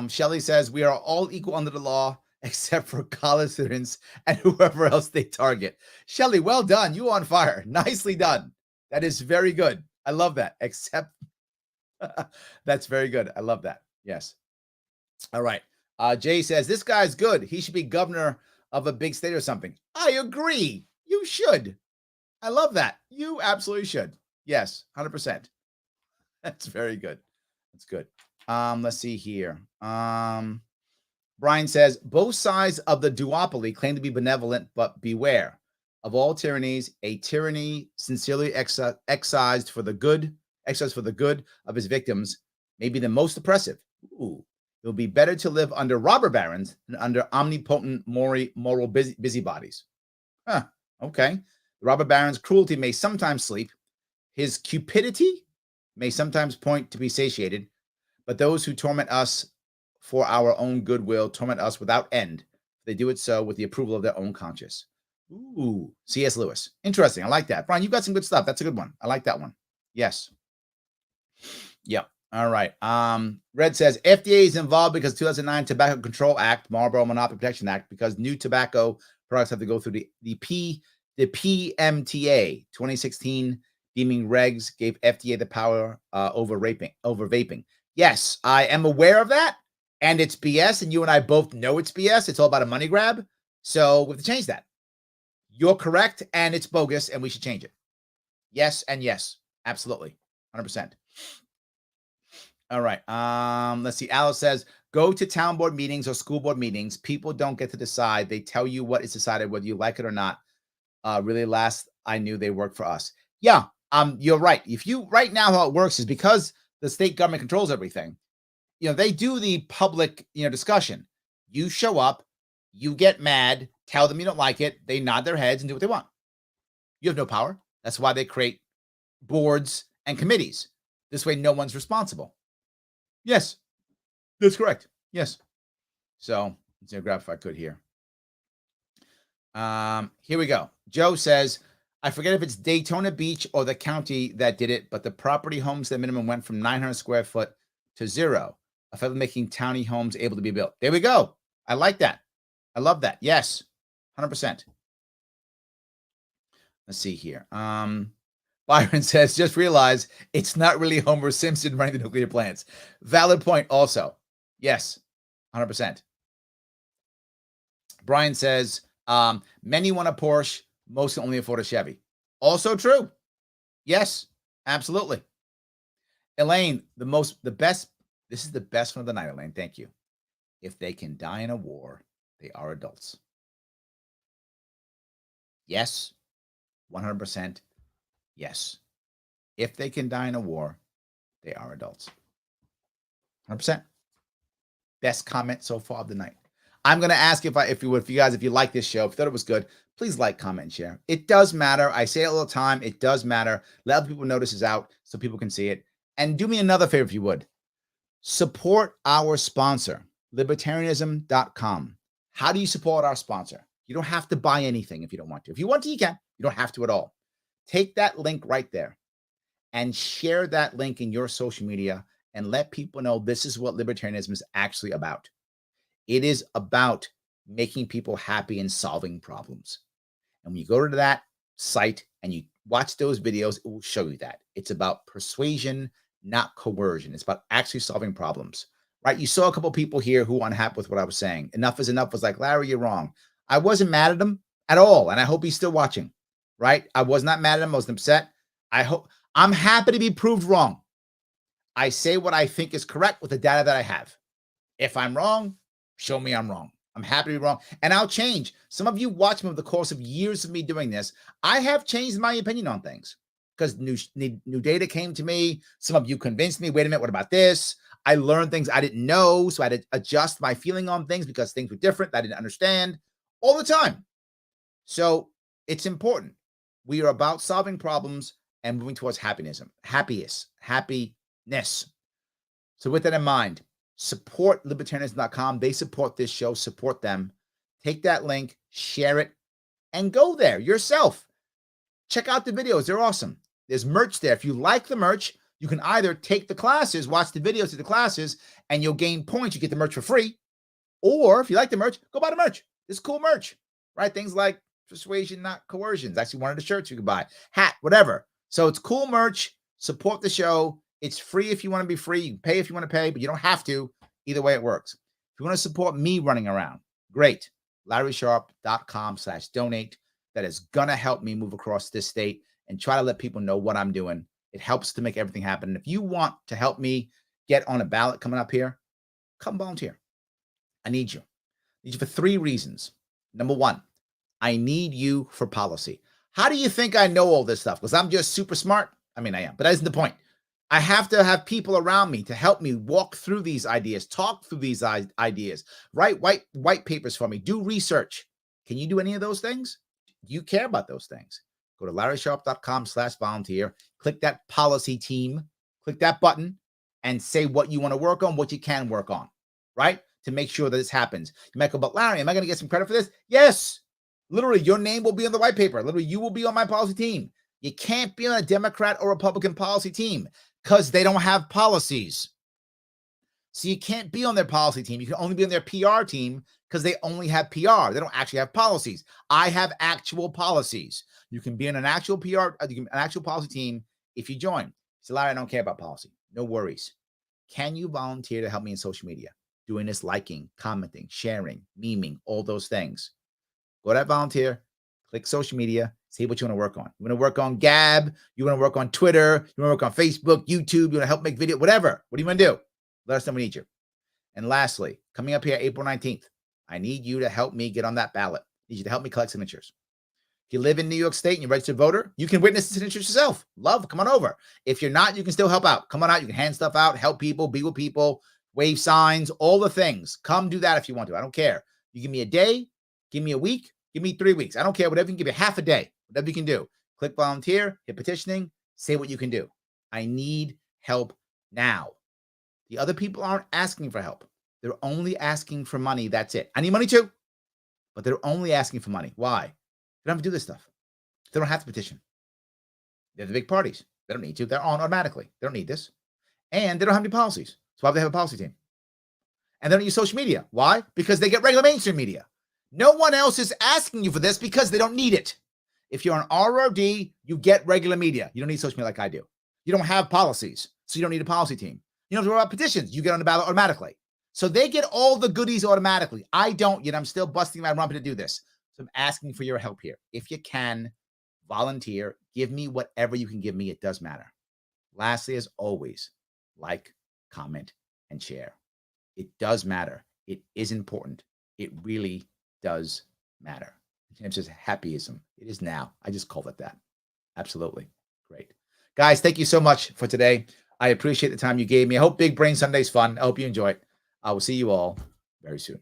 Shelly says, we are all equal under the law except for college students and whoever else they target. Shelly, well done. You on fire. Nicely done. That is very good. I love that. Except that's very good. I love that. Yes. All right. Jay says, this guy's good. He should be governor of a big state or something. I agree. You should. I love that. You absolutely should. Yes, 100%. That's very good. That's good. Let's see here. Brian says, both sides of the duopoly claim to be benevolent, but beware. Of all tyrannies, a tyranny sincerely excised for the good of his victims may be the most oppressive. Ooh. It will be better to live under robber barons than under omnipotent moral busybodies. Huh. Okay. The robber baron's cruelty may sometimes sleep. His cupidity may sometimes point to be satiated. But those who torment us for our own goodwill torment us without end. They do it so with the approval of their own conscience. Ooh, C.S. Lewis. Interesting. I like that. Brian, you've got some good stuff. That's a good one. I like that one. Yes. Yep. All right. Red says FDA is involved because 2009 Tobacco Control Act, Marlboro Monopoly Protection Act, because new tobacco products have to go through the PMTA 2016 deeming regs gave FDA the power over vaping. Yes, I am aware of that, and it's BS, and you and I both know it's BS. It's all about a money grab, so we have to change that. You're correct, and it's bogus, and we should change it. Yes, and yes, absolutely, 100%. All right. Let's see. Alice says, go to town board meetings or school board meetings. People don't get to decide. They tell you what is decided, whether you like it or not. Really, last I knew, they work for us. Yeah, you're right. If you right now, how it works is because the state government controls everything. They do the public, discussion. You show up, you get mad, tell them you don't like it. They nod their heads and do what they want. You have no power. That's why they create boards and committees. This way, no one's responsible. Yes, that's correct. Yes. So let's grab if I could here. Here we go. Joe says, I forget if it's Daytona Beach or the county that did it, but the property homestead minimum went from 900 square foot to 0, effectively making tiny homes able to be built. There we go. I like that. I love that. Yes, 100%. Let's see here. Byron says, just realize it's not really Homer Simpson running the nuclear plants. Valid point also. Yes, 100%. Brian says, many want a Porsche, most can only afford a Chevy. Also true. Yes, absolutely. Elaine, the best, this is the best one of the night, Elaine. Thank you. If they can die in a war, they are adults. Yes, 100%. Yes. If they can die in a war, they are adults. 100%. Best comment so far of the night. I'm going to ask if you guys, if you like this show, if you thought it was good, please like, comment, and share. It does matter. I say it all the time. It does matter. Let other people know this is out so people can see it. And do me another favor if you would. Support our sponsor, libertarianism.com. How do you support our sponsor? You don't have to buy anything if you don't want to. If you want to, you can. You don't have to at all. Take that link right there and share that link in your social media and let people know this is what libertarianism is actually about. It is about making people happy and solving problems. And when you go to that site and you watch those videos, it will show you that. It's about persuasion, not coercion. It's about actually solving problems, right? You saw a couple of people here who were unhappy with what I was saying. Enough is enough was like, Larry, you're wrong. I wasn't mad at him at all. And I hope he's still watching, right? I was not mad at him. I wasn't upset. I'm happy to be proved wrong. I say what I think is correct with the data that I have. If I'm wrong, show me I'm wrong. I'm happy to be wrong. And I'll change. Some of you watch me over the course of years of me doing this. I have changed my opinion on things because new data came to me. Some of you convinced me, wait a minute, what about this? I learned things I didn't know. So I had to adjust my feeling on things because things were different that I didn't understand all the time. So it's important. We are about solving problems and moving towards happiness. So with that in mind, support libertarianism.com. They support this show. Support them. Take that link, share it, and go there yourself. Check out the videos. They're awesome. There's merch there. If you like the merch, you can either take the classes, watch the videos of the classes, and you'll gain points. You get the merch for free. Or if you like the merch, go buy the merch. It's cool merch, right? Things like persuasion, not coercion. It's actually one of the shirts you can buy, hat, whatever. So it's cool merch. Support the show. It's free if you want to be free. You can pay if you want to pay, but you don't have to. Either way, it works. If you want to support me running around, great. LarrySharpe.com/donate. That is going to help me move across this state and try to let people know what I'm doing. It helps to make everything happen. And if you want to help me get on a ballot coming up here, come volunteer. I need you. I need you for 3 reasons. Number 1, I need you for policy. How do you think I know all this stuff? Because I'm just super smart? I mean, I am, but that isn't the point. I have to have people around me to help me walk through these ideas, talk through these ideas, write white papers for me, do research. Can you do any of those things? Do you care about those things? Go to LarrySharpe.com/volunteer, click that policy team, click that button, and say what you want to work on, what you can work on, right? To make sure that this happens. You might go, but Larry, am I going to get some credit for this? Yes. Literally, your name will be on the white paper. Literally, you will be on my policy team. You can't be on a Democrat or Republican policy team because they don't have policies. So you can't be on their policy team. You can only be on their PR team because they only have PR. They don't actually have policies. I have actual policies. You can be on an actual an actual policy team if you join. So Larry, I don't care about policy. No worries. Can you volunteer to help me in social media? Doing this, liking, commenting, sharing, memeing, all those things. Go to that volunteer, click social media, see what you want to work on. You want to work on Gab, you want to work on Twitter, you want to work on Facebook, YouTube, you want to help make video, whatever. What do you want to do? Let us know we need you. And lastly, coming up here April 19th, I need you to help me get on that ballot. I need you to help me collect signatures. If you live in New York State and you're a registered voter, you can witness the signatures yourself. Love, come on over. If you're not, you can still help out. Come on out. You can hand stuff out, help people, be with people, wave signs, all the things. Come do that if you want to. I don't care. You give me a day, give me a week, give me 3 weeks. I don't care. Whatever you can give you, half a day, whatever you can do. Click volunteer, hit petitioning, say what you can do. I need help now. The other people aren't asking for help. They're only asking for money. That's it. I need money too, but they're only asking for money. Why? They don't have to do this stuff. They don't have to petition. They're the big parties. They don't need to. They're on automatically. They don't need this. And they don't have any policies. So why do they have a policy team? And they don't use social media. Why? Because they get regular mainstream media. No one else is asking you for this because they don't need it. If you're an ROD, you get regular media. You don't need social media like I do. You don't have policies, so you don't need a policy team. You don't have to worry about petitions. You get on the ballot automatically. So they get all the goodies automatically. I don't, yet I'm still busting my rump to do this. So I'm asking for your help here. If you can, volunteer. Give me whatever you can give me. It does matter. Lastly, as always, like, comment, and share. It does matter. It is important. It really does matter. James says happyism. It is now. I just called it that. Absolutely. Great. Guys, thank you so much for today. I appreciate the time you gave me. I hope Big Brain Sunday's fun. I hope you enjoy it. I will see you all very soon.